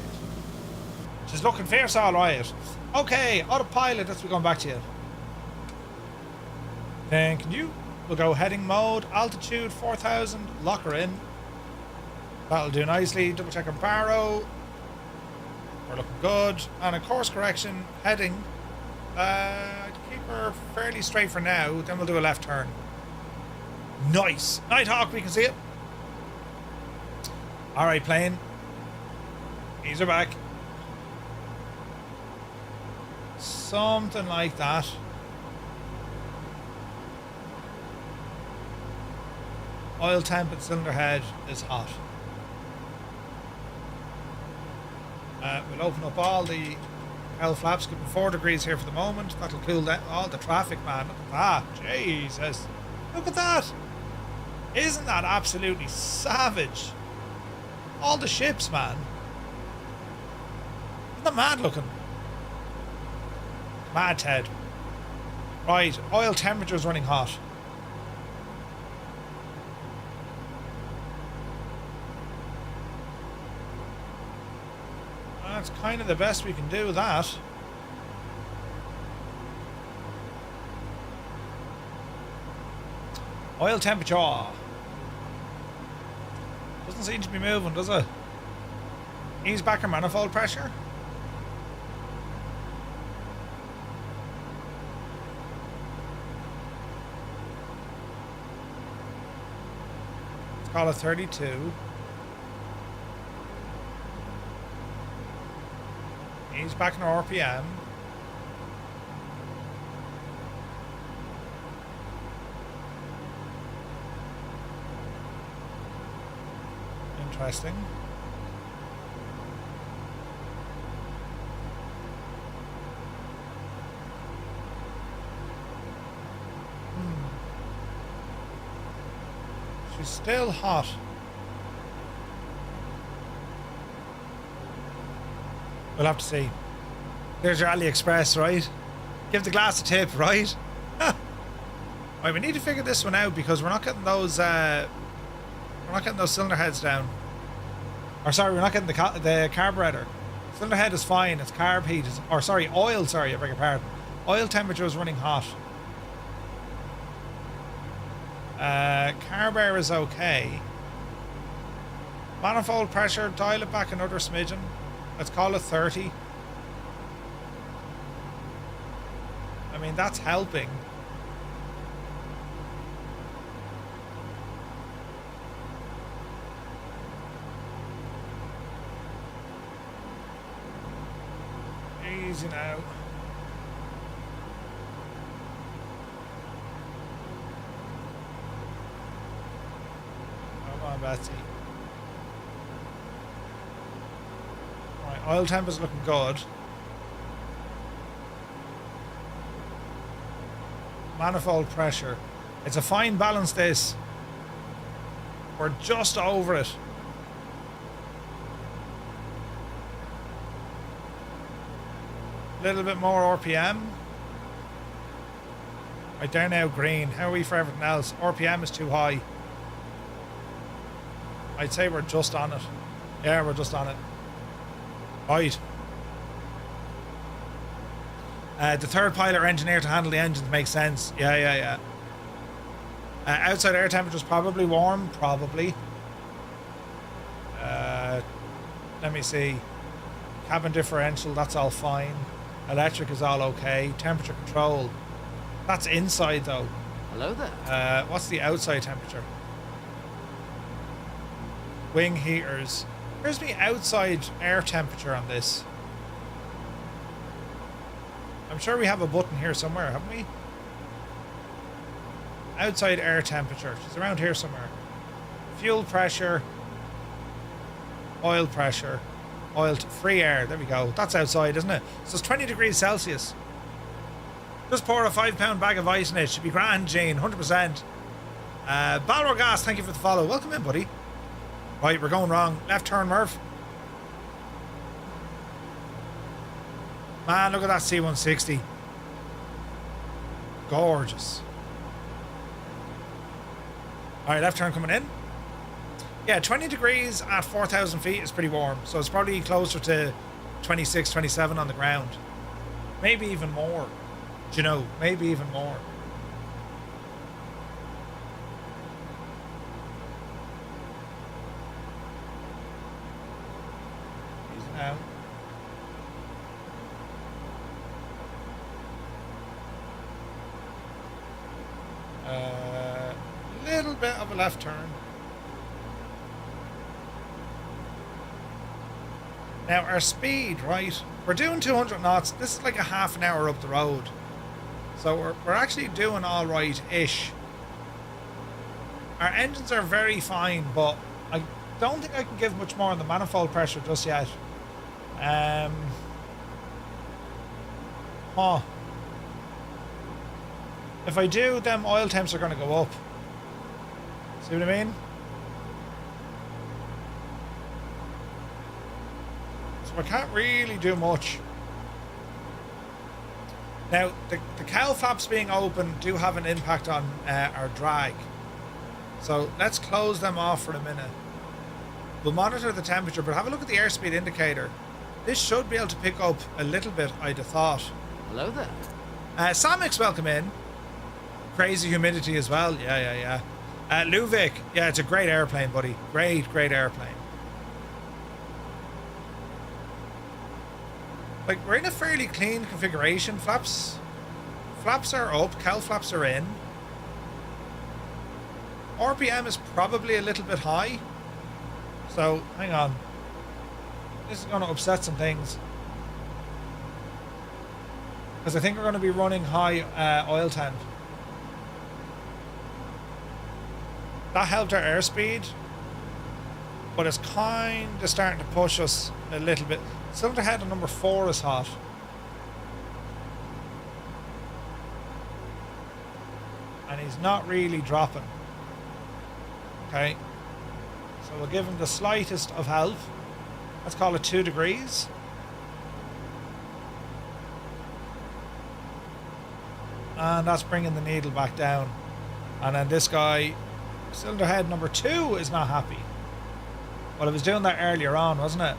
She's looking fierce, all right. Okay, autopilot, let's be going back to you. Thank you. We'll go heading mode, altitude 4,000, lock her in. That'll do nicely. Double check our baro. We're looking good. And a course correction, heading. Keep her fairly straight for now, then we'll do a left turn. Nice. Nighthawk, we can see it. Alright, plane. Ease her back. Something like that. Oil temp and cylinder head is hot. We'll open up all the L flaps, give them 4 degrees here for the moment. That'll cool down all the traffic, man. Look at that. Jesus. Look at that. Isn't that absolutely savage? All the ships, man. Isn't that mad looking? Mad Ted. Right, oil temperature's running hot. That's kind of the best we can do, that. Oil temperature. Doesn't seem to be moving, does it? Ease back our manifold pressure. Let's call it 32. Ease back in our RPM. Interesting. She's still hot. We'll have to see. There's your AliExpress, right? Give the glass a tip, right? Right, we need to figure this one out because we're not getting those cylinder heads down. Or sorry, we're not getting the carburetor. Cylinder head is fine. It's carb heat. Or sorry, oil. Sorry, I beg your pardon. Oil temperature is running hot. Carb air is okay. Manifold pressure, dial it back another smidgen. Let's call it 30. I mean, that's helping. Easy now. Come on, Betsy. Right, oil temp is looking good. Manifold pressure. It's a fine balance, this. We're just over it. A little bit more RPM. Right, they're now green. How are we for everything else? RPM is too high. I'd say we're just on it. Yeah, we're just on it. Right. The third pilot or engineer to handle the engines makes sense. Yeah. Outside air temperature is probably warm. Probably. Let me see. Cabin differential, that's all fine. Electric is all okay. Temperature control. That's inside though. Hello there. What's the outside temperature? Wing heaters. Here's the outside air temperature on this. I'm sure we have a button here somewhere, haven't we? Outside air temperature. It's around here somewhere. Fuel pressure. Oil pressure. Free air. There we go. That's outside, isn't it? So it's 20 degrees Celsius. Just pour a 5-pound bag of ice in it. Should be grand, Jane. 100%. Balrog Gas, thank you for the follow. Welcome in, buddy. Right, we're going wrong. Left turn, Murph. Man, look at that C-160. Gorgeous. Alright, left turn coming in. Yeah, 20 degrees at 4,000 feet is pretty warm. So it's probably closer to 26, 27 on the ground. Maybe even more. Do you know? Maybe even more. Easy now. Little bit of a left turn. Now our speed, right? We're doing 200 knots. This is like a half an hour up the road. So we're actually doing all right-ish. Our engines are very fine, but I don't think I can give much more on the manifold pressure just yet. If I do, them oil temps are going to go up. See what I mean? So I can't really do much. Now, the cowl flaps being open do have an impact on our drag. So let's close them off for a minute. We'll monitor the temperature, but have a look at the airspeed indicator. this should be able to pick up a little bit, I'd have thought. Hello there. Samik's welcome in. Crazy humidity as well. Yeah. Luvik, yeah, it's a great airplane, buddy. Great airplane. Like, we're in a fairly clean configuration. Flaps are up, cowl flaps are in. RPM is probably a little bit high. So, hang on. This is going to upset some things. Because I think we're going to be running high oil temp. That helped our airspeed. But it's kind of starting to push us a little bit. Cylinder head on number 4 is hot. And he's not really dropping. Okay. So we'll give him the slightest of help. Let's call it 2 degrees. And that's bringing the needle back down. And then this guy, cylinder head number 2, is not happy. Well, I was doing that earlier on, wasn't it?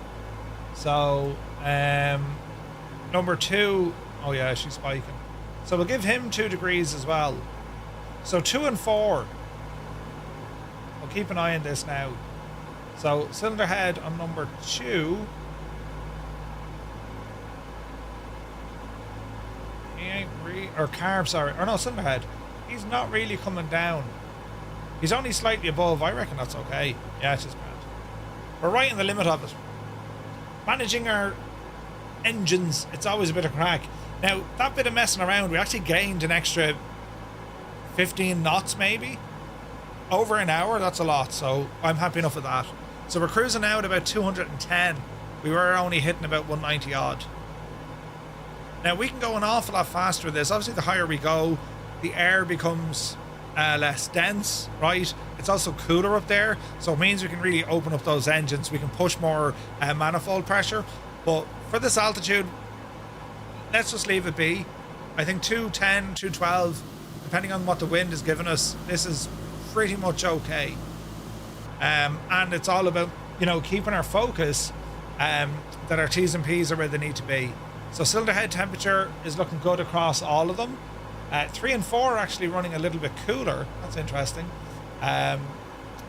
So, number 2, oh yeah, she's spiking. So we'll give him 2 degrees as well. So 2 and 4. We'll keep an eye on this now. So cylinder head on number 2. He ain't really, or carb, sorry. Or no, cylinder head. He's not really coming down. He's only slightly above. I reckon that's okay. Yeah, it's just bad. We're right in the limit of it. Managing our engines, it's always a bit of crack. Now, that bit of messing around, we actually gained an extra 15 knots maybe. Over an hour, that's a lot, so I'm happy enough with that. So we're cruising now at about 210. We were only hitting about 190 odd. Now, we can go an awful lot faster with this. Obviously, the higher we go, the air becomes less dense, right? It's also cooler up there, so it means we can really open up those engines. We can push more manifold pressure. But for this altitude, let's just leave it be. I think 210, 212, depending on what the wind is giving us, this is pretty much okay. And it's all about, you know, keeping our focus, that our T's and P's are where they need to be. So cylinder head temperature is looking good across all of them. 3 and 4 are actually running a little bit cooler. That's interesting.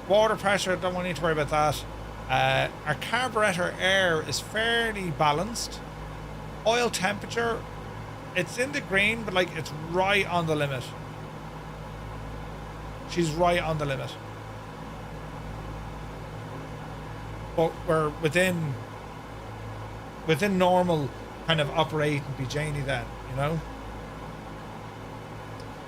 Water pressure, don't need to worry about that. Our carburetor air is fairly balanced. Oil temperature, it's in the green, but like it's right on the limit. She's right on the limit. But we're within normal kind of operating be Janie then, you know?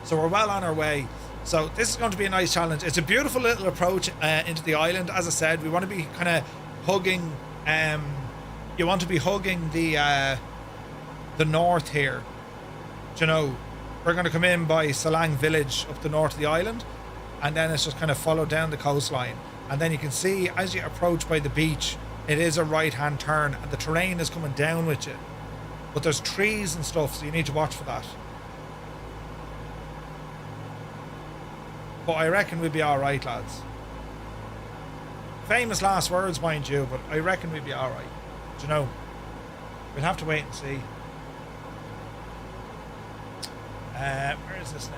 So we're well on our way. So this is going to be a nice challenge. It's a beautiful little approach into the island. As I said, we want to be kind of hugging, you want to be hugging the north here. Do you know, we're going to come in by Selang village up the north of the island, and then it's just kind of follow down the coastline. And then you can see as you approach by the beach, it is a right hand turn and the terrain is coming down with you. But there's trees and stuff, so you need to watch for that. But I reckon we'll be alright, lads. Famous last words, mind you, but I reckon we'll be alright. Do you know? We'll have to wait and see. Where is this now?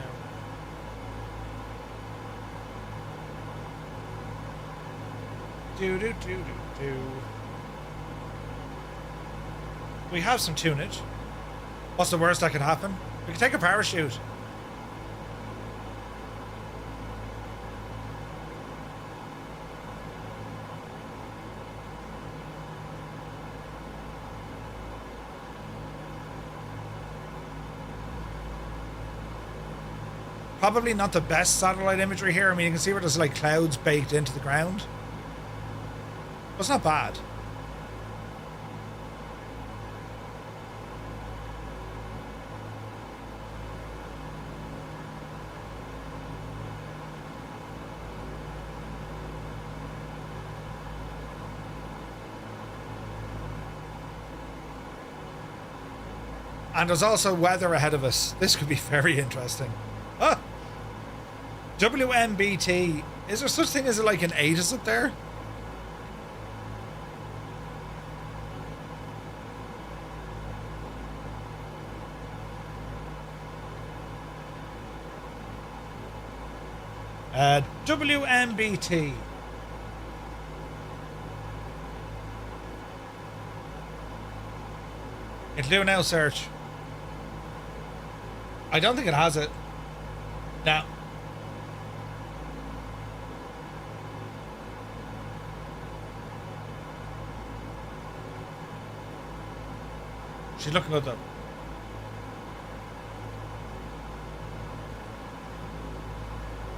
We have some tunage. What's the worst that could happen? We can take a parachute. Probably not the best satellite imagery here. I mean, you can see where there's like clouds baked into the ground. But it's not bad. And there's also weather ahead of us. This could be very interesting. Ah! WMBT. Is there such thing as like an 8 up there? WMBT. It'll do now search. I don't think it has it. No. She's looking good though.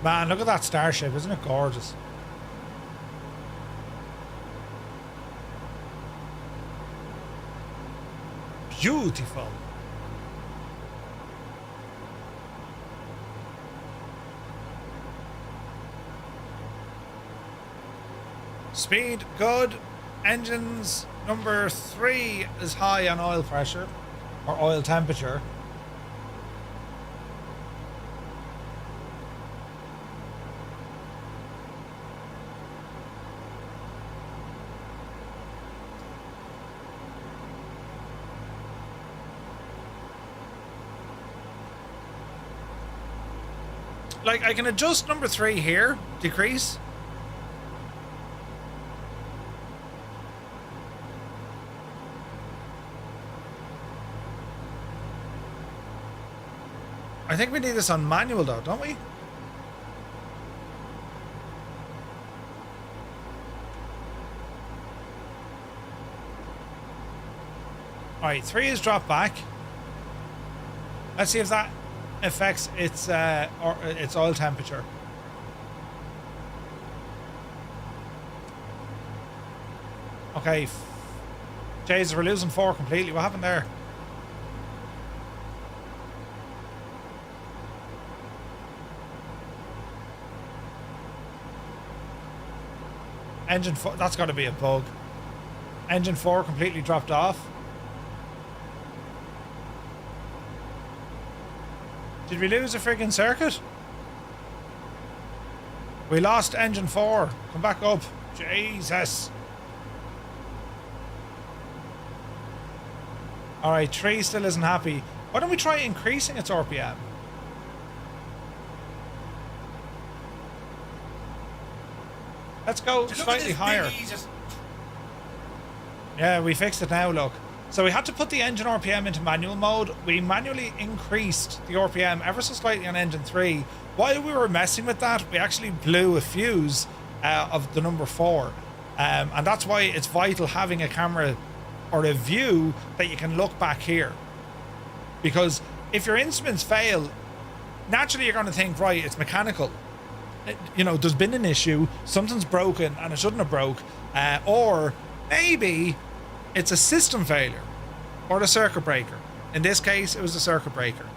Man, look at that starship, isn't it gorgeous? Beautiful. Speed, good. Engines, number 3 is high on oil pressure, or oil temperature. Like, I can adjust number 3 here, decrease. I think we need this on manual though, don't we? Alright, 3 is dropped back. Let's see if that affects its oil temperature. Okay. Jeez, we're losing 4 completely. What happened there? Engine 4, that's got to be a bug. Engine 4 completely dropped off. Did we lose a friggin' circuit? We lost engine 4. Come back up. Jesus. Alright, 3 still isn't happy. Why don't we try increasing its RPM? Let's go slightly higher. Yeah, we fixed it now, look. So we had to put the engine RPM into manual mode. We manually increased the RPM ever so slightly on engine 3. While we were messing with that, we actually blew a fuse of the number 4. And that's why it's vital having a camera or a view that you can look back here. Because if your instruments fail, naturally you're going to think, right, it's mechanical. You know, there's been an issue, something's broken and it shouldn't have broke. Or maybe it's a system failure or a circuit breaker. In this case, it was a circuit breaker.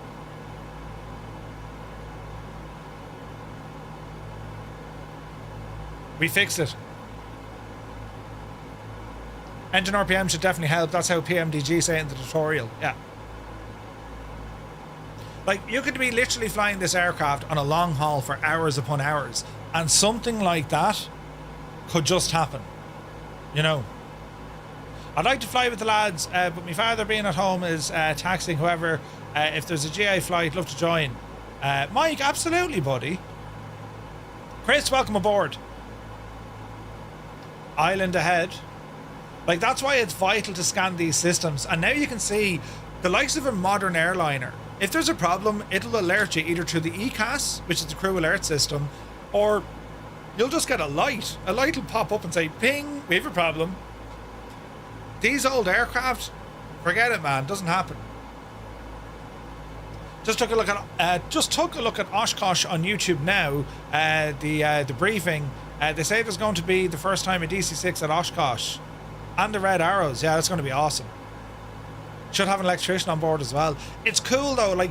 We fixed it. Engine RPM should definitely help. That's how PMDG say it in the tutorial. Yeah. Like, you could be literally flying this aircraft on a long haul for hours upon hours, and something like that could just happen. You know. I'd like to fly with the lads, but my father being at home is taxing whoever. If there's a GA flight, love to join. Mike, absolutely, buddy. Chris, welcome aboard. Island ahead. Like, that's why it's vital to scan these systems. And now you can see the likes of a modern airliner. If there's a problem, it'll alert you either through the ECAS, which is the crew alert system, or you'll just get a light. A light will pop up and say, ping, we have a problem. These old aircraft, forget it, man. Doesn't happen. Just took a look at Oshkosh on YouTube now. The briefing. They say there's going to be the first time a DC-6 at Oshkosh, and the red arrows. Yeah, that's going to be awesome. Should have an electrician on board as well. It's cool though. Like,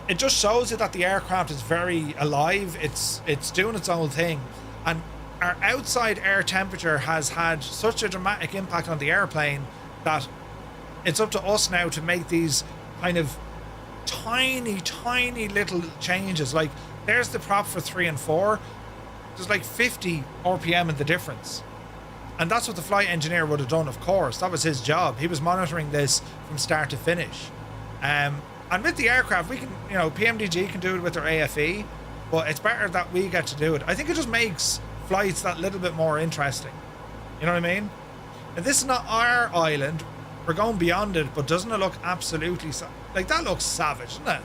it just shows you that the aircraft is very alive. It's doing its own thing, and our outside air temperature has had such a dramatic impact on the airplane that it's up to us now to make these kind of tiny little changes. Like, there's the prop for 3 and 4. There's like 50 RPM in the difference. And that's what the flight engineer would have done, of course. That was his job. He was monitoring this from start to finish. And with the aircraft, we can, you know, PMDG can do it with their AFE. but it's better that we get to do it. I think it just makes flights that little bit more interesting. You know what I mean? And this is not our island. We're going beyond it, but doesn't it look absolutely... like, that looks savage, doesn't it?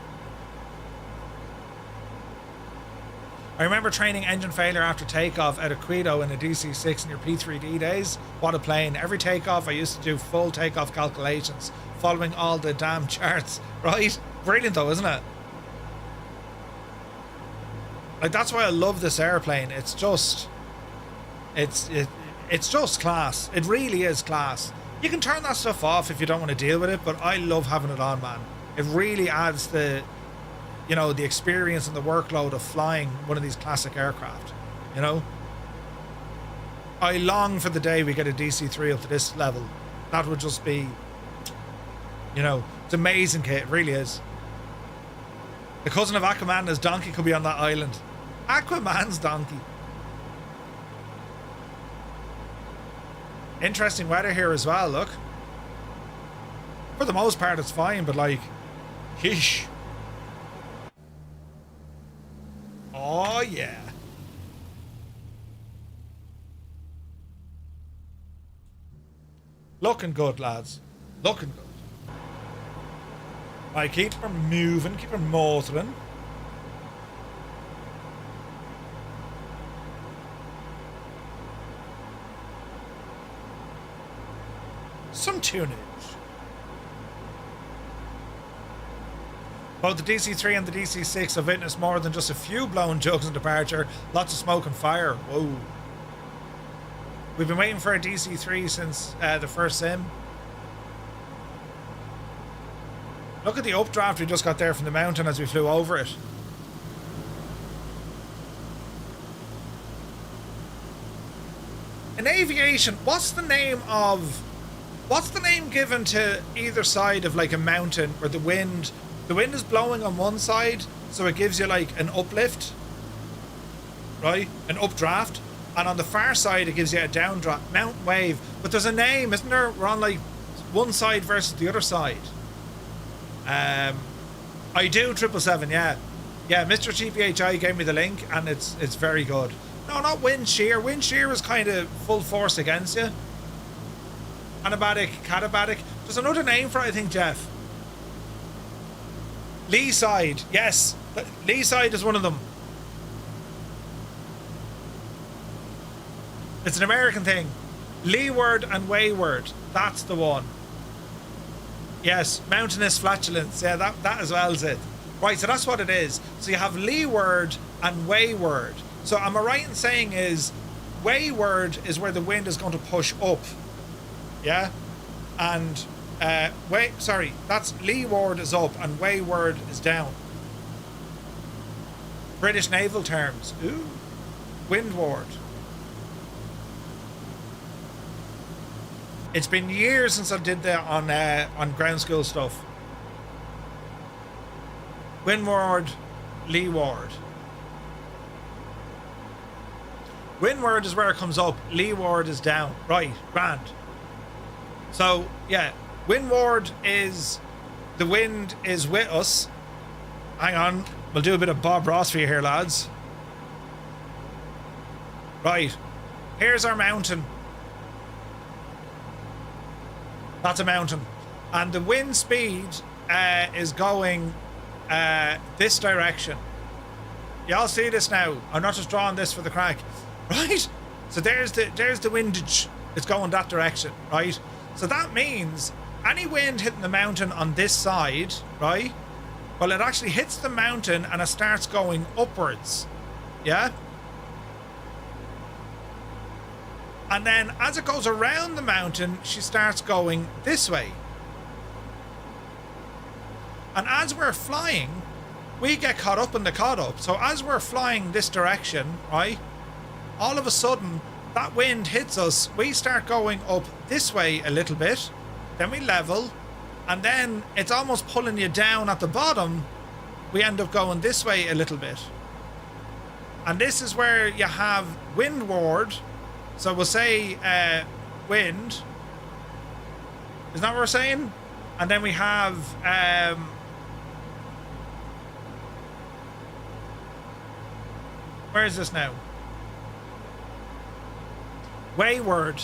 I remember training engine failure after takeoff out of Quito in a DC-6 in your P3D days. What a plane. Every takeoff, I used to do full takeoff calculations, following all the damn charts. Right? Brilliant though, isn't it? Like, that's why I love this airplane. It's just... It's just class. It really is class. You can turn that stuff off if you don't want to deal with it, but I love having it on, man. It really adds the... you know, the experience and the workload of flying one of these classic aircraft, you know? I long for the day we get a DC-3 up to this level. That would just be, you know, it's amazing, kit. It really is. The cousin of Aquaman, his donkey, could be on that island. Aquaman's donkey. Interesting weather here as well, look. For the most part, it's fine, but like, yeesh. Oh, yeah. Looking good, lads. Looking good. Right, keep her moving, keep her motoring. Some tunage. Both the DC-3 and the DC-6 have witnessed more than just a few blown jugs in departure. Lots of smoke and fire. Whoa. We've been waiting for a DC-3 since the first sim. Look at the updraft we just got there from the mountain as we flew over it. In aviation, what's the name given to either side of like a mountain where the wind is blowing on one side, so it gives you like an uplift, right? An updraft. And on the far side, it gives you a downdraft. Mountain wave. But there's a name, isn't there? We're on like one side versus the other side. I do 777, yeah. Yeah, Mr. GPHI gave me the link, and it's very good. No, not wind shear. Wind shear is kind of full force against you. Anabatic, catabatic. There's another name for it, I think, Jeff. Lee side, yes. Lee side is one of them. It's an American thing. Leeward and wayward. That's the one. Yes, mountainous flatulence. Yeah, that as well is it. Right, so that's what it is. So you have leeward and wayward. So am I right in saying is wayward is where the wind is going to push up? Yeah? And that's leeward is up and wayward is down. British naval terms. Ooh. Windward. It's been years since I did that on ground school stuff. Windward, leeward. Windward is where it comes up. Leeward is down. Right, grand. So, yeah. Windward is... the wind is with us. Hang on. We'll do a bit of Bob Ross for you here, lads. Right. Here's our mountain. That's a mountain. And the wind speed is going this direction. Y'all see this now. I'm not just drawing this for the crack. Right? So there's the windage. It's going that direction, right? So that means any wind hitting the mountain on this side, right? Well, it actually hits the mountain and it starts going upwards. Yeah? And then as it goes around the mountain, she starts going this way. And as we're flying, we get caught up in the caught up. So as we're flying this direction, right, all of a sudden, that wind hits us. We start going up this way a little bit. Then we level. And then it's almost pulling you down at the bottom. We end up going this way a little bit. And this is where you have windward. So we'll say wind. Isn't that what we're saying? And then we have Where is this now? Wayward.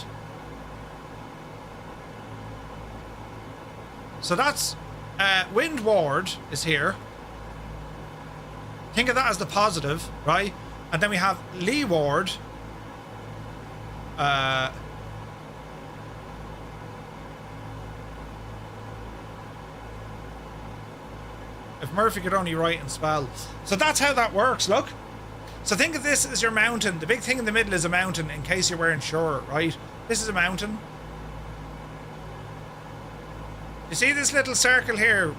So that's windward is here. Think of that as the positive, right? And then we have leeward. If Murphy could only write and spell. So that's how that works, look. So think of this as your mountain. The big thing in the middle is a mountain, in case you weren't sure, right? This is a mountain. You see this little circle here?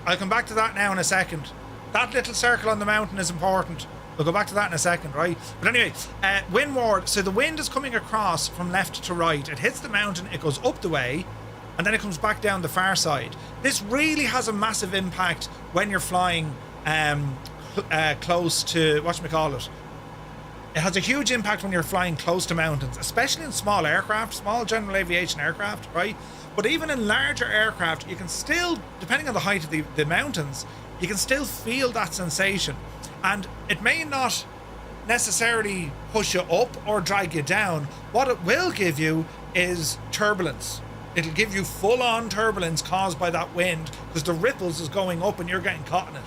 I'll come back to that now in a second. That little circle on the mountain is important. We'll go back to that in a second, right? But anyway, windward. So the wind is coming across from left to right. It hits the mountain, it goes up the way, and then it comes back down the far side. This really has a massive impact when you're flying close to, whatchamacallit. It has a huge impact when you're flying close to mountains, especially in small aircraft, small general aviation aircraft, right? But even in larger aircraft, you can still, depending on the height of the mountains, you can still feel that sensation. And it may not necessarily push you up or drag you down. What it will give you is turbulence. It'll give you full-on turbulence caused by that wind, because the ripples is going up and you're getting caught in it.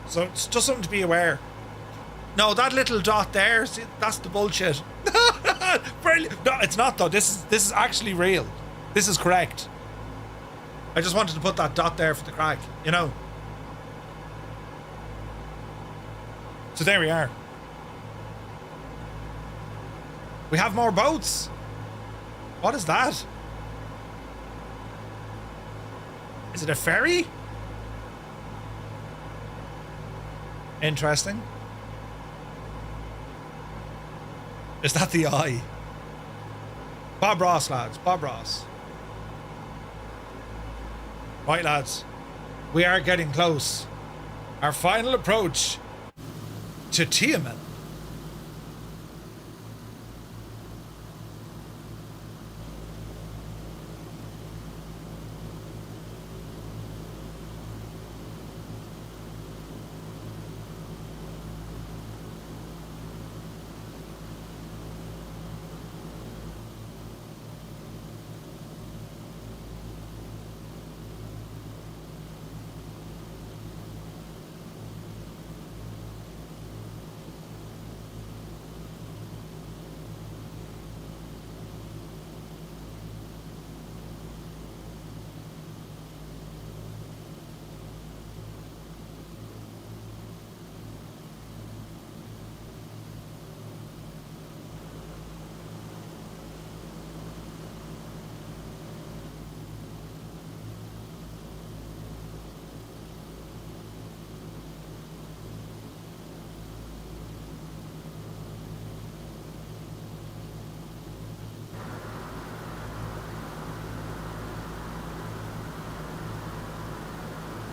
So it's just something to be aware. No, that little dot there, see, that's the bullshit. Brilliant. No, it's not though. This is actually real. This is correct. I just wanted to put that dot there for the crack, you know. So there we are. We have more boats. What is that? Is it a ferry? Interesting. Is that the eye? Bob Ross, lads. Bob Ross. Right, lads. We are getting close. Our final approach to Tioman.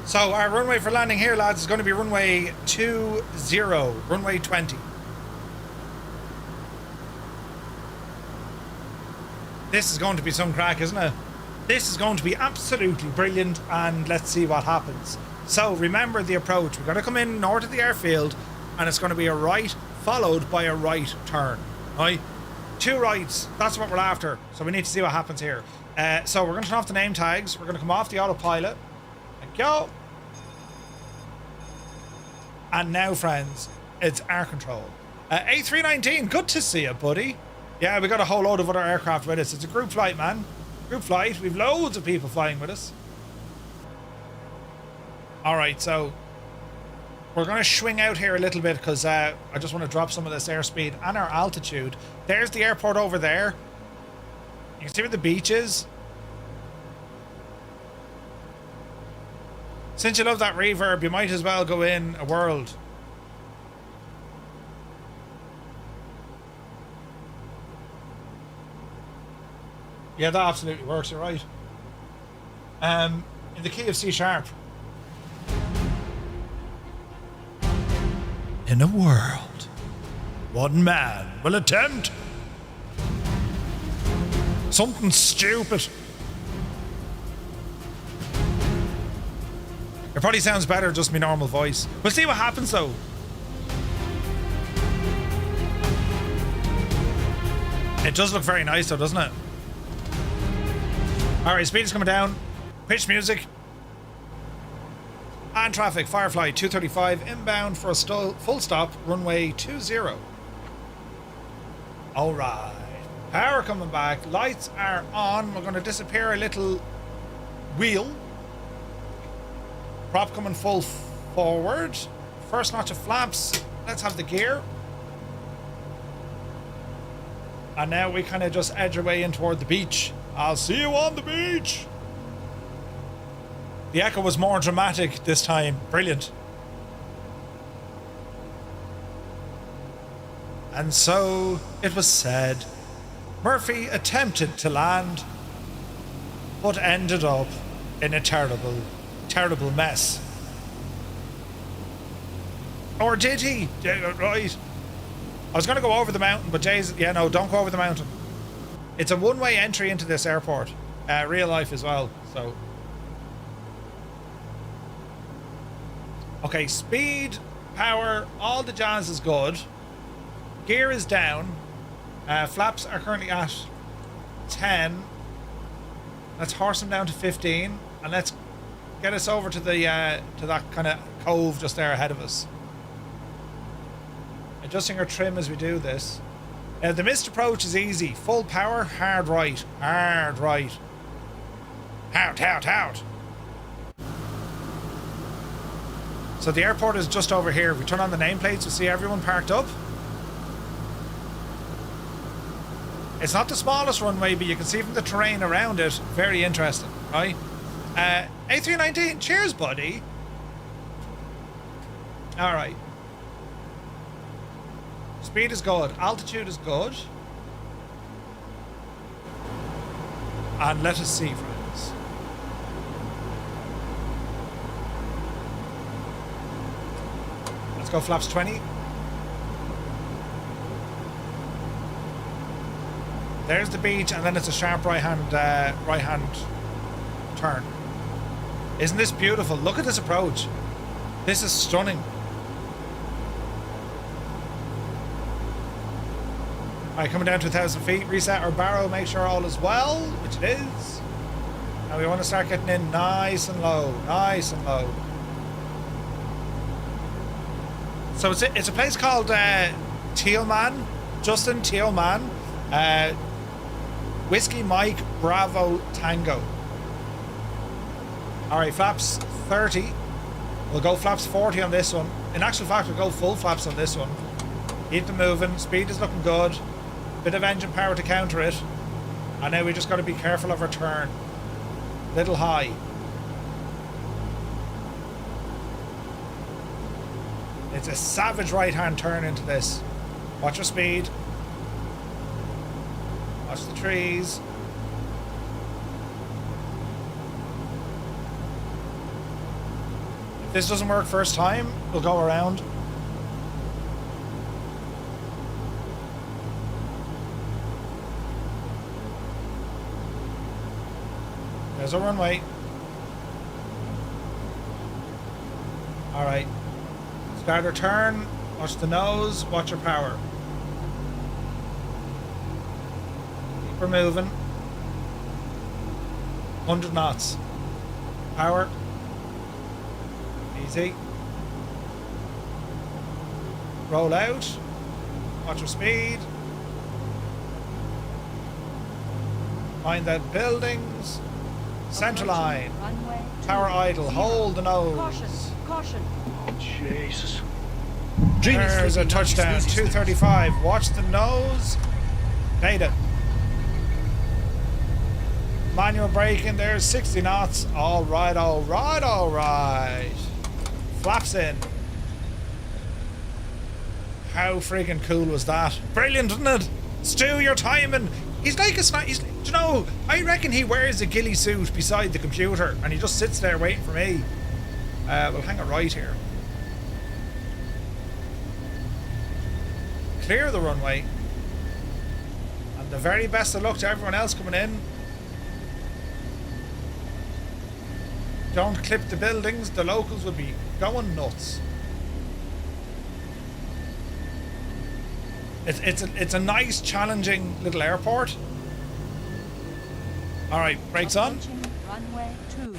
So our runway for landing here, lads, is going to be runway 20, runway 20. This is going to be some crack, isn't it? This is going to be absolutely brilliant, and let's see what happens. So remember the approach. We're going to come in north of the airfield, and it's going to be a right followed by a right turn, right? 2 rights, that's what we're after. So we need to see what happens here. So we're going to turn off the name tags. We're going to come off the autopilot. Thank you. And now, friends, it's our control. A319, good to see you, buddy. Yeah, we got a whole load of other aircraft with us. It's a group flight, man. Group flight. We've loads of people flying with us. All right, so we're going to swing out here a little bit because I just want to drop some of this airspeed and our altitude. There's the airport over there. You can see where the beach is. Since you love that reverb, you might as well go in a world. Yeah, that absolutely works, you're right. In the key of C sharp. In a world, one man will attempt something stupid. It probably sounds better just my normal voice. We'll see what happens though. It does look very nice though, doesn't it? Alright, speed is coming down. Pitch music. And traffic, Firefly 235 inbound for a full stop, runway 20. Alright. Power coming back. Lights are on. We're going to disappear a little wheel. Prop coming full forward. First notch of flaps. Let's have the gear. And now we kind of just edge our way in toward the beach. I'll see you on the beach. The echo was more dramatic this time. Brilliant. And so it was said. Murphy attempted to land, but ended up in a terrible, terrible mess. Or did he? Right. I was going to go over the mountain, but Jay's... Yeah, no, don't go over the mountain. It's a one-way entry into this airport. Real life as well, so... Okay, speed, power, all the jazz is good. Gear is down. Flaps are currently at 10. Let's horse them down to 15. And let's get us over to the to that kind of cove just there ahead of us. Adjusting our trim as we do this. The missed approach is easy. Full power, hard right. Hard right. Out. So the airport is just over here. If we turn on the nameplates, we see everyone parked up. It's not the smallest runway, but you can see from the terrain around it, very interesting, right? A319, cheers, buddy. All right. Speed is good. Altitude is good. And let us see, friends. Let's go flaps 20. There's the beach, and then it's a sharp right hand turn. Isn't this beautiful? Look at this approach. This is stunning. Alright, coming down to 1,000 feet. Reset our barrow, make sure all is well, which it is. Now we want to start getting in nice and low. Nice and low. So it's a place called Tioman. Justin Tioman. Whiskey Mike Bravo Tango. Alright, flaps 30. We'll go flaps 40 on this one. In actual fact, we'll go full flaps on this one. Keep them moving. Speed is looking good. Bit of engine power to counter it. And now we just got to be careful of our turn. Little high. It's a savage right hand turn into this. Watch your speed. Watch the trees. If this doesn't work first time, we'll go around. There's a runway. Alright. Start our turn. Watch the nose. Watch your power. Keep her moving. 100 knots. Power. Easy. Roll out. Watch your speed. Find that buildings. Center line. Power idle. Hold the nose. Caution. Oh, Jesus. There's a touchdown. 235. Watch the nose. Made it. Manual braking. There's 60 knots. All right. Flaps in. How freaking cool was that? Brilliant, isn't it? Stu, your timing. He's like a sniper. You know, I reckon he wears a ghillie suit beside the computer and he just sits there waiting for me. We'll hang it right here. Clear the runway. And the very best of luck to everyone else coming in. Don't clip the buildings. The locals would be going nuts. It's a nice, challenging little airport. All right, brakes on. Approaching runway 2.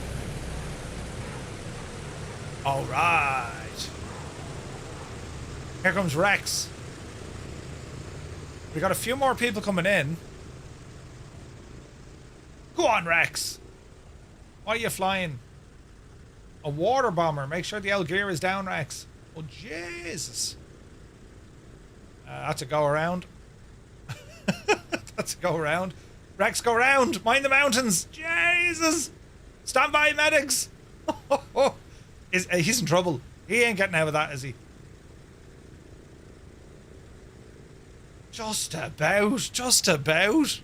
All right. Here comes Rex. We got a few more people coming in. Go on, Rex. Why are you flying? A water bomber. Make sure the L gear is down, Rex. Oh, Jesus. That's a go around. That's a go around. Rex, go around. Mind the mountains. Jesus. Stand by, medics. He's in trouble. He ain't getting out of that, is he? Just about. Just about.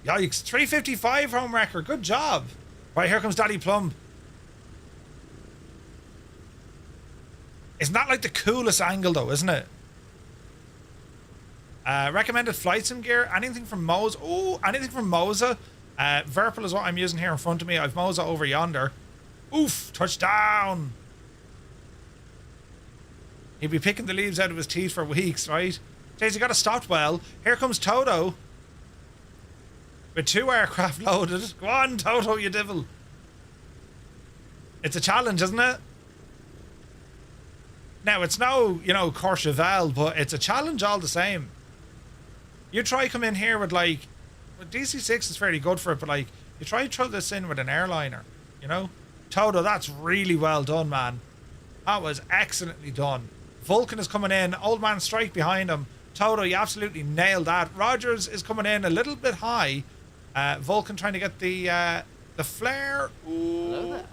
Yikes. 355 home record. Good job. Right, here comes Daddy Plum. Isn't that like the coolest angle though, isn't it? Recommended flight sim gear. Anything from Moza. Oh, anything from Moza. Verpal is what I'm using here in front of me. I've Moza over yonder. Oof, touchdown. He'd be picking the leaves out of his teeth for weeks, right? Jeez, you got to stop well. Here comes Toto. With 2 aircraft loaded. Go on, Toto, you devil. It's a challenge, isn't it? Now, it's no, Courchevel, but it's a challenge all the same. You try come in here with, like... Well, DC-6 is fairly good for it, but, like, you try to throw this in with an airliner, Toto, that's really well done, man. That was excellently done. Vulcan is coming in. Old Man Strike behind him. Toto, you absolutely nailed that. Rogers is coming in a little bit high. Vulcan trying to get the flare. Ooh. Hello there.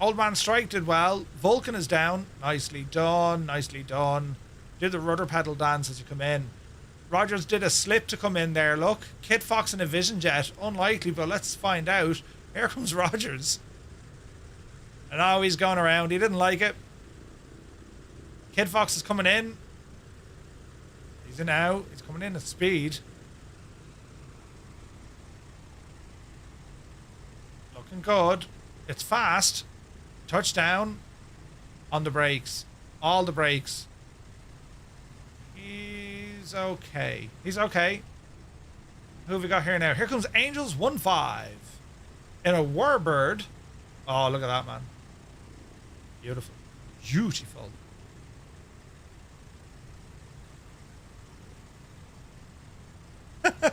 Old Man Strike did well. Vulcan is down. Nicely done. Nicely done. Do the rudder pedal dance as you come in. Rogers did a slip to come in there. Look. Kid Fox in a Vision Jet. Unlikely, but let's find out. Here comes Rogers. And now he's going around. He didn't like it. Kid Fox is coming in. He's in now. He's coming in at speed. Looking good. It's fast. Touchdown. On the brakes. All the brakes. He's okay. He's okay. Who have we got here now? Here comes Angels 1-5. In a Warbird. Oh, look at that, man. Beautiful. Beautiful.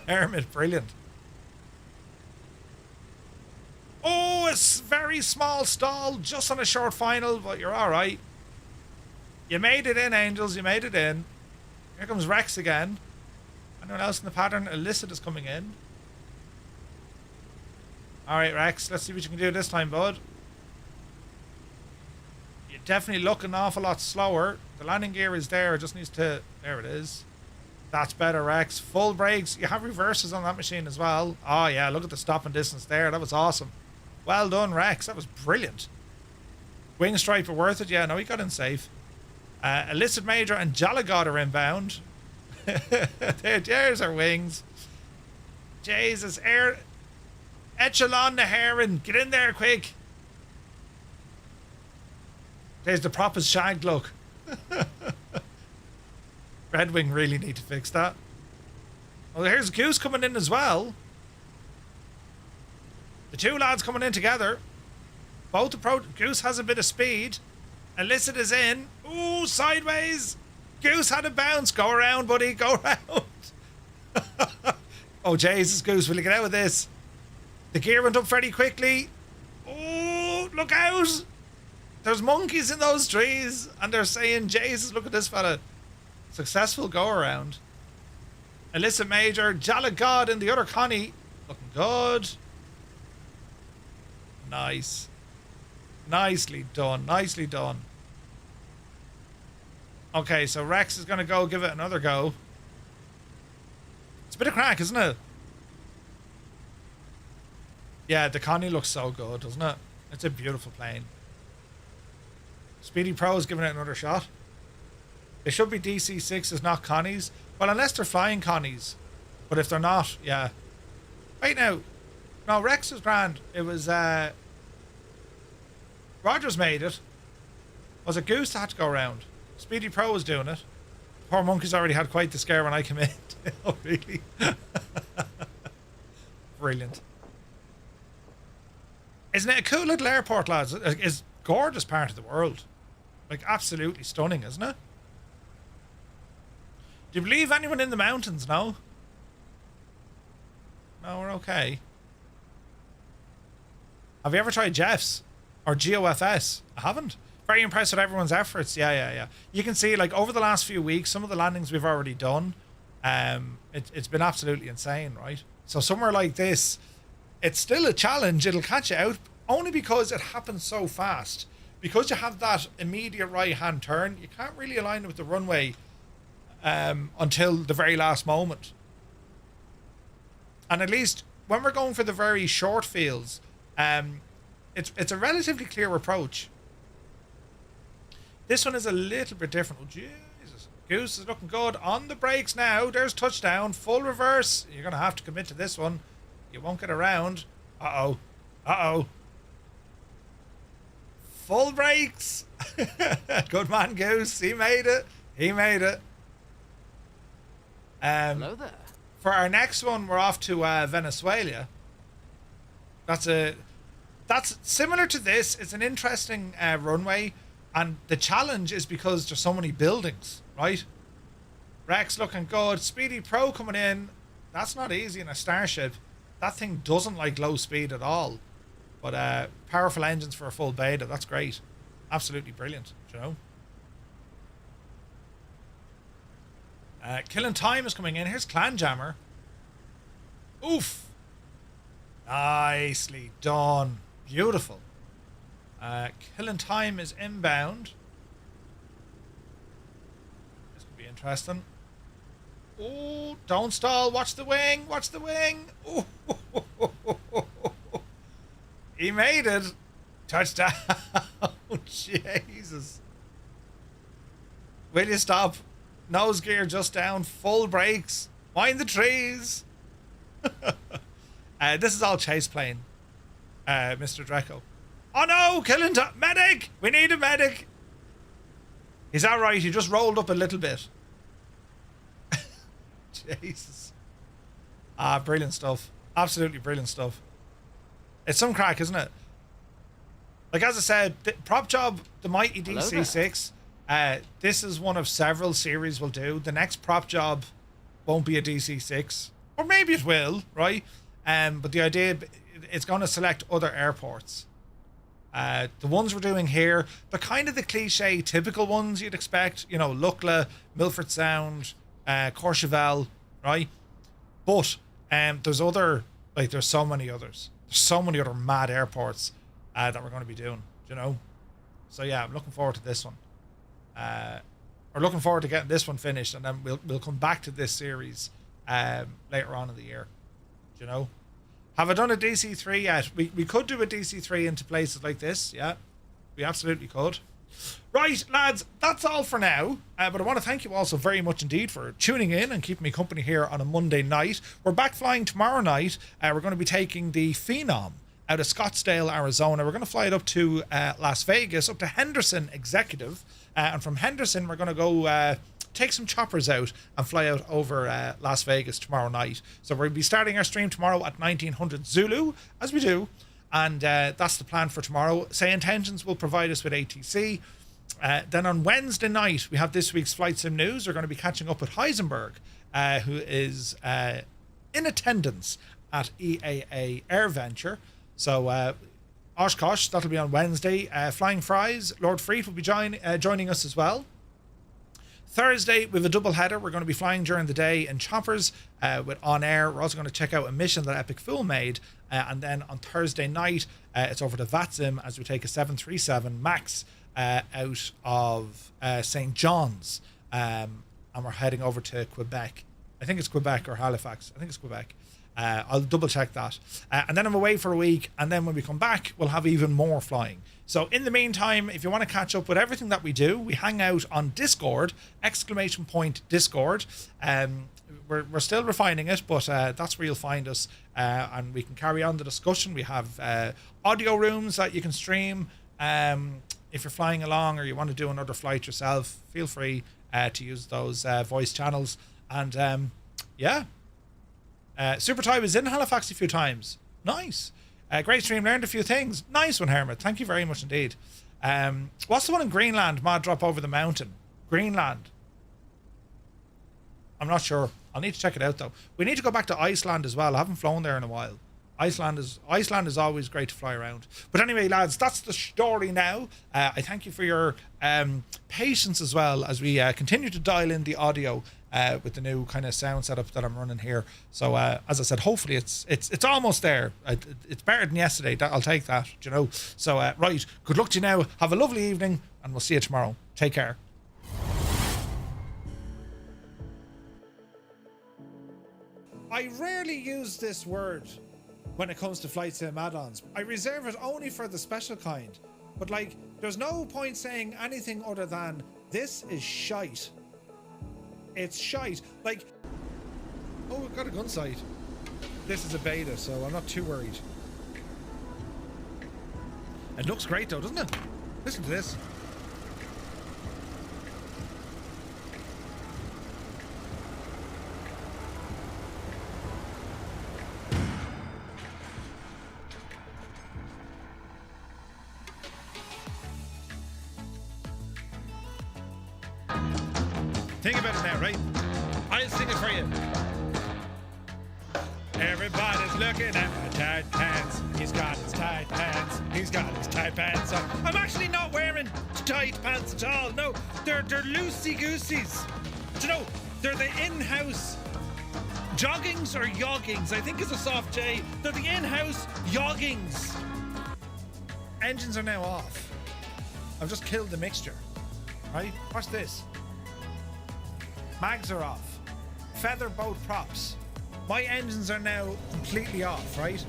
Hermit, brilliant. Oh, a very small stall, just on a short final, but you're all right. You made it in, Angels. You made it in. Here comes Rex again. Anyone else in the pattern? Illicit is coming in. All right, Rex. Let's see what you can do this time, bud. You definitely look an awful lot slower. The landing gear is there. It just needs to... There it is. That's better, Rex. Full brakes. You have reverses on that machine as well. Oh, yeah. Look at the stopping distance there. That was awesome. Well done, Rex. That was brilliant. Wing stripe are worth it. Yeah, no, he got in safe. Illicit Major and Jalagod are inbound. There's our wings. Jesus. Air... Echelon the Heron. Get in there, quick. There's the prop is shagged, look. Red Wing really need to fix that. Well, here's Goose coming in as well. The two lads coming in together. Both approach. Goose has a bit of speed. Illicit is in. Ooh, sideways. Goose had a bounce. Go around, buddy. Go around. Oh, Jesus, Goose. Will you get out of this? The gear went up very quickly. Oh, look out. There's monkeys in those trees. And they're saying, Jesus, look at this fella. Successful go around. Illicit Major. Jalagod in the other Connie. Looking good. Nice. Nicely done. Nicely done. Okay, so Rex is going to go give it another go. It's a bit of crack, isn't it? Yeah, the Connie looks so good, doesn't it? It's a beautiful plane. Speedy Pro is giving it another shot. They should be DC-6s, not Connies. Well, unless they're flying Connies. But if they're not, yeah. Wait now. No, Rex was grand. It was, Rogers made it. Was it Goose that had to go around? Speedy Pro was doing it. Poor monkeys already had quite the scare when I came in. Oh, really? Brilliant. Isn't it a cool little airport, lads? It's a gorgeous part of the world. Like, absolutely stunning, isn't it? Do you believe anyone in the mountains? No? No, we're okay. Have you ever tried Jeff's? Or GOFS? I haven't. Very impressed with everyone's efforts. Yeah. You can see, like, over the last few weeks, some of the landings we've already done, it's been absolutely insane, right? So somewhere like this, it's still a challenge. It'll catch you out only because it happens so fast. Because you have that immediate right-hand turn, you can't really align it with the runway until the very last moment. And at least when we're going for the very short fields, it's a relatively clear approach. This one is a little bit different. Oh, Jesus. Goose is looking good. On the brakes now. There's touchdown. Full reverse. You're going to have to commit to this one. You won't get around. Uh-oh. Uh-oh. Full brakes. Good man, Goose. He made it. He made it. Hello there. For our next one, we're off to Venezuela. That's similar to this. It's an interesting runway, and the challenge is because there's so many buildings, right? Rex looking good. Speedy Pro coming in. That's not easy in a Starship. That thing doesn't like low speed at all. But powerful engines for a full beta. That's great. Absolutely brilliant, you know. Killing Time is coming in. Here's Clan Jammer. Oof. Nicely done. Beautiful. Killing Time is inbound. This could be interesting. Oh, don't stall. Watch the wing. Watch the wing. Ooh. He made it. Touchdown. Jesus. Will you stop? Nose gear just down. Full brakes. Mind the trees. This is all chase plane, Mr. Dreco. Oh no, killing time. Medic! We need a medic. He's alright, he just rolled up a little bit. Jesus. Brilliant stuff. Absolutely brilliant stuff. It's some crack, isn't it? Like, as I said, the prop job, the mighty DC-6, this is one of several series we'll do. The next prop job won't be a DC-6. Or maybe it will, right? But the idea, it's going to select other airports. The ones we're doing here, they're kind of the cliche, typical ones you'd expect. You know, Lukla, Milford Sound, Courchevel, right? But there's other, like, there's so many others. There's so many other mad airports that we're going to be doing, you know? So yeah, I'm looking forward to this one. We're looking forward to getting this one finished, and then we'll come back to this series later on in the year, you know? Have I done a DC-3 yet? We could do a DC-3 into places like this, yeah. We absolutely could. Right, lads, that's all for now. But I want to thank you all so very much indeed for tuning in and keeping me company here on a Monday night. We're back flying tomorrow night. We're going to be taking the Phenom out of Scottsdale, Arizona. We're going to fly it up to Las Vegas, up to Henderson Executive. And from Henderson, we're going to go take some choppers out and fly out over Las Vegas tomorrow night. So we'll be starting our stream tomorrow at 1900 Zulu, as we do. And that's the plan for tomorrow. Say Intentions will provide us with ATC. Then on Wednesday night, we have this week's Flight Sim News. We're going to be catching up with Heisenberg, who is in attendance at EAA Air Venture. So Oshkosh, that'll be on Wednesday. Flying Fries, Lord Freet will be joining us as well. Thursday, we have a double header. We're going to be flying during the day in choppers with On Air. We're also going to check out a mission that Ep.5 made. And then on Thursday night, it's over to VATSIM as we take a 737 MAX out of St. John's. And we're heading over to Quebec. I think it's Quebec or Halifax. I think it's Quebec. I'll double check that. And then I'm away for a week. And then when we come back, we'll have even more flying. So in the meantime, if you want to catch up with everything that we do, we hang out on Discord, !Discord. We're still refining it, but that's where you'll find us. And we can carry on the discussion. We have audio rooms that you can stream. If you're flying along or you want to do another flight yourself, feel free. to use those voice channels. And yeah, Super Ty was in Halifax a few times. Nice. Great stream, learned a few things. Nice one, Hermit. Thank you very much indeed. What's the one in Greenland? Mod drop over the mountain. Greenland. I'm not sure. I'll need to check it out though. We need to go back to Iceland as well. I haven't flown there in a while. Iceland is always great to fly around. But anyway, lads, that's the story now. I thank you for your patience as well as we continue to dial in the audio with the new kind of sound setup that I'm running here. So as I said, hopefully it's almost there. It's better than yesterday. I'll take that, you know. So right, good luck to you now. Have a lovely evening, and we'll see you tomorrow. Take care. I rarely use this word when it comes to flight sim add-ons. I reserve it only for the special kind. But like, there's no point saying anything other than this is shite. It's shite. Like, oh, we've got a gun sight. This is a beta, so I'm not too worried. It looks great though, doesn't it? Listen to this. Think about it now, right? I'll sing it for you. Everybody's looking at my tight pants. He's got his tight pants. He's got his tight pants on. I'm actually not wearing tight pants at all. No, they're loosey-gooseys. Do you know, they're the in-house joggings or yoggings. I think it's a soft J. They're the in-house yoggings. Engines are now off. I've just killed the mixture. Right? Watch this. Mags are off. Feather boat props. My engines are now completely off, right?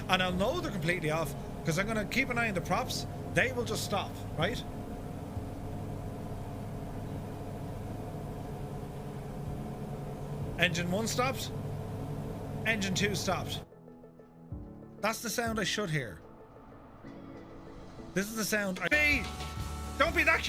And I'll know they're completely off because I'm going to keep an eye on the props. They will just stop, right? Engine 1 stopped. Engine 2 stopped. That's the sound I should hear. This is the sound I... Don't be that